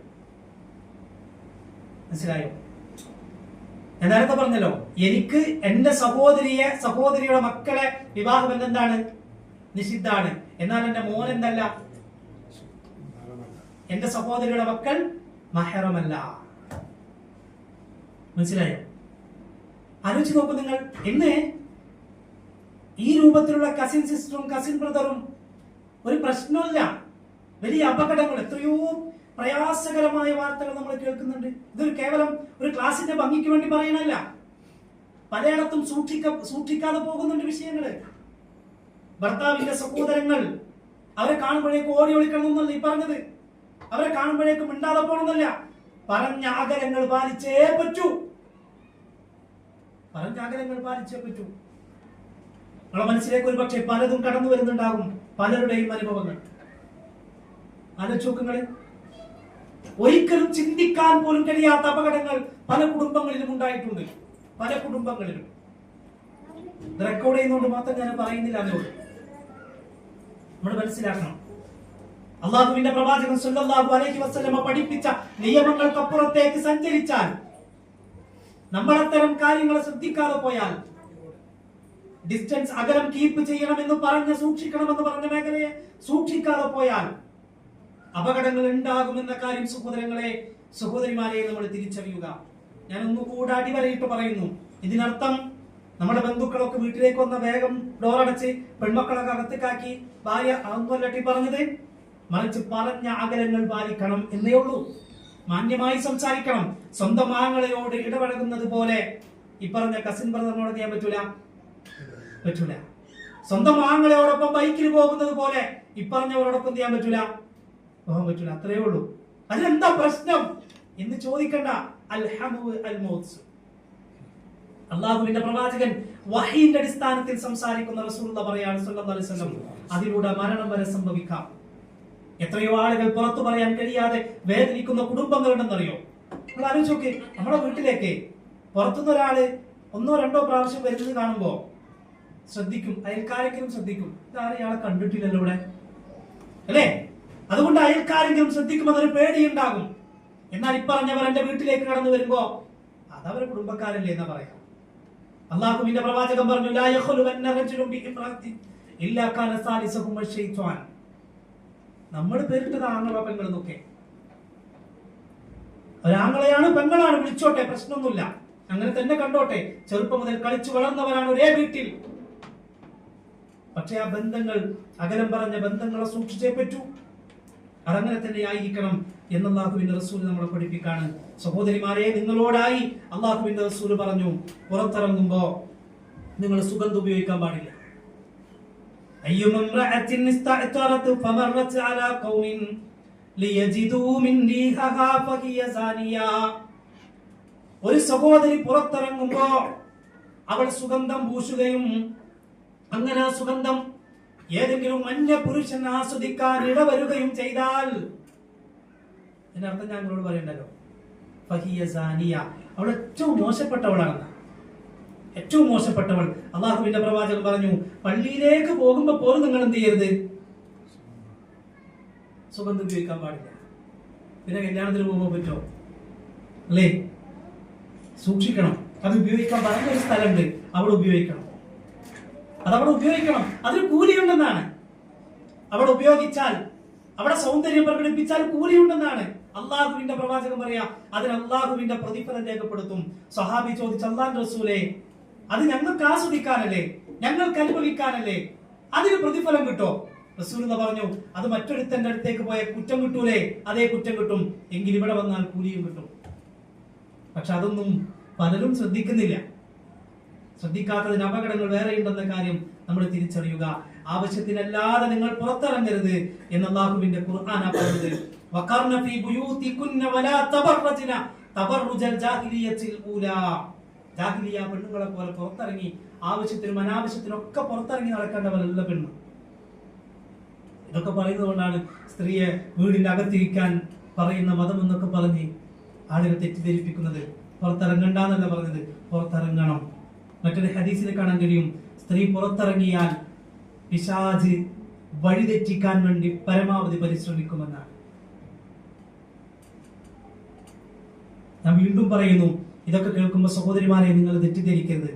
മനസ്സിലായോ? ഞാൻ നേരത്തെ പറഞ്ഞല്ലോ, എനിക്ക് എന്റെ സഹോദരിയുടെ മക്കളെ വിവാഹബന്ധം എന്താണ്? നിഷിദ്ധാണ്. എന്നാൽ എന്റെ മോൻ എന്തല്ല? എന്റെ സഹോദരിയുടെ മക്കൾ മഹ്റമല്ല. മനസ്സിലായോ? ആലോചിച്ച് നോക്കൂ നിങ്ങൾ. ഇന്ന് ഈ രൂപത്തിലുള്ള കസിൻ സിസ്റ്ററും കസിൻ ബ്രദറും ഒരു പ്രശ്നമില്ല. വലിയ അപകടങ്ങൾ, എത്രയോ പ്രയാസകരമായ വാർത്തകൾ നമ്മൾ കേൾക്കുന്നുണ്ട്. ഇതൊരു കേവലം ഒരു ക്ലാസിന്റെ ഭംഗിക്ക് വേണ്ടി പറയണല്ല. പലയിടത്തും സൂക്ഷിക്കാതെ പോകുന്നുണ്ട് വിഷയങ്ങള്. ഭർത്താവിന്റെ സഹോദരങ്ങൾ, അവരെ കാണുമ്പോഴേക്കും ഓടി ഒളിക്കണം എന്നല്ല ഈ പറഞ്ഞത്. അവരെ കാണുമ്പോഴേക്കും മിണ്ടാതെ പോകണമെന്നല്ല. പറഞ്ഞ അകലങ്ങൾ പാലിച്ചേ പറ്റൂ. പറഞ്ഞ അകലങ്ങൾ പാലിച്ചേ പറ്റൂ. നമ്മളെ മനസ്സിലേക്ക് ഒരു പക്ഷേ പലതും കടന്നു വരുന്നുണ്ടാകും, പലരുടെയും അനുഭവങ്ങൾ. ആലോചിക്കങ്ങള്, ഒരിക്കലും ചിന്തിക്കാൻ പോലും കഴിയാത്ത അപകടങ്ങൾ പല കുടുംബങ്ങളിലും ഉണ്ടായിട്ടുണ്ട്. പല കുടുംബങ്ങളിലും റെക്കോർഡ് ചെയ്യുന്നതുകൊണ്ട് മാത്രം ഞാൻ പറയുന്നില്ല. അതോട് നമ്മൾ മനസ്സിലാക്കണം. അള്ളാഹുവിന്റെ പ്രവാചകൻ സല്ലല്ലാഹു അലൈഹി വസല്ലമ പഠിപ്പിച്ച നിയമങ്ങൾക്കപ്പുറത്തേക്ക് സഞ്ചരിച്ചാൽ, നമ്മൾ അത്തരം കാര്യങ്ങളെ ശ്രദ്ധിക്കാതെ പോയാൽ, ഡിസ്റ്റൻസ് അകലം കീപ്പ് ചെയ്യണമെന്ന് പറഞ്ഞ് സൂക്ഷിക്കണമെന്ന് പറഞ്ഞ മേഖലയെ സൂക്ഷിക്കാതെ പോയാൽ അപകടങ്ങൾ ഉണ്ടാകുമെന്ന കാര്യം സഹോദരിമാരെ നമ്മൾ തിരിച്ചറിയുക. ഞാൻ ഒന്നുകൂടെ അടിവരയിട്ട് പറയുന്നു. ഇതിനർത്ഥം നമ്മുടെ ബന്ധുക്കളൊക്കെ വീട്ടിലേക്ക് വന്ന വേഗം ഡോറടച്ച് പെൺമക്കളൊക്കെ അകത്തേക്കാക്കി ഭാര്യ അതൊന്നുമല്ലട്ടി പറഞ്ഞത്. മറിച്ച് പറഞ്ഞ അകലങ്ങൾ പാലിക്കണം എന്നേ ഉള്ളൂ. മാന്യമായി സംസാരിക്കണം. സ്വന്തം ആങ്ങളയോട് ഇടപഴകുന്നത് പോലെ ഈ പറഞ്ഞ കസിൻ ബ്രദറിനോട് ചെയ്യാൻ പറ്റൂല. സ്വന്തം ആങ്ങളയോടൊപ്പം ബൈക്കിൽ പോകുന്നത് പോലെ ഈ പറഞ്ഞവരോടൊപ്പം ചെയ്യാൻ പോകാൻ പറ്റൂല. അത്രയേ ഉള്ളൂ. അതിലെന്താ പ്രശ്നം എന്ന് ചോദിക്കണ്ട. അൽ ഹമു അൽ മൗത്ത്. അള്ളാഹുവിന്റെ പ്രവാചകൻ വഹീന്റെ അടിസ്ഥാനത്തിൽ സംസാരിക്കുന്ന റസൂലുള്ളാഹി പറയാണ് സല്ലല്ലാഹു അലൈഹി വസല്ലം, അതിലൂടെ മരണം വരെ സംഭവിക്കാം. എത്രയോ ആളുകൾ പുറത്തു പറയാൻ കഴിയാതെ വേദനിക്കുന്ന കുടുംബങ്ങളുണ്ടെന്നറിയോ? നിങ്ങൾ ആലോചിച്ച് നോക്ക്. നമ്മുടെ വീട്ടിലേക്ക് പുറത്തുനിന്ന് ഒരാള് 1-2 പ്രാവശ്യം വരുന്നത് കാണുമ്പോ ശ്രദ്ധിക്കും, അയൽക്കാരെങ്കിലും ശ്രദ്ധിക്കും, ഇതാരും ഇയാളെ കണ്ടിട്ടില്ലല്ലോ ഇവിടെ, അല്ലേ? അതുകൊണ്ട് അയൽക്കാരെങ്കിലും ശ്രദ്ധിക്കുമ്പോൾ അതൊരു പേടിയുണ്ടാകും. എന്നാൽ ഇപ്പറഞ്ഞവർ എന്റെ വീട്ടിലേക്ക് കടന്നു വരുമ്പോ അതവരെ കുടുംബക്കാരല്ലേ എന്നാ പറയാം. അള്ളാഹുവിന്റെ പ്രവാചകൻ പറഞ്ഞു, ലാ യഖ്ലുവന്ന റജുലുൻ ബിഇംറഅത്തിൻ ഇല്ലാ കാന സാലിസുഹും അശ്ശൈത്വാൻ. നമ്മൾ പേരിട്ടത് ആങ്ങള പെങ്ങൾ എന്നൊക്കെ. ഒരാങ്ങളെയാണ് പെങ്ങളാണ്, വിളിച്ചോട്ടെ, പ്രശ്നമൊന്നുമില്ല, അങ്ങനെ തന്നെ കണ്ടോട്ടെ. ചെറുപ്പം മുതൽ കളിച്ചു വളർന്നവരാണ് ഒരേ വീട്ടിൽ. പക്ഷെ ആ ബന്ധങ്ങൾ, അകലം പറഞ്ഞ ബന്ധങ്ങളെ സൂക്ഷിച്ചേ പറ്റൂ. അതങ്ങനെ തന്നെ ആയിരിക്കണം എന്ന് അല്ലാഹുവിന്റെ റസൂൽ നമ്മളെ പഠിപ്പിക്കാണ്. സഹോദരിമാരെ, നിങ്ങളോടായി അല്ലാഹുവിന്റെ റസൂൽ പറഞ്ഞു, പുറത്തിറങ്ങുമ്പോ നിങ്ങൾ സുഗന്ധം ഉപയോഗിക്കാൻ പാടില്ല. ലിയജിദൂ മിൻ റീഹഹാ ഫഹിയ സാനിയ. ഒരു സഹോദരി പുറത്തിറങ്ങുമ്പോ അവൾ സുഗന്ധം പൂശുകയും അങ്ങനെ ആ സുഗന്ധം ഏതെങ്കിലും അന്യ പുരുഷൻ ആസ്വദിക്കാൻ ഇടവരുകയും ചെയ്താൽ, അതിനർത്ഥം ഞാൻ നിങ്ങളോട് പറയണ്ടല്ലോ, ഫഹിയ സാനിയ, അവൾ ഏറ്റവും മോശപ്പെട്ടവളാണെന്ന്. ഏറ്റവും മോശപ്പെട്ടവൾ. അള്ളാഹുവിന്റെ പ്രവാചകൻ പറഞ്ഞു, പള്ളിയിലേക്ക് പോകുമ്പോ പോലും നിങ്ങൾ എന്ത് ചെയ്യരുത്, സുഗന്ധം ഉപയോഗിക്കാൻ പാടില്ല. പിന്നെ കല്യാണത്തിന് പോകുമ്പോൾ പറ്റോ അല്ലേ? സൂക്ഷിക്കണം. അത് ഉപയോഗിക്കാൻ പറഞ്ഞൊരു സ്ഥലമുണ്ട്, അവിടെ ഉപയോഗിക്കണം. അതവിടെ ഉപയോഗിക്കണം. അതിന് കൂലിയുണ്ടെന്നാണ്. അവിടെ ഉപയോഗിച്ചാൽ, അവിടെ സൗന്ദര്യം പ്രകടിപ്പിച്ചാൽ കൂലിയുണ്ടെന്നാണ് അള്ളാഹുവിന്റെ പ്രവാചകൻ പറയാ. അതിന് അള്ളാഹുവിന്റെ പ്രതിഫലം രേഖപ്പെടുത്തും. സഹാബി ചോദിച്ചു, അല്ലാഹുവിന്റെ റസൂലേ, അത് ഞങ്ങൾക്ക് ആസ്വദിക്കാനല്ലേ, ഞങ്ങൾക്ക് അനുഭവിക്കാനല്ലേ, അതിന് പ്രതിഫലം കിട്ടോ? റസൂൽ പറഞ്ഞു, അത് മറ്റൊരുത്തന്റെ അടുത്തേക്ക് പോയ കുറ്റം കിട്ടൂലേ, അതേ കുറ്റം കിട്ടും. എങ്കിൽ ഇവിടെ വന്നാൽ കൂലിയും കിട്ടും. പക്ഷെ അതൊന്നും പലരും ശ്രദ്ധിക്കുന്നില്ല. ശ്രദ്ധിക്കാത്തതിന് അപകടങ്ങൾ വേറെയുണ്ടെന്ന കാര്യം നമ്മൾ തിരിച്ചറിയുക. ആവശ്യത്തിനല്ലാതെ നിങ്ങൾ പുറത്തിറങ്ങരുത് എന്ന് അല്ലാഹുവിന്റെ ഖുർആനാ പറഞ്ഞത്. വഖർന ഫീ ബുയൂതികുന്ന വലാ തബറജ്ന തബറുജൽ ജാഹിലിയത്തിൽ ഊലാ. ജാഹിലിയ പെണ്ണുങ്ങളെ പോലെ പുറത്തിറങ്ങി ആവശ്യത്തിനും അനാവശ്യത്തിനും ഒക്കെ പുറത്തിറങ്ങി നടക്കേണ്ടവരല്ല പെണ്ണ്. ഇതൊക്കെ പറയുന്നത് കൊണ്ടാണ് സ്ത്രീയെ വീടിന്റെ അകത്തിരിക്കാൻ പറയുന്ന മതം എന്നൊക്കെ പറഞ്ഞ് ആളുകൾ തെറ്റിദ്ധരിപ്പിക്കുന്നത്. പുറത്തിറങ്ങണ്ടെന്നല്ല പറഞ്ഞത്, പുറത്തിറങ്ങണം. മറ്റൊരു ഹദീസിൽ കാണാൻ കഴിയും, സ്ത്രീ പുറത്തിറങ്ങിയാൽ പിശാച് വഴിതെറ്റിക്കാൻ വേണ്ടി പരമാവധി പരിശ്രമിക്കുമെന്നാണ്. ഞാൻ വീണ്ടും പറയുന്നു, ഇതൊക്കെ കേൾക്കുമ്പോൾ സഹോദരിമാരെ നിങ്ങൾ തെറ്റിദ്ധരിക്കരുത്.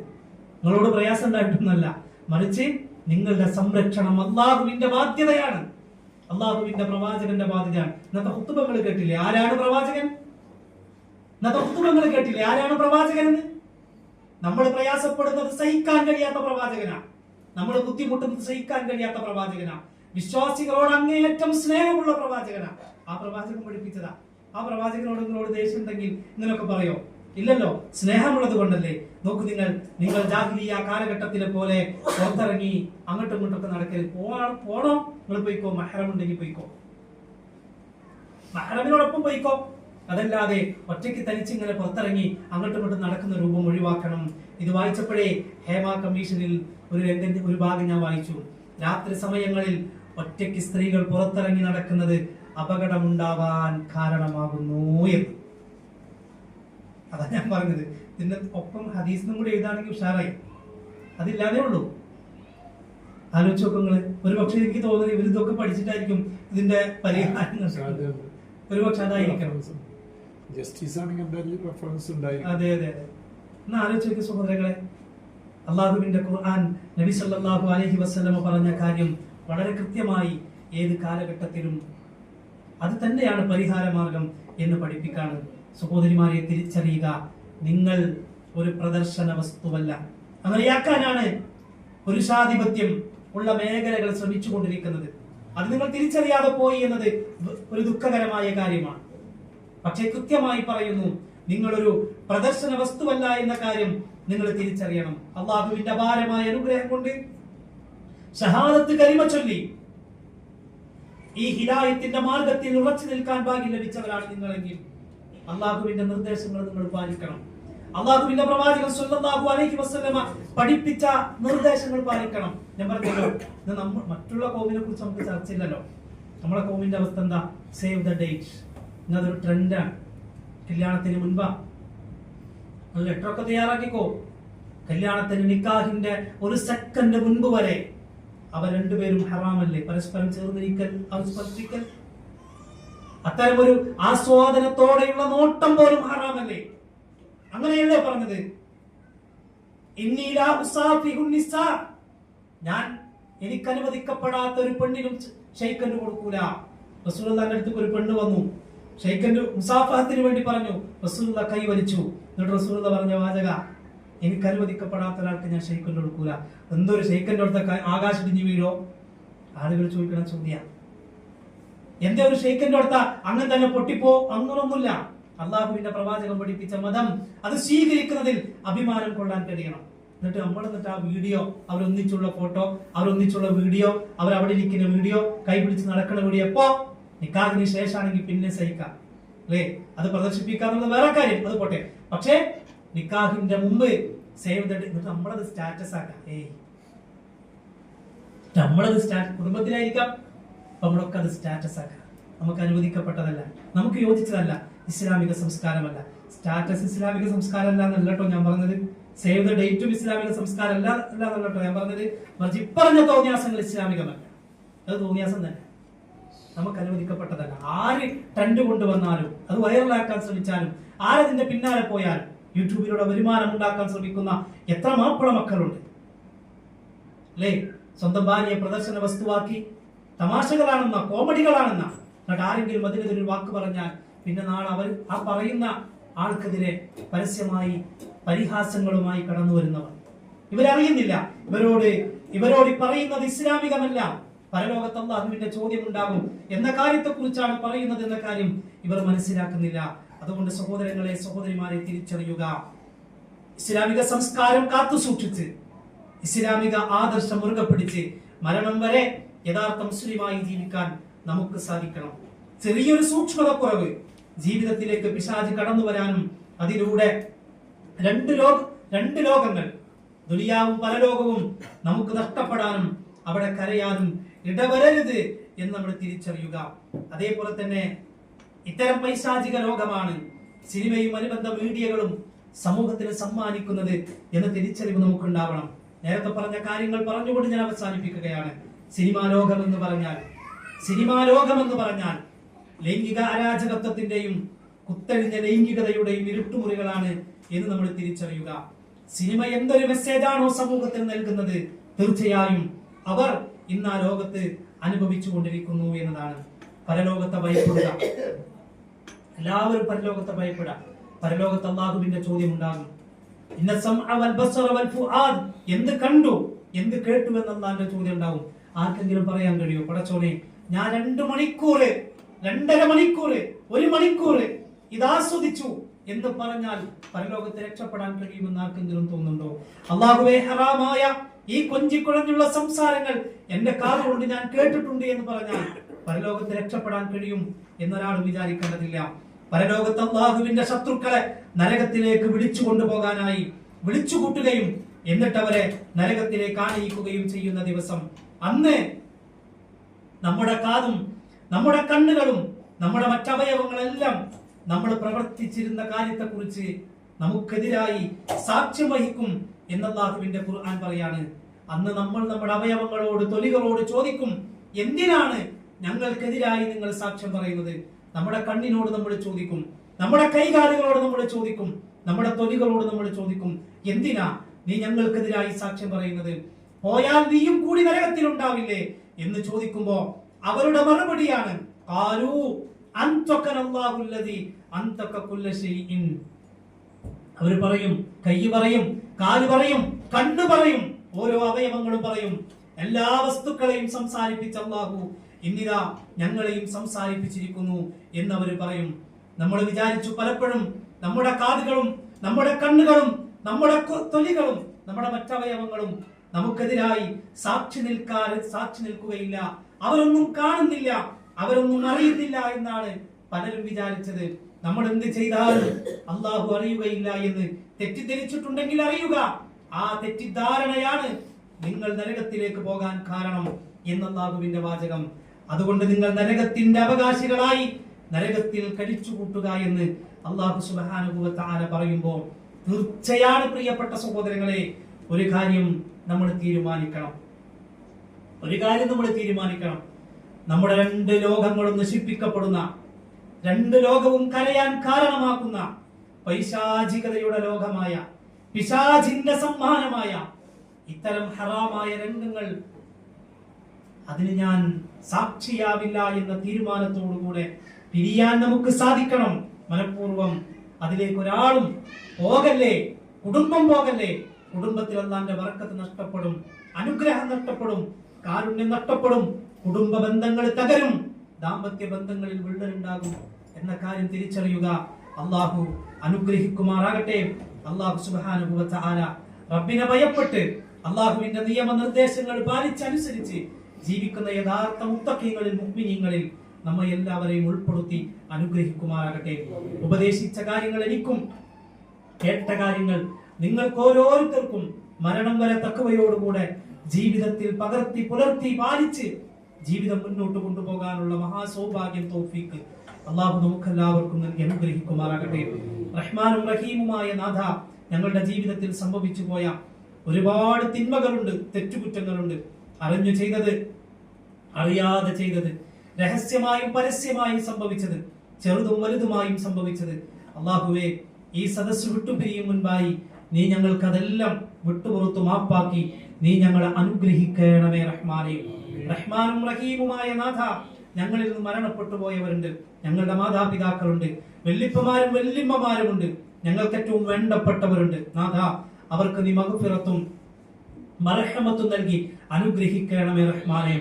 നിങ്ങളോട് പ്രയാസം ഉണ്ടായിട്ടൊന്നല്ല, മറിച്ച് നിങ്ങളുടെ സംരക്ഷണം അള്ളാഹുവിന്റെ ബാധ്യതയാണ്, അള്ളാഹുവിന്റെ പ്രവാചകന്റെ ബാധ്യതയാണ്. ഇന്നത്തെ ഹുത്തുബകൾ കേട്ടില്ലേ, ആരാണ് പ്രവാചകൻ? ഇന്നത്തെ ഹുത്തുബകൾ കേട്ടില്ലേ, ആരാണ് പ്രവാചകൻ എന്ന്? നമ്മൾ പ്രയാസപ്പെടുന്നത് സഹിക്കാൻ കഴിയാത്ത പ്രവാചകനാ, നമ്മൾ ബുദ്ധിമുട്ടുന്നത് സഹിക്കാൻ കഴിയാത്ത പ്രവാചകനാ, വിശ്വാസികളോട് അങ്ങേയറ്റം സ്നേഹമുള്ള പ്രവാചകനാ. ആ പ്രവാചകൻ പഠിപ്പിച്ചതാ. ആ പ്രവാചകനോട് നിങ്ങളോട് ദേഷ്യം ഉണ്ടെങ്കിൽ ഇങ്ങനെയൊക്കെ പറയോ? ഇല്ലല്ലോ, സ്നേഹമുള്ളത് കൊണ്ടല്ലേ. നോക്കൂ, നിങ്ങൾ ജാഹിലിയ കാലഘട്ടത്തിലെ പോലെ പുറത്തിറങ്ങി അങ്ങോട്ടും ഇങ്ങോട്ടൊക്കെ നടക്കരുത്. പോണോ നിങ്ങൾ പോയിക്കോ, മഹ്റം ഉണ്ടെങ്കിൽ പോയിക്കോ, മഹ്റമിനോടൊപ്പം പോയിക്കോ. അതല്ലാതെ ഒറ്റയ്ക്ക് തനിച്ചിങ്ങനെ പുറത്തിറങ്ങി അങ്ങോട്ടും ഇങ്ങോട്ടും നടക്കുന്ന രൂപം ഒഴിവാക്കണം. ഇത് വായിച്ചപ്പോഴേ ഹേമ കമ്മീഷനിൽ ഒരു ഭാഗം ഞാൻ വായിച്ചു. രാത്രി സമയങ്ങളിൽ ഒറ്റയ്ക്ക് സ്ത്രീകൾ പുറത്തിറങ്ങി നടക്കുന്നത് അപകടമുണ്ടാവാൻ കാരണമാകുന്നു എന്ന്. അതാ ഞാൻ പറഞ്ഞത്. ഇതിന്റെ ഒപ്പം ഹദീസിനും കൂടി എഴുതാണെങ്കിൽ ഉഷാറായി. അതില്ലാതെ ഉള്ളൂ. ആലോചിച്ച് നോക്കുങ്ങള്. ഒരു പക്ഷെ എനിക്ക് തോന്നുന്നത് ഇവരിതൊക്കെ പഠിച്ചിട്ടായിരിക്കും ഇതിന്റെ പരിഹാരങ്ങൾ. ഒരു പക്ഷെ അതായിരിക്കണം. അതെ അതെ അതെ. എന്നാ ആലോചിച്ച് നോക്കിയ സഹോദരങ്ങളെ, അള്ളാഹുവിന്റെ ഖുർആൻ നബി സല്ലല്ലാഹു അലൈഹി വസല്ലമ പറഞ്ഞ കാര്യം വളരെ കൃത്യമായി ഏത് കാലഘട്ടത്തിലും അത് തന്നെയാണ് പരിഹാര മാർഗം എന്ന് പഠിപ്പിക്കാണ്. സഹോദരിമാരെ തിരിച്ചറിയുക, നിങ്ങൾ ഒരു പ്രദർശന വസ്തുവല്ല. അങ്ങനെയാക്കാനാണ് പുരുഷാധിപത്യം ഉള്ള മേഖലകൾ ശ്രമിച്ചുകൊണ്ടിരിക്കുന്നത്. അത് നിങ്ങൾ തിരിച്ചറിയാതെ പോയി എന്നത് ഒരു ദുഃഖകരമായ കാര്യമാണ്. പക്ഷേ കൃത്യമായി പറയുന്നു, നിങ്ങളൊരു പ്രദർശന വസ്തുവല്ല എന്ന കാര്യം നിങ്ങൾ തിരിച്ചറിയണം. അള്ളാഹുവിന്റെ അപാരമായ അനുഗ്രഹം കൊണ്ട് ഷഹാദത്ത് കലിമ ചൊല്ലി ഈ ഹിദായത്തിന്റെ മാർഗത്തിൽ ഉറച്ചു നിൽക്കാൻ ഭാഗ്യം ലഭിച്ചവരാണ് നിങ്ങളെങ്കിൽ അള്ളാഹുവിന്റെ നിർദ്ദേശങ്ങൾ നിങ്ങൾ പാലിക്കണം. അള്ളാഹുവിന്റെ പ്രവാചകൻ സ്വല്ലല്ലാഹു അലൈഹി വസല്ലമ പഠിപ്പിച്ച നിർദ്ദേശങ്ങൾ പാലിക്കണം. ഞാൻ പറഞ്ഞല്ലോ, മറ്റുള്ള കൗമിനെ കുറിച്ച് നമുക്ക് ചർച്ചയില്ലല്ലോ. നമ്മളെ കൗമിന്റെ അവസ്ഥ എന്താ? Save the date. ഇന്നതൊരു ട്രെൻഡാണ്. കല്യാണത്തിന് മുൻപാ ലെറ്ററൊക്കെ തയ്യാറാക്കിക്കോ. കല്യാണത്തിന് നിക്കാഹിന്റെ ഒരു സെക്കൻഡ് മുൻപ് വരെ അവർ രണ്ടുപേരും ഹറാമല്ലേ, പരസ്പരം ചേർന്നിരിക്കൽ, സ്പർശിക്കൽ, അത്തരമൊരു ആസ്വാദനത്തോടെയുള്ള നോട്ടം പോലും ഹറാമല്ലേ? അങ്ങനെയല്ലേ പറഞ്ഞത്? ഞാൻ എനിക്ക് അനുവദിക്കപ്പെടാത്ത ഒരു പെണ്ണിനും ഷെയ്ക്കൻഡ് കൊടുക്കൂല. റസൂലുള്ളാഹിന്റെ അടുത്ത് ഒരു പെണ്ണ് വന്നു, ഷെയ്ക്കൻഡ് മുസാഫഹത്തിന് വേണ്ടി പറഞ്ഞു. റസൂലുള്ളാഹി കൈ വലിച്ചു. എന്നിട്ട് റസൂലുള്ളാഹി പറഞ്ഞ വാചക, എനിക്ക് അനുവദിക്കപ്പെടാത്ത ഒരാൾക്ക് ഞാൻ ഷെയ്ക്കൻഡ് കൊടുക്കൂല. എന്തൊരു ഷെയ്ക്കൻഡ് കൊടുത്ത ആകാശിടിഞ്ഞ് വീഴോ? ആളുകൾ ചോദിക്കണ ചോദ്യ. എന്റെ ഒരു ഷെയ്ക്കൻഡ് കൊടുത്ത അങ്ങനെ തന്നെ പൊട്ടിപ്പോ? അങ്ങനൊന്നുമില്ല. അള്ളാഹുവിന്റെ പ്രവാചകൻ പഠിപ്പിച്ച മതം അത് സ്വീകരിക്കുന്നതിൽ അഭിമാനം കൊള്ളാൻ കഴിയണം. എന്നിട്ട് ആ വീഡിയോ, അവരൊന്നിച്ചുള്ള ഫോട്ടോ, അവരൊന്നിച്ചുള്ള വീഡിയോ, അവരവിടെ ഇരിക്കുന്ന വീഡിയോ, കൈപിടിച്ച് നടക്കുന്ന വീഡിയോ എപ്പോ നിക്കാഹിന് ശേഷമാണെങ്കിൽ പിന്നെ സഹിക്കാം അല്ലേ, അത് പ്രദർശിപ്പിക്കാന്നുള്ളത് വേറെ കാര്യം, അത് പോട്ടെ. പക്ഷേ നിക്കാഹിന്റെ മുമ്പ് സേവ് ദ ഡേറ്റ് നമ്മളത് സ്റ്റാറ്റസ് ആക്കാം. നമ്മളത് കുടുംബത്തിലായിരിക്കാം, അപ്പൊ നമ്മളൊക്കെ അത് സ്റ്റാറ്റസ് ആക്കാം. നമുക്ക് അനുവദിക്കപ്പെട്ടതല്ല, നമുക്ക് യോജിച്ചതല്ല, ഇസ്ലാമിക സംസ്കാരമല്ല. സ്റ്റാറ്റസ് ഇസ്ലാമിക സംസ്കാരമല്ല എന്നല്ല കേട്ടോ ഞാൻ പറഞ്ഞത്. സേവ് ദ ഡേറ്റും ഇസ്ലാമിക സംസ്കാരം അല്ല എന്നല്ല കേട്ടോ ഞാൻ പറഞ്ഞത്. മറിച്ച് ഇപ്പറഞ്ഞ തോന്നിയാസങ്ങൾ ഇസ്ലാമികമല്ല, അത് തോന്നിയാസം തന്നെ, നമുക്ക് അനുവദിക്കപ്പെട്ടതല്ല. ആര് ട്രെൻഡ് കൊണ്ടുവന്നാലും, അത് വൈറലാക്കാൻ ശ്രമിച്ചാലും, ആരതിന്റെ പിന്നാലെ പോയാലും, യൂട്യൂബിലൂടെ വരുമാനം ഉണ്ടാക്കാൻ ശ്രമിക്കുന്ന എത്ര മാപ്പിള മക്കളുണ്ട് അല്ലേ? സ്വന്തം ഭാര്യയെ പ്രദർശന വസ്തുവാക്കി തമാശകളാണെന്ന, കോമഡികളാണെന്ന, എന്നിട്ട് ആരെങ്കിലും അതിനെതിരെ വാക്ക് പറഞ്ഞാൽ പിന്നെ നാളെ അവർ ആ പറയുന്ന ആൾക്കെതിരെ പരസ്യമായി പരിഹാസങ്ങളുമായി കടന്നു വരുന്നവർ. ഇവരറിയുന്നില്ല ഇവരോട് പറയുന്നത് ഇസ്ലാമികമല്ല, പരലോകത്ത് അല്ലാഹുവിന്റെ ചോദ്യം ഉണ്ടാകും എന്ന കാര്യത്തെ കുറിച്ചാണ് പറയുന്നത് എന്ന കാര്യം ഇവർ മനസ്സിലാക്കുന്നില്ല. അതുകൊണ്ട് സഹോദരങ്ങളെ, സഹോദരിമാരെ തിരിച്ചറിയുക. ഇസ്ലാമിക സംസ്കാരം കാത്തു സൂക്ഷിച്ച്, ഇസ്ലാമിക ആദർശം മുറുകെ പിടിച്ച് മരണം വരെ യഥാർത്ഥ മുസ്ലിമായി ജീവിക്കാൻ നമുക്ക് സാധിക്കണം. ചെറിയൊരു സൂക്ഷ്മതക്കുറവ് ജീവിതത്തിലേക്ക് പിശാച് കടന്നു വരാനും അതിലൂടെ രണ്ട് ലോകങ്ങൾ, ദുനിയാവും പരലോകവും നമുക്ക് നഷ്ടപ്പെടാനും അവിടെ കരയാനും ഇടവരരുത് എന്ന് നമ്മൾ തിരിച്ചറിയുക. അതേപോലെ തന്നെ ഇത്തരം പൈശാചിക ലോകമാണ് സിനിമയും അനുബന്ധ മീഡിയകളും സമൂഹത്തിന് സമ്മാനിക്കുന്നത് എന്ന തിരിച്ചറിവ് നമുക്കുണ്ടാവണം. നേരത്തെ പറഞ്ഞ കാര്യങ്ങൾ പറഞ്ഞുകൊണ്ട് ഞാൻ അവസാനിപ്പിക്കുകയാണ്. സിനിമാ ലോകം എന്ന് പറഞ്ഞാൽ ലൈംഗിക അരാജകത്വത്തിന്റെയും കുത്തഴിഞ്ഞ ലൈംഗികതയുടെയും ഇരുട്ടുമുറികളാണ് എന്ന് നമ്മൾ തിരിച്ചറിയുക. സിനിമ എന്തൊരു മെസ്സേജാണോ സമൂഹത്തിന് നൽകുന്നത്, തീർച്ചയായും അവർ ഇന്ന് ആ ലോകത്ത് അനുഭവിച്ചു കൊണ്ടിരിക്കുന്നു എന്നതാണ്. പരലോകത്തെ ഭയപ്പെടുക, എല്ലാവരും പരലോകത്തെ ഭയപ്പെടുക. പരലോകത്ത് അല്ലാഹുവിന്റെ ചോദ്യം ഉണ്ടാകും. എന്ത് കണ്ടു, എന്ത് കേട്ടു എന്ന് അല്ലാഹുവിന്റെ ചോദ്യം ഉണ്ടാവും. ആർക്കെങ്കിലും പറയാൻ കഴിയോ, പടച്ചോനെ ഞാൻ 2 മണിക്കൂർ, 2.5 മണിക്കൂർ, 1 മണിക്കൂർ ഇത് ആസ്വദിച്ചു എന്ന് പറഞ്ഞാൽ പരലോകത്തെ രക്ഷപ്പെടാൻ കഴിയുമെന്ന് ആർക്കെങ്കിലും തോന്നുന്നുണ്ടോ? അല്ലാഹുവേ, ഹറാമായ ഈ കൊഞ്ചിക്കുഴഞ്ഞുള്ള സംസാരങ്ങൾ എന്റെ കാതുകൊണ്ട് ഞാൻ കേട്ടിട്ടുണ്ട് എന്ന് പറഞ്ഞാൽ പരലോകത്തെ രക്ഷപ്പെടാൻ കഴിയും എന്നൊരാളും വിചാരിക്കേണ്ടതില്ല. പരലോകത്ത് അല്ലാഹുവിന്റെ ശത്രുക്കളെ നരകത്തിലേക്ക് വിളിച്ചു കൊണ്ടുപോകാനായി വിളിച്ചുകൂട്ടുകയും എന്നിട്ട് അവരെ നരകത്തിലേക്ക് ആനയിക്കുകയും ചെയ്യുന്ന ദിവസം, അന്ന് നമ്മുടെ കാതും നമ്മുടെ കണ്ണുകളും നമ്മുടെ മറ്റവയവങ്ങളെല്ലാം നമ്മൾ പ്രവർത്തിച്ചിരുന്ന കാര്യത്തെക്കുറിച്ച് നമുക്കെതിരായി സാക്ഷ്യം വഹിക്കും എന്ന് അല്ലാഹുവിന്റെ ഖുർആൻ പറയാണ്. അന്ന് നമ്മൾ നമ്മുടെ അവയവങ്ങളോട്, തൊലികളോട് ചോദിക്കും, എന്തിനാണ് ഞങ്ങൾക്കെതിരായി നിങ്ങൾ സാക്ഷ്യം പറയുന്നത്? നമ്മുടെ കണ്ണിനോട് നമ്മൾ ചോദിക്കും, നമ്മുടെ കൈകാലുകളോട് നമ്മൾ ചോദിക്കും, നമ്മുടെ തൊലികളോട് നമ്മൾ ചോദിക്കും, എന്തിനാ നീ ഞങ്ങൾക്കെതിരായി സാക്ഷ്യം പറയുന്നത്? പോയാൽ നീയും കൂടി നരകത്തിലുണ്ടാവില്ലേ എന്ന് ചോദിക്കുമ്പോ അവരുടെ മറുപടിയാണ് അവർ പറയും, കൈ പറയും, കാല് പറയും, കണ്ണ് പറയും, ഓരോ അവയവങ്ങളും പറയും, എല്ലാ വസ്തുക്കളെയും സംസാരിപ്പിച്ച അല്ലാഹു ഇന്നിതാ ഞങ്ങളെയും സംസാരിപ്പിച്ചിരിക്കുന്നു എന്നവർ പറയും. നമ്മൾ വിചാരിച്ചു പലപ്പോഴും നമ്മുടെ കാതുകളും നമ്മുടെ കണ്ണുകളും നമ്മുടെ തൊലികളും നമ്മുടെ മറ്റവയവങ്ങളും നമുക്കെതിരായി സാക്ഷി നിൽക്കുകയില്ല, അവരൊന്നും കാണുന്നില്ല, അവരൊന്നും അറിയുന്നില്ല എന്നാണ് പലരും വിചാരിച്ചത്. നമ്മൾ എന്ത് ചെയ്താലും അല്ലാഹു അറിയുകയില്ല എന്ന് തെറ്റിദ്ധരിച്ചിട്ടുണ്ടെങ്കിൽ അറിയുക, ആ തെറ്റിദ്ധാരണയാണ് നിങ്ങൾ നരകത്തിലേക്ക് പോകാൻ കാരണം എന്ന് അല്ലാഹുവിന്റെ വാചകം. അതുകൊണ്ട് നിങ്ങൾ നരകത്തിന്റെ അവകാശികളായി നരകത്തിൽ കഴിച്ചുകൂട്ടുക എന്ന് അല്ലാഹു സുബ്ഹാനഹു വ തആല പറയുമ്പോൾ തീർച്ചയാണ് പ്രിയപ്പെട്ട സഹോദരങ്ങളെ, ഒരു കാര്യം നമ്മൾ തീരുമാനിക്കണം. നമ്മുടെ 2 ലോകങ്ങളും നശിപ്പിക്കപ്പെടുന്ന, 2 ലോകവും കരയാൻ കാരണമാക്കുന്ന പൈശാചികതയുടെ ലോകമായ, പിശാചിന്റെ സമ്മാനമായ ഇത്തരം ഹറാമായ രംഗങ്ങൾ, അതിന് ഞാൻ സാക്ഷിയാവില്ല എന്ന തീരുമാനത്തോടുകൂടെ പിരിയാൻ നമുക്ക് സാധിക്കണം. മനഃപൂർവ്വം അതിലേക്ക് ഒരാളും പോകല്ലേ, കുടുംബം പോകല്ലേ. കുടുംബത്തിൽ അല്ലാഹുവിന്റെ ബറക്കത്ത് നഷ്ടപ്പെടും, അനുഗ്രഹം നഷ്ടപ്പെടും, കാരുണ്യം നഷ്ടപ്പെടും, കുടുംബ ബന്ധങ്ങൾ തകരും, ദാമ്പത്യ ബന്ധങ്ങളിൽ വിള്ളലുണ്ടാകും എന്ന കാര്യം തിരിച്ചറിയുക. അല്ലാഹു അനുഗ്രഹിക്കുമാറാകട്ടെ. അല്ലാഹു സുബ്ഹാനഹു വ തആല റബ്ബിനെ ഭയപ്പെട്ട് അല്ലാഹുവിന്റെ നിയമനിർദ്ദേശങ്ങൾ പാലിച്ചനുസരിച്ച് ജീവിക്കുന്ന യഥാർത്ഥ മുത്തഖീങ്ങളിൽ, മുഅ്മിനീങ്ങളിൽ നമ്മെ എല്ലാവരെയും ഉൾപ്പെടുത്തി അനുഗ്രഹിക്കുമാറാകട്ടെ. ഉപദേശിച്ച കാര്യങ്ങൾ എനിക്കും കേട്ട കാര്യങ്ങൾ നിങ്ങൾക്ക് ഓരോരുത്തർക്കും മരണം വരെ തഖ്വയോടുകൂടെ ജീവിതത്തിൽ പകർത്തി പുലർത്തി പാലിച്ച് ജീവിതം മുന്നോട്ട് കൊണ്ടുപോകാനുള്ള മഹാസൗഭാഗ്യം തൗഫീഖ് അള്ളാഹു നമുക്കെല്ലാവർക്കും നൽകി അനുഗ്രഹിക്കുമാറാകട്ടെ. റഹ്മാനും റഹീമുമായ നാഥ, ഞങ്ങളുടെ ജീവിതത്തിൽ സംഭവിച്ചു പോയ ഒരുപാട് തിന്മകളുണ്ട്, തെറ്റുകുറ്റങ്ങളുണ്ട്. അറിഞ്ഞു ചെയ്തത്, അറിയാതെ ചെയ്തത്, രഹസ്യമായും പരസ്യമായും സംഭവിച്ചത്, ചെറുതും വലുതുമായും സംഭവിച്ചത്. അള്ളാഹുവേ, ഈ സദസ്സ് വിട്ടുപിരിയും മുൻപായി നീ ഞങ്ങൾക്ക് അതെല്ലാം വിട്ടുപുറത്തു മാപ്പാക്കി നീ ഞങ്ങളെ അനുഗ്രഹിക്കണമേ റഹ്മാനേ. റഹ്മാനും റഹീമുമായ നാഥ, ഞങ്ങളിൽ നിന്ന് മരണപ്പെട്ടു പോയവരുണ്ട്, ഞങ്ങളുടെ മാതാപിതാക്കളുണ്ട്, വല്യപ്പമാരും വല്യമ്മമാരുമുണ്ട്, ഞങ്ങൾക്ക് ഏറ്റവും വേണ്ടപ്പെട്ടവരുണ്ട്. നാഥ, അവർക്ക് നീ മഗ്ഫിറത്തും മർഹമത്തും നൽകി അനുഗ്രഹിക്കണമേ റഹ്മാനേ.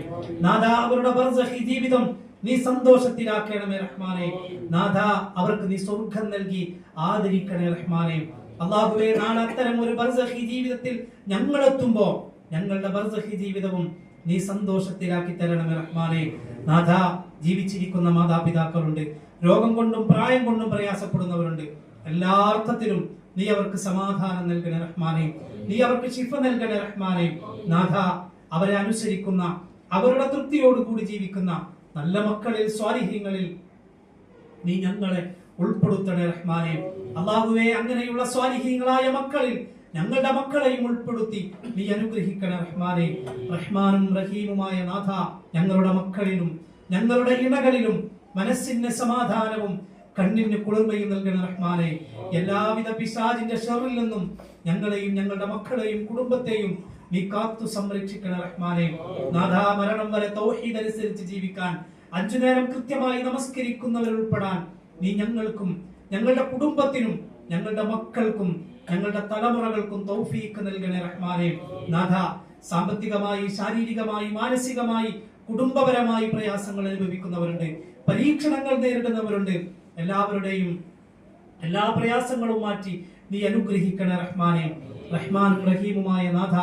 നാഥ, അവരുടെ ബർസഖി ജീവിതം നീ സന്തോഷത്തിലാക്കണമേ റഹ്മാനേ. നാഥ, അവർക്ക് നീ സ്വർഗ്ഗം നൽകി ആദരിക്കണേ റഹ്മാനേ. അല്ലാഹുവേ, നാളെ അത്തരം ഒരു ബർസഖി ജീവിതത്തിൽ ഞങ്ങൾ എത്തുമ്പോ ഞങ്ങളുടെ ബർസഖി ജീവിതവും നീ സന്തോഷത്തിലാക്കി തരണമേ റഹ്മാനേ. നാഥ, ജീവിച്ചിരിക്കുന്ന മാതാപിതാക്കളുണ്ട്, രോഗം കൊണ്ടും പ്രായം കൊണ്ടും പ്രയാസപ്പെടുന്നവരുണ്ട്. എല്ലാ അർത്ഥത്തിലും നീ അവർക്ക് സമാധാനം നൽകണേ റഹ്മാനേ. നീ അവർക്ക് ശിഫ നൽകണേ റഹ്മാനേ. നാഥ, അവരെ അനുസരിക്കുന്ന, അവരുടെ തൃപ്തിയോടുകൂടി ജീവിക്കുന്ന നല്ല മക്കളിൽ, സ്വാലിഹീങ്ങളിൽ നീ ഞങ്ങളെ ഉൾപ്പെടുത്തണേ റഹ്മാനേ. അല്ലാഹുവേ, അങ്ങനെയുള്ള സ്വാലിഹീങ്ങളായ മക്കളിൽ ഞങ്ങളുടെ മക്കളെയും ഉൾപ്പെടുത്തി നീ അനുഗ്രഹിക്കണേ റഹ്മാനേ. റഹ്മാനും റഹീമുമായ നാഥ, ഞങ്ങളുടെ മക്കളിലും ഞങ്ങളുടെ ഇണകളിലും മനസ്സിന് സമാധാനവും കണ്ണിന് കുളിർമയും നൽകണ റഹ്മാനേ. എല്ലാവിധ പിശാചിന്റെ ഷർറിൽ നിന്നും ഞങ്ങളെയും ഞങ്ങളുടെ മക്കളെയും കുടുംബത്തെയും നീ കാത്തു സംരക്ഷിക്കണ റഹ്മാനേ. നാഥ, മരണം വരെ തൗഹീദ് അനുസരിച്ച് ജീവിക്കാൻ, 5 നേരം കൃത്യമായി നമസ്കരിക്കുന്നവരിൽ ഉൾപ്പെടാൻ നീ ഞങ്ങൾക്കും ഞങ്ങളുടെ കുടുംബത്തിനും ഞങ്ങളുടെ മക്കൾക്കും ഞങ്ങളുടെ തലമുറകൾക്കും തൗഫീഖ് നൽകണേ റഹ്മാനേ. നാഥ, സാമ്പത്തികമായി, ശാരീരികമായി, മാനസികമായി, കുടുംബപരമായി പ്രയാസങ്ങൾ അനുഭവിക്കുന്നവരുണ്ട്, പരീക്ഷണങ്ങൾ നേരിടുന്നവരുണ്ട്. എല്ലാവരുടെയും എല്ലാ പ്രയാസങ്ങളും മാറ്റി നീ അനുഗ്രഹിക്കണേ റഹ്മാനേ. റഹ്മാനും റഹീമുമായ നാഥ,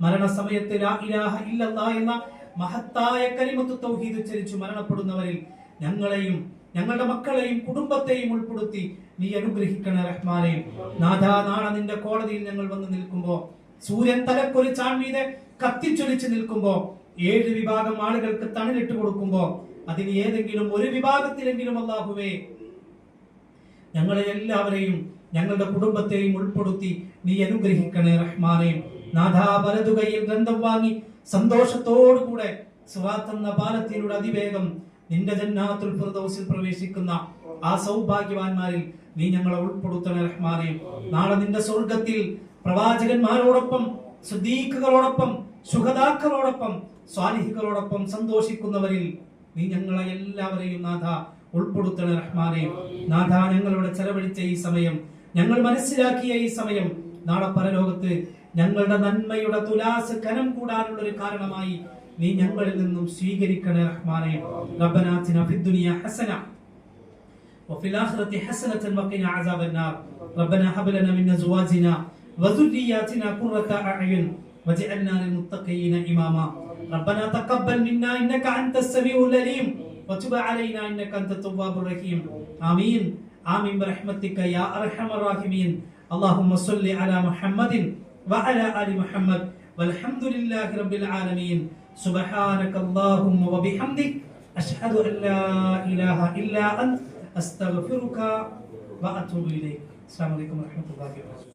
മരണസമയത്ത് ലാ ഇലാഹ ഇല്ലല്ലാഹ് എന്ന മഹത്തായ കലിമത്ത് തൗഹീദ് ഉച്ചരിച്ചു മരണപ്പെടുന്നവരിൽ ഞങ്ങളെയും ഞങ്ങളുടെ മക്കളെയും കുടുംബത്തെയും ഉൾപ്പെടുത്തി നീ അനുഗ്രഹിക്കണേ റഹ്മാനേ. നാഥ, നാളെ നിന്റെ കോടതിയിൽ ഞങ്ങൾ വന്ന് നിൽക്കുമ്പോ, സൂര്യൻ തലക്കൊരു ചാൺമീതെ കത്തിച്ചൊലിച്ച് നിൽക്കുമ്പോ, 7 വിഭാഗം ആളുകൾക്ക് തണലിട്ട് കൊടുക്കുമ്പോ, അതിന് ഏതെങ്കിലും ഒരു വിഭാഗത്തിലെങ്കിലും അല്ലാഹുവേ ഞങ്ങളെ എല്ലാവരെയും ഞങ്ങളുടെ കുടുംബത്തെയും ഉൾപ്പെടുത്തി നീ അനുഗ്രഹിക്കണേ റഹ്മാനേ. നാഥ, വലതു കൈയിൽ ഗ്രന്ഥം വാങ്ങി സന്തോഷത്തോടുകൂടെ സിറാത്ത് എന്ന പാലത്തിലൂടെ അതിവേഗം നിന്റെ ജന്നാത്തുൽ ഫിർദൗസിൽ പ്രവേശിക്കുന്ന ആ സൗഭാഗ്യവാന്മാരിൽ നീ ഞങ്ങളെ ഉൾപ്പെടുത്തണേ റഹ്മാനേ. നാളെ നിന്റെ സ്വർഗത്തിൽ പ്രവാചകന്മാരോടൊപ്പം, സിദ്ദീഖുകളോടൊപ്പം, ശുഹദാക്കളോടൊപ്പം, സ്വാലിഹുകളോടൊപ്പം സന്തോഷിക്കുന്നവരിൽ നീ ഞങ്ങളെ എല്ലാവരെയും നാഥ ഉൾപ്പെടുത്തണേ റഹ്മാനേ. നാഥ, ഞങ്ങളുടെ ചെലവഴിച്ച ഈ സമയം, ഞങ്ങൾ മനസ്സിലാക്കിയ ഈ സമയം നാളെ പരലോകത്ത് ഞങ്ങളുടെ നന്മയുടെ തുലാസ് കനം കൂടാനുള്ള ഒരു കാരണമായി നീ ഞങ്ങളിൽ നിന്നും സ്വീകരിക്കണേ റഹ്മാനേ. റബ്ബനാ ആതിനാ ഫിദ്ദുനിയ ഹസന വഫിൽ ആഖിറതി ഹസനതൻ വഖിനാ അസാബന്നാർ. റബ്ബനാ ഹബ് ലനാ മിൻ അസ്വാജിനാ വദുർരിയാതിനാ ഖുർറത അഅ്യുൻ വജഅൽനാ ലിൽമുത്തഖീന ഇമാമാ. റബ്ബനാ തഖബ്ബൽ മിന്നാ ഇന്നക അൻതസ് സമീഉൽ അലീം വതുബ് അലൈനാ ഇന്നക അൻതത് തവ്വാബുർ റഹീം. ആമീൻ ആമീൻ ബിറഹ്മതിക യാ അർഹമർ റഹീമീൻ. اللهم صل على محمد وعلى آل محمد والحمد لله رب العالمين. سبحانك اللهم وبحمدك أشهد أن لا إله إلا أنت أستغفرك وأتوب إليك. السلام عليكم ورحمة الله وبركاته.